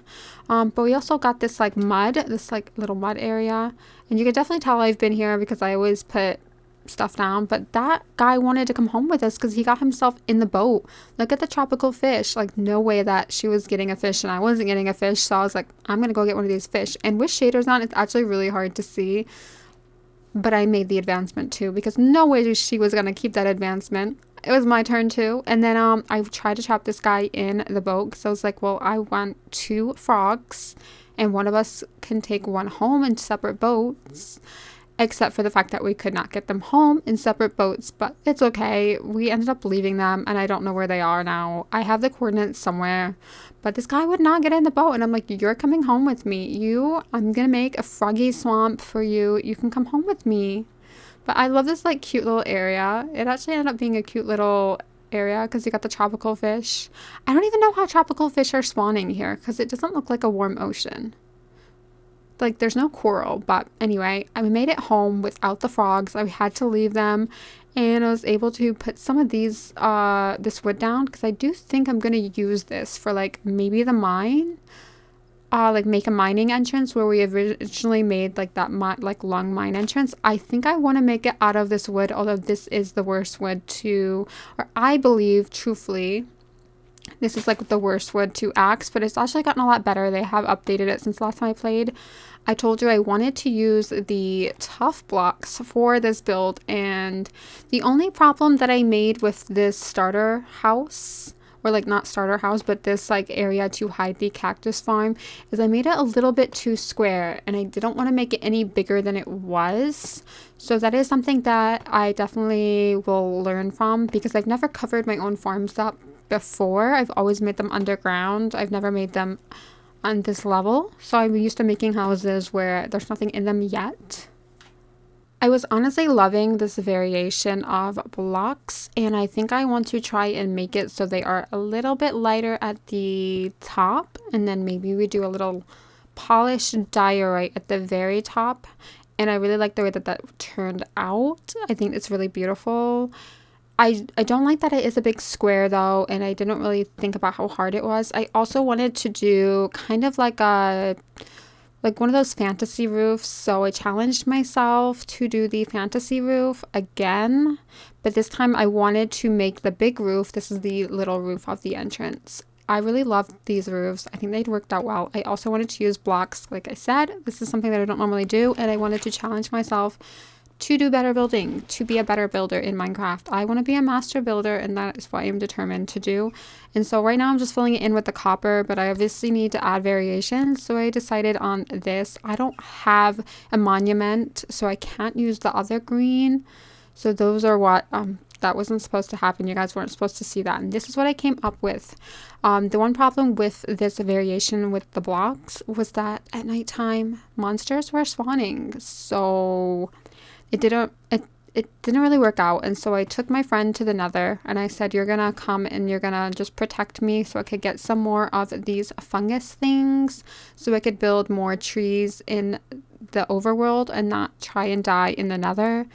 But we also got this like mud, this like little mud area. And you can definitely tell I've been here because I always put stuff down. But that guy wanted to come home with us because he got himself in the boat. Look at the tropical fish. Like, no way that she was getting a fish and I wasn't getting a fish. So I was like, I'm going to go get one of these fish. And with shaders on, it's actually really hard to see. But I made the advancement too because no way she was going to keep that advancement. It was my turn too. And then I tried to trap this guy in the boat. So I was like, well, I want 2 frogs and one of us can take one home in separate boats. Except for the fact that we could not get them home in separate boats. But it's okay. We ended up leaving them and I don't know where they are now. I have the coordinates somewhere. But this guy would not get in the boat. And I'm like, you're coming home with me. I'm going to make a froggy swamp for you. You can come home with me. But I love this like cute little area. It actually ended up being a cute little area because you got the tropical fish. I don't even know how tropical fish are spawning here because it doesn't look like a warm ocean. Like, there's no coral. But anyway, I made it home without the frogs. I had to leave them. And I was able to put some of these, this wood down because I do think I'm going to use this for like maybe the mine. Like make a mining entrance where we originally made like that like long mine entrance. I think I want to make it out of this wood, although this is the worst wood to, or I believe truthfully, this is like the worst wood to axe, but it's actually gotten a lot better. They have updated it since last time I played. I told you I wanted to use the tough blocks for this build, and the only problem that I made with this starter house, or like not starter house, but this like area to hide the cactus farm, is I made it a little bit too square and I didn't want to make it any bigger than it was. So that is something that I definitely will learn from because I've never covered my own farms up before. I've always made them underground. I've never made them on this level. So I'm used to making houses where there's nothing in them yet. I was honestly loving this variation of blocks, and I think I want to try and make it so they are a little bit lighter at the top, and then maybe we do a little polished diorite at the very top. And I really like the way that turned out. I think it's really beautiful. I don't like that it is a big square though, and I didn't really think about how hard it was. I also wanted to do kind of like one of those fantasy roofs, so I challenged myself to do the fantasy roof again, but this time I wanted to make the big roof. This is the little roof of the entrance. I really loved these roofs. I think they'd worked out well. I also wanted to use blocks, like I said. This is something that I don't normally do, and I wanted to challenge myself to do better building, to be a better builder in Minecraft. I want to be a master builder, and that is what I'm determined to do. And so right now I'm just filling it in with the copper, but I obviously need to add variations, so I decided on this. I don't have a monument, so I can't use the other green. So those are what that wasn't supposed to happen. You guys weren't supposed to see that. And this is what I came up with. The one problem with this variation with the blocks was that at nighttime monsters were spawning. So it didn't really work out. And so I took my friend to the Nether and I said, you're gonna come and you're gonna just protect me so I could get some more of these fungus things, so I could build more trees in the overworld and not try and die in the Nether.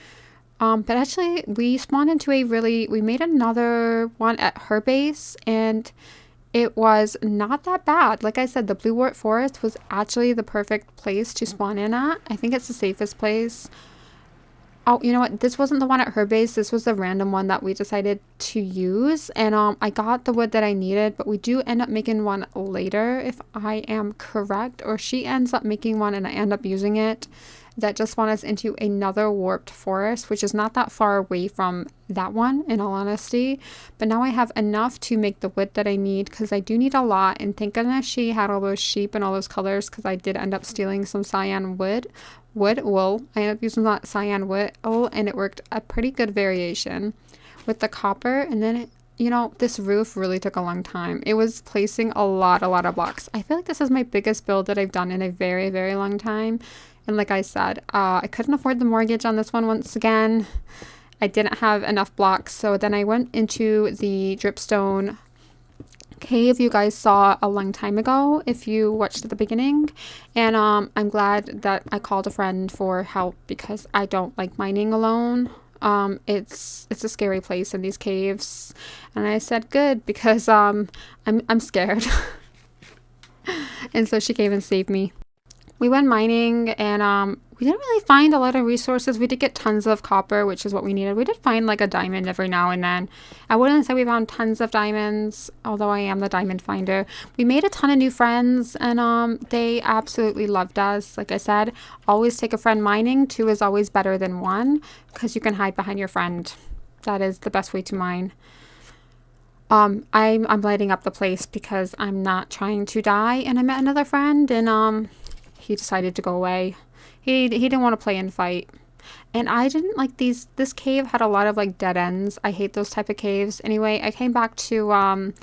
But actually we spawned into we made another one at her base, and it was not that bad. Like I said, the Blue Wart Forest was actually the perfect place to spawn in at. I think it's the safest place. Oh, you know what? This wasn't the one at her base. This was the random one that we decided to use. And I got the wood that I needed, but we do end up making one later, if I am correct. Or she ends up making one and I end up using it. That just spawned us into another warped forest, which is not that far away from that one, in all honesty. But now I have enough to make the wood that I need, because I do need a lot. And thank goodness she had all those sheep and all those colors, because I did end up stealing some cyan wool. I ended up using that cyan wool, and it worked a pretty good variation with the copper. And then this roof really took a long time. It was placing a lot of blocks. I feel like this is my biggest build that I've done in a very, very long time. And like I said, I couldn't afford the mortgage on this one once again. I didn't have enough blocks. So then I went into the dripstone cave you guys saw a long time ago if you watched at the beginning. And I'm glad that I called a friend for help, because I don't like mining alone. It's a scary place in these caves. And I said good, because I'm scared. And so she came and saved me. We went mining, and we didn't really find a lot of resources. We did get tons of copper, which is what we needed. We did find like a diamond every now and then. I wouldn't say we found tons of diamonds, although I am the diamond finder. We made a ton of new friends, and they absolutely loved us. Like I said, always take a friend mining. 2 is always better than 1, because you can hide behind your friend. That is the best way to mine. I'm lighting up the place because I'm not trying to die, and I met another friend, and he decided to go away. He didn't want to play and fight. And I didn't like these. This cave had a lot of like dead ends. I hate those type of caves. Anyway, I came back to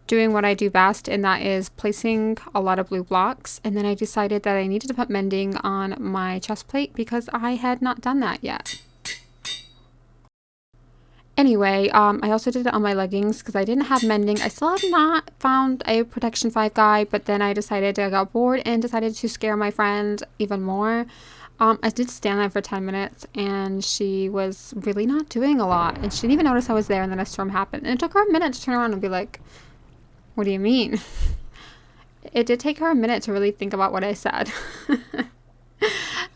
doing what I do best, and that is placing a lot of blue blocks. And then I decided that I needed to put mending on my chest plate, because I had not done that yet. Anyway, I also did it on my leggings because I didn't have mending. I still have not found a protection 5 guy, but then I got bored and decided to scare my friend even more. I did stand there for 10 minutes, and she was really not doing a lot, and she didn't even notice I was there, and then a storm happened. And it took her a minute to turn around and be like, what do you mean? It did take her a minute to really think about what I said.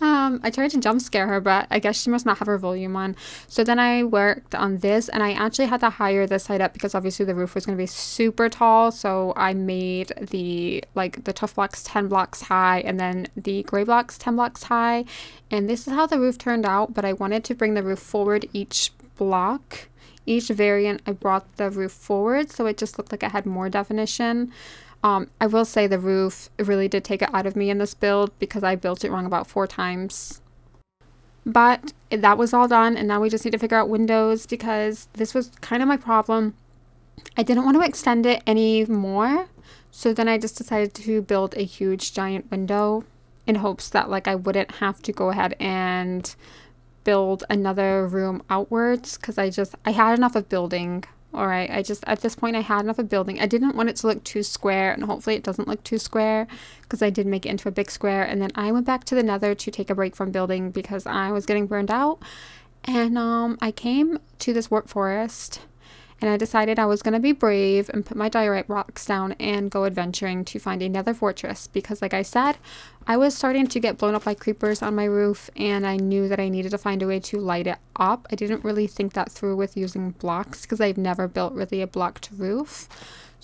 I tried to jump scare her, but I guess she must not have her volume on. So then I worked on this, and I actually had to higher this side up because obviously the roof was going to be super tall. So I made the tough blocks 10 blocks high, and then the gray blocks 10 blocks high. And this is how the roof turned out, but I wanted to bring the roof forward each block. Each variant, I brought the roof forward so it just looked like it had more definition. I will say the roof really did take it out of me in this build because I built it wrong about 4 times. But that was all done, and now we just need to figure out windows, because this was kind of my problem. I didn't want to extend it anymore, so then I just decided to build a huge giant window in hopes that I wouldn't have to go ahead and build another room outwards, because I had enough of building. All right, at this point I had enough of building. I didn't want it to look too square, and hopefully it doesn't look too square, because I did make it into a big square. And then I went back to the Nether to take a break from building because I was getting burned out. And I came to this warp forest, and I decided I was going to be brave and put my diorite rocks down and go adventuring to find another fortress, because like I said, I was starting to get blown up by creepers on my roof, and I knew that I needed to find a way to light it up. I didn't really think that through with using blocks, because I've never built really a blocked roof.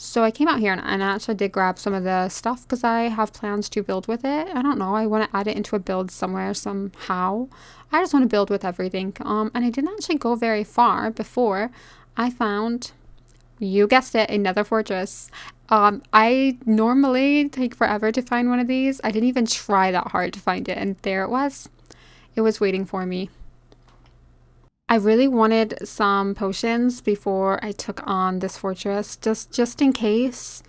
So I came out here and I actually did grab some of the stuff because I have plans to build with it. I don't know. I want to add it into a build somewhere, somehow. I just want to build with everything. And I didn't actually go very far before I found, you guessed it, another fortress. I normally take forever to find one of these. I didn't even try that hard to find it. And there it was. It was waiting for me. I really wanted some potions before I took on this fortress, just in case.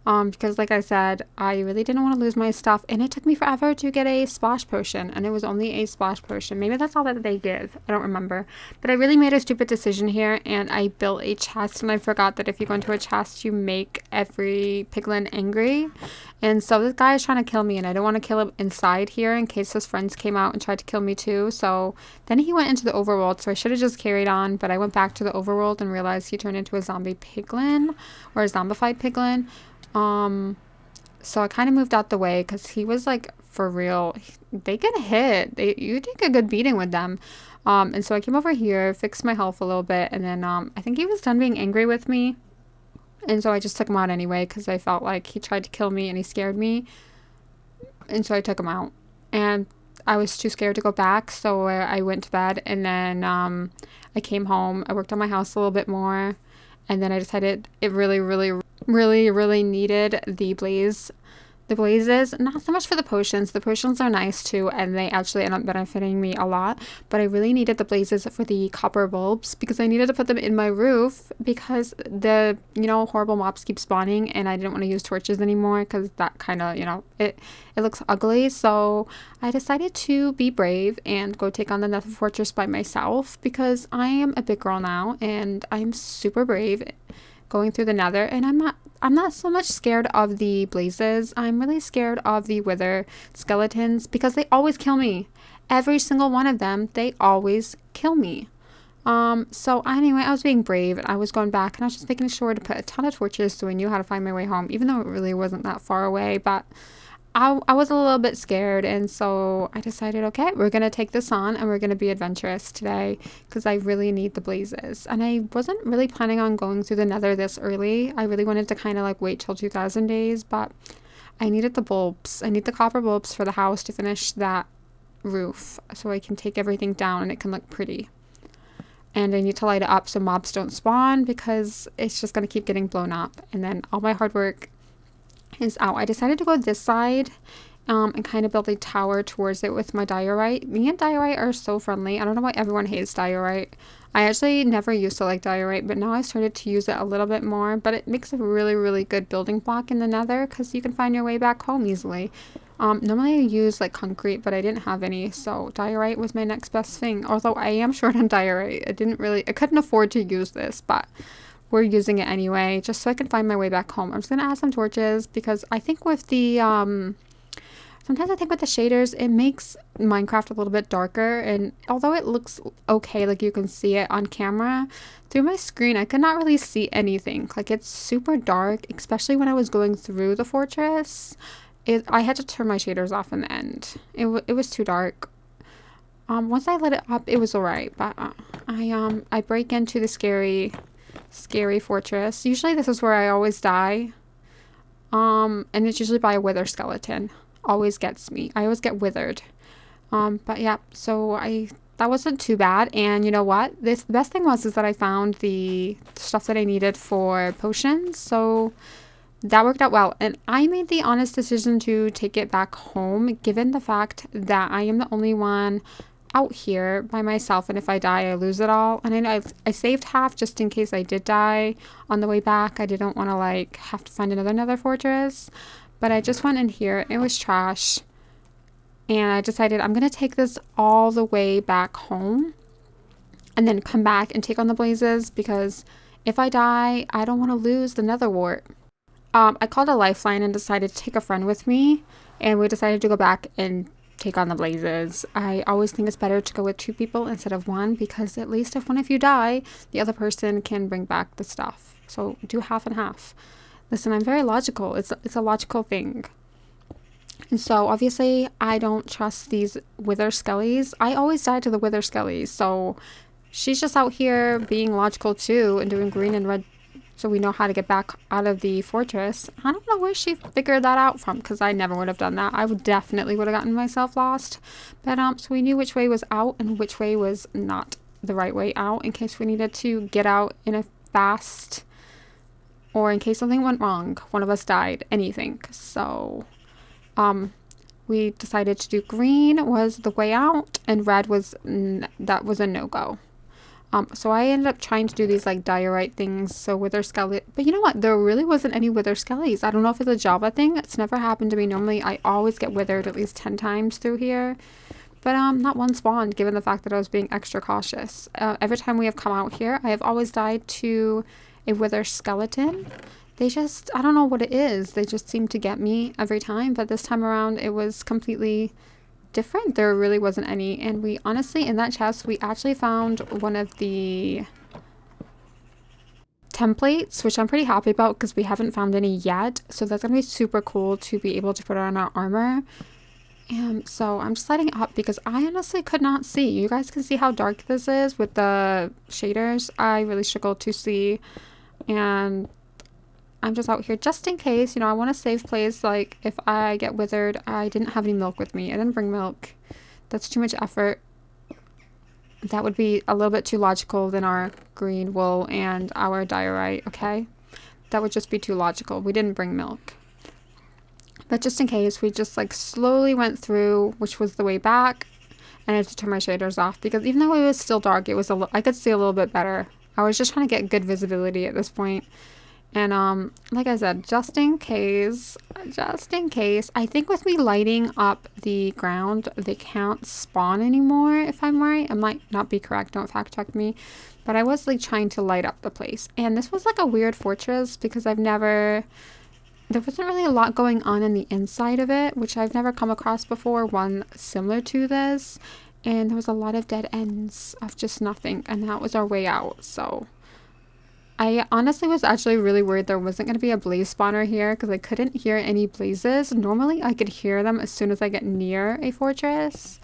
Because like I said, I really didn't want to lose my stuff, and it took me forever to get a splash potion, and it was only a splash potion. Maybe that's all that they give. I don't remember. But I really made a stupid decision here, and I built a chest, and I forgot that if you go into a chest, you make every piglin angry. And so this guy is trying to kill me, and I don't want to kill him inside here in case his friends came out and tried to kill me too. So then he went into the overworld, so I should have just carried on, but I went back to the overworld and realized he turned into a zombie piglin, or a zombified piglin. So I kind of moved out the way because he was like, for real, they get hit. You take a good beating with them. And so I came over here, fixed my health a little bit, and then I think he was done being angry with me. And so I just took him out anyway because I felt like he tried to kill me and he scared me. And so I took him out. And I was too scared to go back, so I went to bed, and then I came home. I worked on my house a little bit more, and then I decided it really needed the blazes, not so much for the potions. The potions are nice too, and they actually end up benefiting me a lot, but I really needed the blazes for the copper bulbs because I needed to put them in my roof because the horrible mobs keep spawning, and I didn't want to use torches anymore because that kind of it looks ugly. So I decided to be brave and go take on the Nether fortress by myself because I am a big girl now and I'm super brave going through the Nether, and I'm not so much scared of the blazes. I'm really scared of the wither skeletons because they always kill me. Every single one of them, they always kill me. So anyway, I was being brave and I was going back and I was just making sure to put a ton of torches so I knew how to find my way home, even though it really wasn't that far away, but I was a little bit scared, and so I decided, okay, we're going to take this on and we're going to be adventurous today because I really need the blazes. And I wasn't really planning on going through the Nether this early. I really wanted to kind of like wait till 2000 days, but I needed the bulbs. I need the copper bulbs for the house to finish that roof so I can take everything down and it can look pretty. And I need to light it up so mobs don't spawn because it's just going to keep getting blown up. And then all my hard work is out. I decided to go this side and kind of build a tower towards it with my diorite. Me and diorite are so friendly. I don't know why everyone hates diorite. I actually never used to like diorite, but now I started to use it a little bit more. But it makes a really good building block in the Nether because you can find your way back home easily. Normally I use like concrete, but I didn't have any, so diorite was my next best thing. Although I am short on diorite. I couldn't afford to use this, but we're using it anyway, just so I can find my way back home. I'm just going to add some torches because I think with the, sometimes I think with the shaders, it makes Minecraft a little bit darker. And although it looks okay, like you can see it on camera, through my screen, I could not really see anything. Like it's super dark, especially when I was going through the fortress. I had to turn my shaders off in the end. It was too dark. Once I lit it up, it was alright, but I break into the scary fortress. Usually this is where I always die. And it's usually by a wither skeleton. Always gets me. I always get withered. But yeah, so that wasn't too bad. And you know what? The best thing is that I found the stuff that I needed for potions. So that worked out well. And I made the honest decision to take it back home, given the fact that I am the only one out here by myself, and if I die I lose it all. And I know I saved half just in case I did die on the way back. I didn't want to like have to find another Nether fortress, but I just went in here. It was trash, and I decided I'm gonna take this all the way back home and then come back and take on the blazes, because if I die I don't want to lose the Nether wart. I called a lifeline and decided to take a friend with me, and we decided to go back and take on the blazes. I always think it's better to go with 2 people instead of 1, because at least if one of you die, the other person can bring back the stuff. So do half and half. Listen, I'm very logical. It's a logical thing. And so obviously I don't trust these wither skellies. I always die to the wither skellies. So she's just out here being logical too and doing green and red so we know how to get back out of the fortress. I don't know where she figured that out from, because I never would have done that. I would definitely would have gotten myself lost. But so we knew which way was out and which way was not the right way out, in case we needed to get out in a fast, or in case something went wrong, one of us died, anything. So we decided to do green was the way out, and red was that was a no-go. So I ended up trying to do these like diorite things, so wither skelly. But you know what? There really wasn't any wither skellies. I don't know if it's a Java thing. It's never happened to me. Normally, I always get withered at least 10 times through here. But not one spawned, given the fact that I was being extra cautious. Every time we have come out here, I have always died to a wither skeleton. They just, I don't know what it is. They just seem to get me every time. But this time around, it was completely different. There really wasn't any, and we honestly, in that chest, we actually found one of the templates, which I'm pretty happy about because we haven't found any yet. So that's gonna be super cool to be able to put on our armor. And so I'm just lighting it up because I honestly could not see. You guys can see how dark this is with the shaders. I really struggled to see, and I'm just out here just in case, you know, I want to save place. Like if I get withered, I didn't have any milk with me. I didn't bring milk. That's too much effort. That would be a little bit too logical than our green wool and our diorite, okay? That would just be too logical. We didn't bring milk. But just in case, we just like slowly went through, which was the way back. And I had to turn my shaders off because even though it was still dark, it was I could see a little bit better. I was just trying to get good visibility at this point. And like I said, just in case, I think with me lighting up the ground, they can't spawn anymore, if I'm right. I might not be correct, don't fact check me. But I was like trying to light up the place. And this was like a weird fortress because there wasn't really a lot going on in the inside of it, which I've never come across before, one similar to this. And there was a lot of dead ends of just nothing, and that was our way out, so I honestly was actually really worried there wasn't going to be a blaze spawner here because I couldn't hear any blazes. Normally I could hear them as soon as I get near a fortress.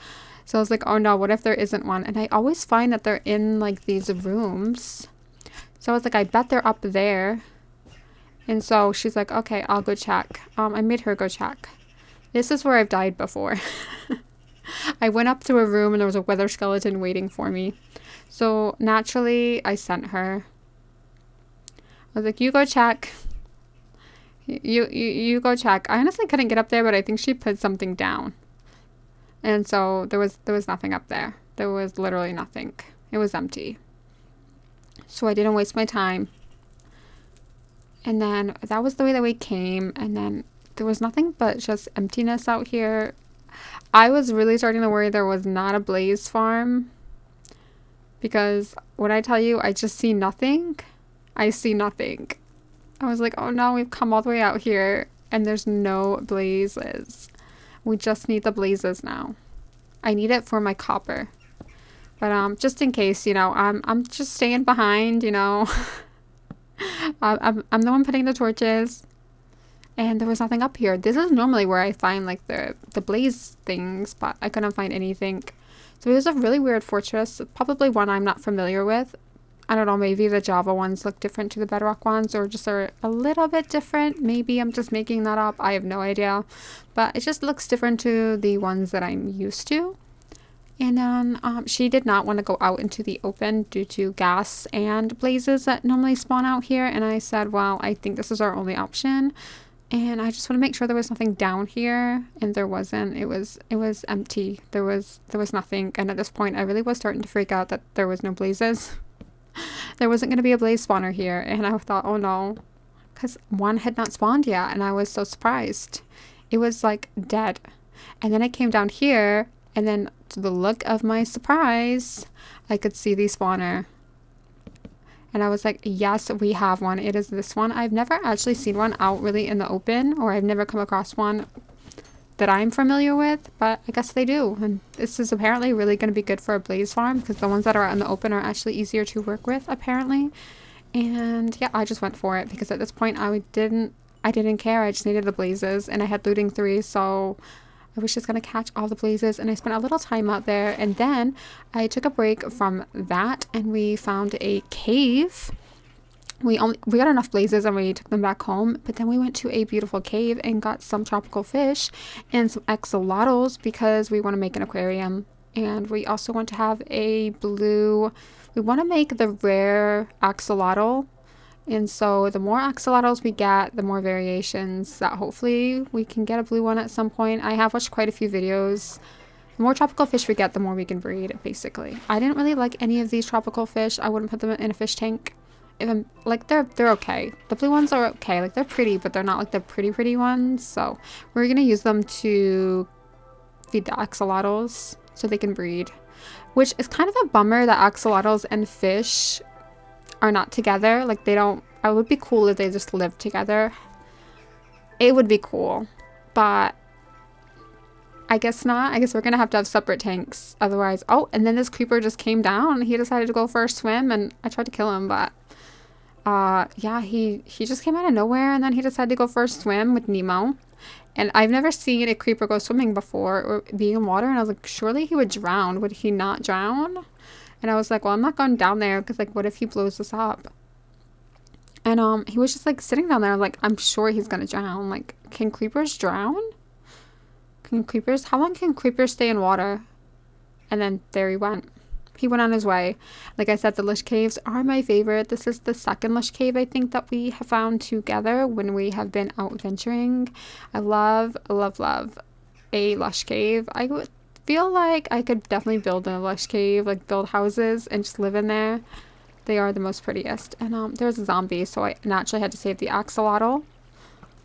So I was like, oh no, what if there isn't one? And I always find that they're in like these rooms. So I was like, I bet they're up there. And so she's like, okay, I'll go check. I made her go check. This is where I've died before. I went up to a room and there was a wither skeleton waiting for me. So naturally I sent her. I was like, you go check. You go check. I honestly couldn't get up there, but I think she put something down. And so there was nothing up there. There was literally nothing. It was empty. So I didn't waste my time. And then that was the way that we came. And then there was nothing but just emptiness out here. I was really starting to worry there was not a blaze farm. Because when I tell you, I just see nothing. I see nothing. I was like, oh no, we've come all the way out here and there's no blazes. We just need the blazes now. I need it for my copper. But just in case, you know, I'm just staying behind, you know. I'm the one putting the torches. And there was nothing up here. This is normally where I find like the blaze things, but I couldn't find anything. So it was a really weird fortress, probably one I'm not familiar with. I don't know, maybe the Java ones look different to the Bedrock ones, or just are a little bit different. Maybe I'm just making that up. I have no idea. But it just looks different to the ones that I'm used to. And then she did not want to go out into the open due to gas and blazes that normally spawn out here. And I said, well, I think this is our only option. And I just want to make sure there was nothing down here, and there wasn't. It was empty. There was nothing. And at this point, I really was starting to freak out that there was no blazes. There wasn't going to be a blaze spawner here, and I thought, oh no, because one had not spawned yet, and I was so surprised. It was like dead. And then I came down here, and then to the look of my surprise, I could see the spawner. And I was like, yes, we have one. It is this one. I've never actually seen one out really in the open, or I've never come across one that I'm familiar with, but I guess they do. And this is apparently really going to be good for a blaze farm because the ones that are out in the open are actually easier to work with, apparently. And yeah, I just went for it because at this point I didn't care. I just needed the blazes and I had looting 3, so I was just gonna catch all the blazes, and I spent a little time out there, and then I took a break from that and we found a cave. We got enough blazes and we took them back home, but then we went to a beautiful cave and got some tropical fish and some axolotls because we want to make an aquarium. And we also want to have we want to make the rare axolotl. And so the more axolotls we get, the more variations that hopefully we can get a blue one at some point. I have watched quite a few videos. The more tropical fish we get, the more we can breed, basically. I didn't really like any of these tropical fish. I wouldn't put them in a fish tank. If I'm like, they're okay. The blue ones are okay. Like, they're pretty, but they're not like the pretty ones. So we're gonna use them to feed the axolotls so they can breed, which is kind of a bummer that axolotls and fish are not together. Like, they don't. It would be cool if they just lived together. It would be cool, but I guess not. I guess we're gonna have to have separate tanks otherwise. Oh, and then this creeper just came down. He decided to go for a swim, and I tried to kill him, but yeah, he just came out of nowhere, and then he decided to go for a swim with Nemo. And I've never seen a creeper go swimming before or be in water, and I was like, surely he would drown. Would he not drown? And I was like, well, I'm not going down there because, like, what if he blows us up? And he was just like sitting down there, like, I'm sure he's gonna drown. Like, can creepers drown? How long can creepers stay in water? And then there he went. He went on his way. Like I said, the lush caves are my favorite. This is the second lush cave I think that we have found together when we have been out venturing. I love a lush cave. I would feel like I could definitely build in a lush cave, like build houses and just live in there. They are the most prettiest. And there's a zombie, so I naturally had to save the axolotl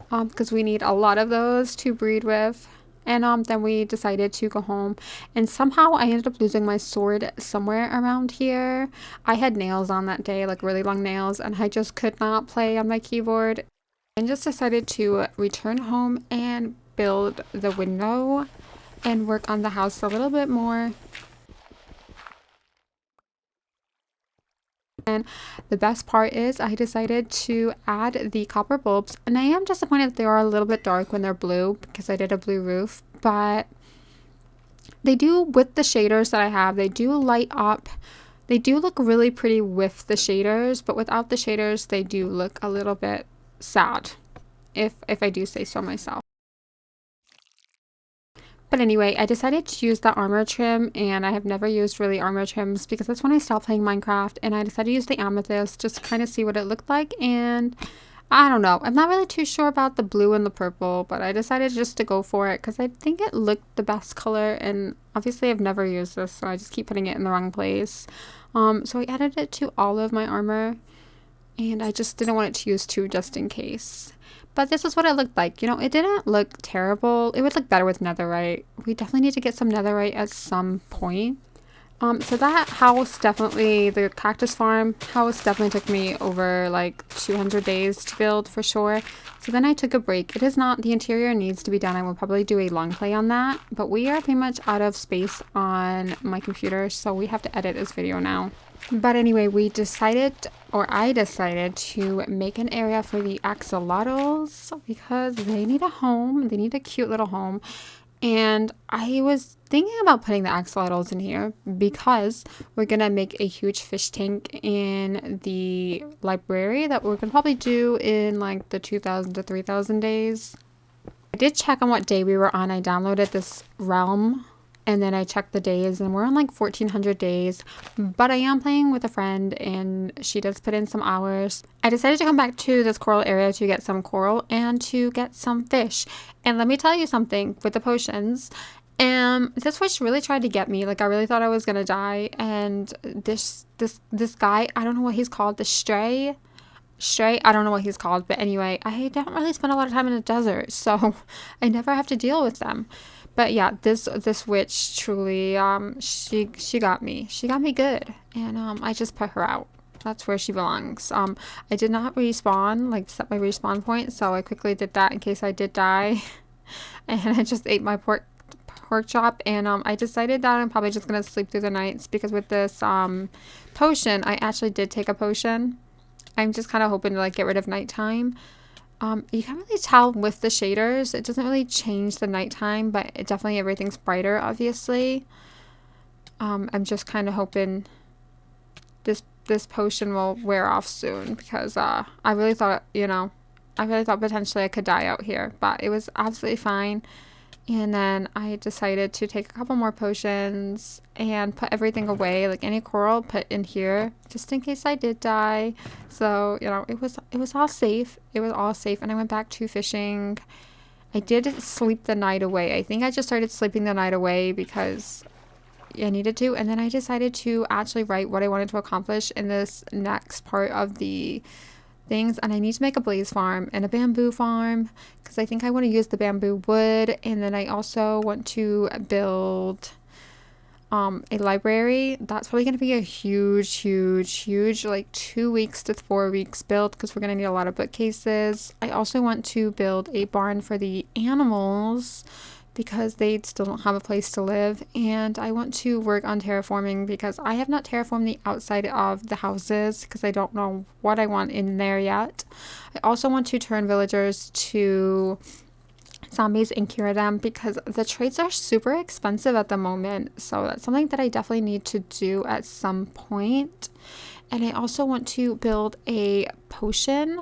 because we need a lot of those to breed with. And then we decided to go home, and somehow I ended up losing my sword somewhere around here. I had nails on that day, like really long nails, and I just could not play on my keyboard. And just decided to return home and build the window and work on the house a little bit more. And the best part is I decided to add the copper bulbs, and I am disappointed that they are a little bit dark when they're blue because I did a blue roof, but they do, with the shaders that I have, they do light up. They do look really pretty with the shaders, but without the shaders they do look a little bit sad, if I do say so myself. But anyway, I decided to use the armor trim, and I have never used really armor trims because that's when I stopped playing Minecraft, and I decided to use the amethyst just to kind of see what it looked like. And I don't know, I'm not really too sure about the blue and the purple, but I decided just to go for it because I think it looked the best color, and obviously I've never used this, so I just keep putting it in the wrong place. So I added it to all of my armor, and I just didn't want it to use 2 just in case. But this is what it looked like. You know, it didn't look terrible. It would look better with netherite. We definitely need to get some netherite at some point. So that house definitely, the cactus farm house definitely took me over like 200 days to build for sure. So then I took a break. It is not, the interior needs to be done. I will probably do a long play on that. But we are pretty much out of space on my computer, so we have to edit this video now. But anyway, I decided to make an area for the axolotls because they need a home. They need a cute little home. And I was thinking about putting the axolotls in here because we're going to make a huge fish tank in the library that we're going to probably do in like the 2,000 to 3,000 days. I did check on what day we were on. I downloaded this realm. And then I checked the days, and we're on like 1,400 days, but I am playing with a friend, and she does put in some hours. I decided to come back to this coral area to get some coral and to get some fish. And let me tell you something with the potions. This fish really tried to get me. Like, I really thought I was gonna die. And this guy, I don't know what he's called, the stray, I don't know what he's called, but anyway, I don't really spend a lot of time in the desert, so I never have to deal with them. But yeah, this witch truly, she got me. She got me good, and I just put her out. That's where she belongs. I did not respawn, like set my respawn point, so I quickly did that in case I did die. and I just ate my pork chop, and I decided that I'm probably just gonna sleep through the nights because with this potion, I actually did take a potion. I'm just kind of hoping to like get rid of nighttime. You can't really tell with the shaders. It doesn't really change the nighttime, but it definitely everything's brighter, obviously. I'm just kind of hoping this potion will wear off soon because I really thought, you know, I really thought potentially I could die out here, but it was absolutely fine. And then I decided to take a couple more potions and put everything away, like any coral put in here, just in case I did die. So, you know, it was all safe. It was all safe. And I went back to fishing. I did sleep the night away. I think I just started sleeping the night away because I needed to. And then I decided to actually write what I wanted to accomplish in this next part of the things, and I need to make a blaze farm and a bamboo farm because I think I want to use the bamboo wood, and then I also want to build a library. That's probably going to be a huge like 2 weeks to 4 weeks build because we're going to need a lot of bookcases. I also want to build a barn for the animals because they still don't have a place to live, and I want to work on terraforming because I have not terraformed the outside of the houses because I don't know what I want in there yet. I also want to turn villagers to zombies and cure them because the trades are super expensive at the moment, so that's something that I definitely need to do at some point. And I also want to build a potion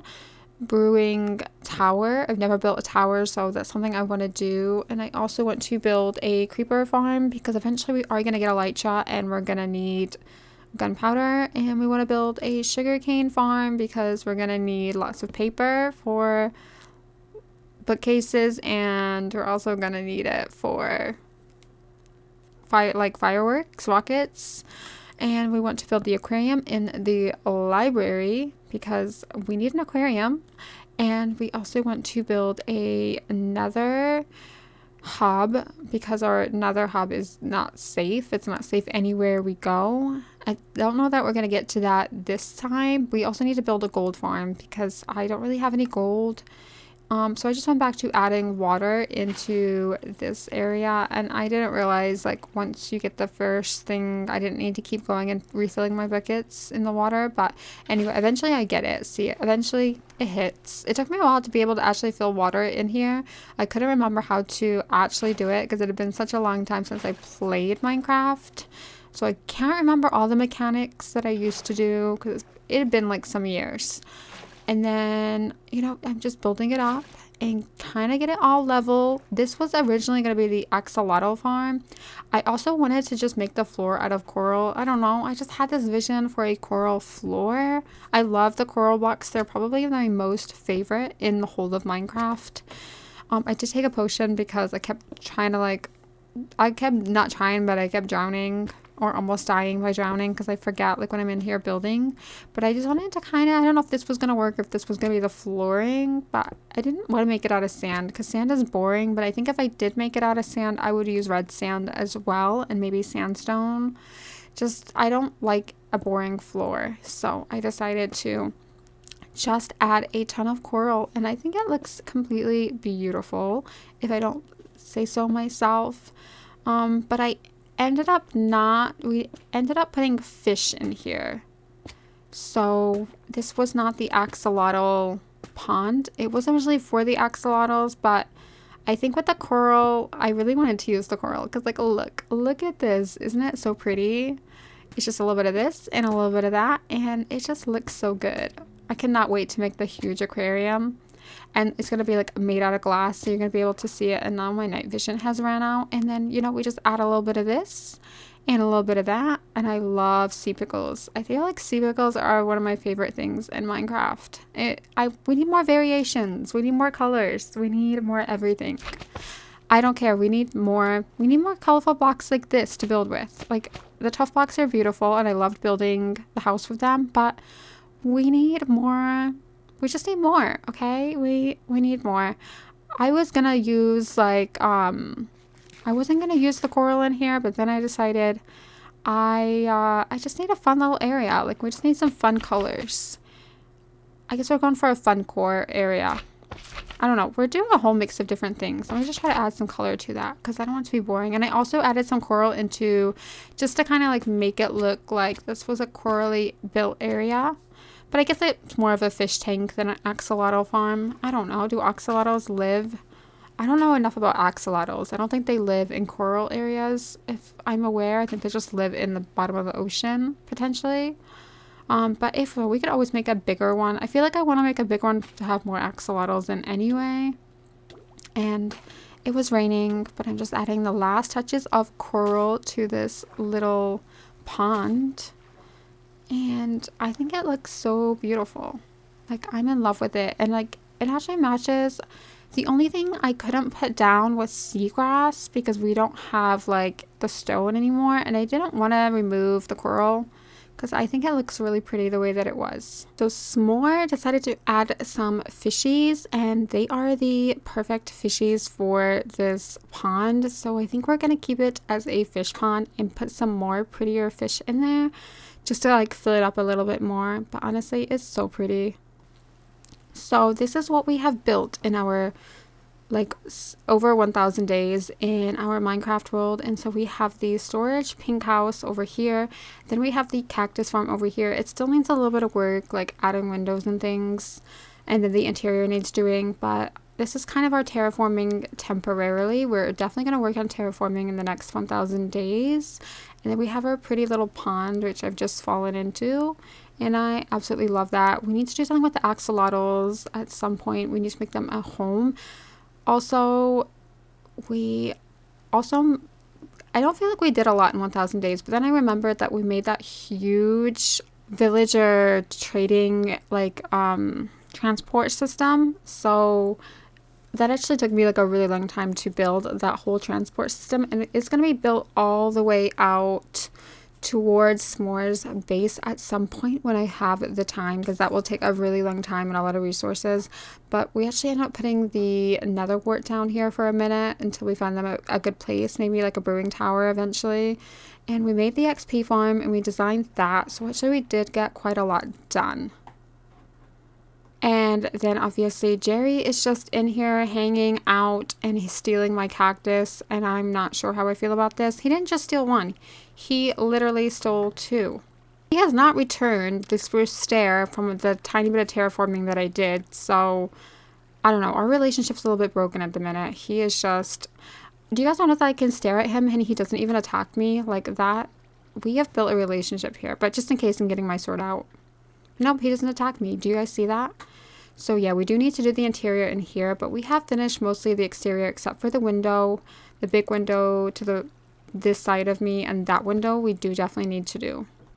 brewing tower. I've never built a tower, so that's something I want to do. And I also want to build a creeper farm because eventually we are going to get a light shot and we're going to need gunpowder. And we want to build a sugarcane farm because we're going to need lots of paper for bookcases, and we're also going to need it for fireworks, rockets. And we want to build the aquarium in the library because we need an aquarium. And we also want to build a nether hub because our nether hub is not safe. It's not safe anywhere we go. I don't know that we're going to get to that this time. We also need to build a gold farm because I don't really have any gold. So I just went back to adding water into this area, and I didn't realize like once you get the first thing, I didn't need to keep going and refilling my buckets in the water. But anyway, eventually I get it. See, eventually it hits. It took me a while to be able to actually fill water in here. I couldn't remember how to actually do it because it had been such a long time since I played Minecraft. So I can't remember all the mechanics that I used to do because it had been like some years. And then, you know, I'm just building it up and kind of get it all level. This was originally going to be the axolotl farm. I also wanted to just make the floor out of coral. I don't know. I just had this vision for a coral floor. I love the coral blocks. They're probably my most favorite in the whole of Minecraft. I did take a potion because I kept trying to I kept not trying, but I kept drowning or almost dying by drowning because I forget like when I'm in here building. But I just wanted to kind of, I don't know if this was going to work, if this was going to be the flooring, but I didn't want to make it out of sand because sand is boring. But I think if I did make it out of sand, I would use red sand as well and maybe sandstone. Just, I don't like a boring floor. So I decided to just add a ton of coral, and I think it looks completely beautiful if I don't say so myself. But we ended up putting fish in here. So this was not the axolotl pond. It was originally for the axolotls, but I think with the coral, I really wanted to use the coral because like, look at this. Isn't it so pretty? It's just a little bit of this and a little bit of that, and it just looks so good. I cannot wait to make the huge aquarium. And it's going to be like made out of glass, so you're going to be able to see it. And now my night vision has ran out. And then, you know, we just add a little bit of this and a little bit of that. And I love sea pickles. I feel like sea pickles are one of my favorite things in Minecraft. We need more variations. We need more colors. We need more everything. I don't care. We need more colorful blocks like this to build with. Like, the tough blocks are beautiful, and I loved building the house with them. But we need more. We just need more, okay? We need more. I was gonna use I wasn't gonna use the coral in here, but then I decided I just need a fun little area. Like, we just need some fun colors. I guess we're going for a fun core area. I don't know. We're doing a whole mix of different things. I'm just try to add some color to that because I don't want it to be boring. And I also added some coral into just to kind of like make it look like this was a corally built area. But I guess it's more of a fish tank than an axolotl farm. I don't know. Do axolotls live? I don't know enough about axolotls. I don't think they live in coral areas. If I'm aware, I think they just live in the bottom of the ocean, potentially. But if we could always make a bigger one. I feel like I want to make a big one to have more axolotls in anyway. And it was raining, but I'm just adding the last touches of coral to this little pond. And I think it looks so beautiful. Like, I'm in love with it. And like, it actually matches. The only thing I couldn't put down was seagrass because we don't have like the stone anymore. And I didn't want to remove the coral because I think it looks really pretty the way that it was. So S'more decided to add some fishies, and they are the perfect fishies for this pond. So I think we're going to keep it as a fish pond and put some more prettier fish in there just to like fill it up a little bit more. But honestly, it's so pretty. So this is what we have built in our like over 1,000 days in our Minecraft world. And so we have the storage pink house over here, then we have the cactus farm over here. It still needs a little bit of work, like adding windows and things, and then the interior needs doing, but this is kind of our terraforming temporarily. We're definitely going to work on terraforming in the next 1,000 days. And then we have our pretty little pond, which I've just fallen into, and I absolutely love that. We need to do something with the axolotls at some point. We need to make them a home. Also, I don't feel like we did a lot in 1,000 days, but then I remembered that we made that huge villager trading like transport system. So that actually took me like a really long time to build that whole transport system, and it's going to be built all the way out towards S'more's base at some point when I have the time, because that will take a really long time and a lot of resources. But we actually end up putting the nether wart down here for a minute until we find them a good place, maybe like a brewing tower eventually. And we made the XP farm and we designed that, so actually we did get quite a lot done. And then obviously Jerry is just in here hanging out and he's stealing my cactus, and I'm not sure how I feel about this. He didn't just steal one, he literally stole two. He has not returned the spruce stair from the tiny bit of terraforming that I did, so I don't know, our relationship's a little bit broken at the minute. He is just, do you guys notice that I can stare at him and he doesn't even attack me like that? We have built a relationship here, but just in case I'm getting my sword out. Nope, he doesn't attack me. Do you guys see that? So yeah, we do need to do the interior in here, but we have finished mostly the exterior except for the window, the big window to this side of me, and that window we do definitely need to do.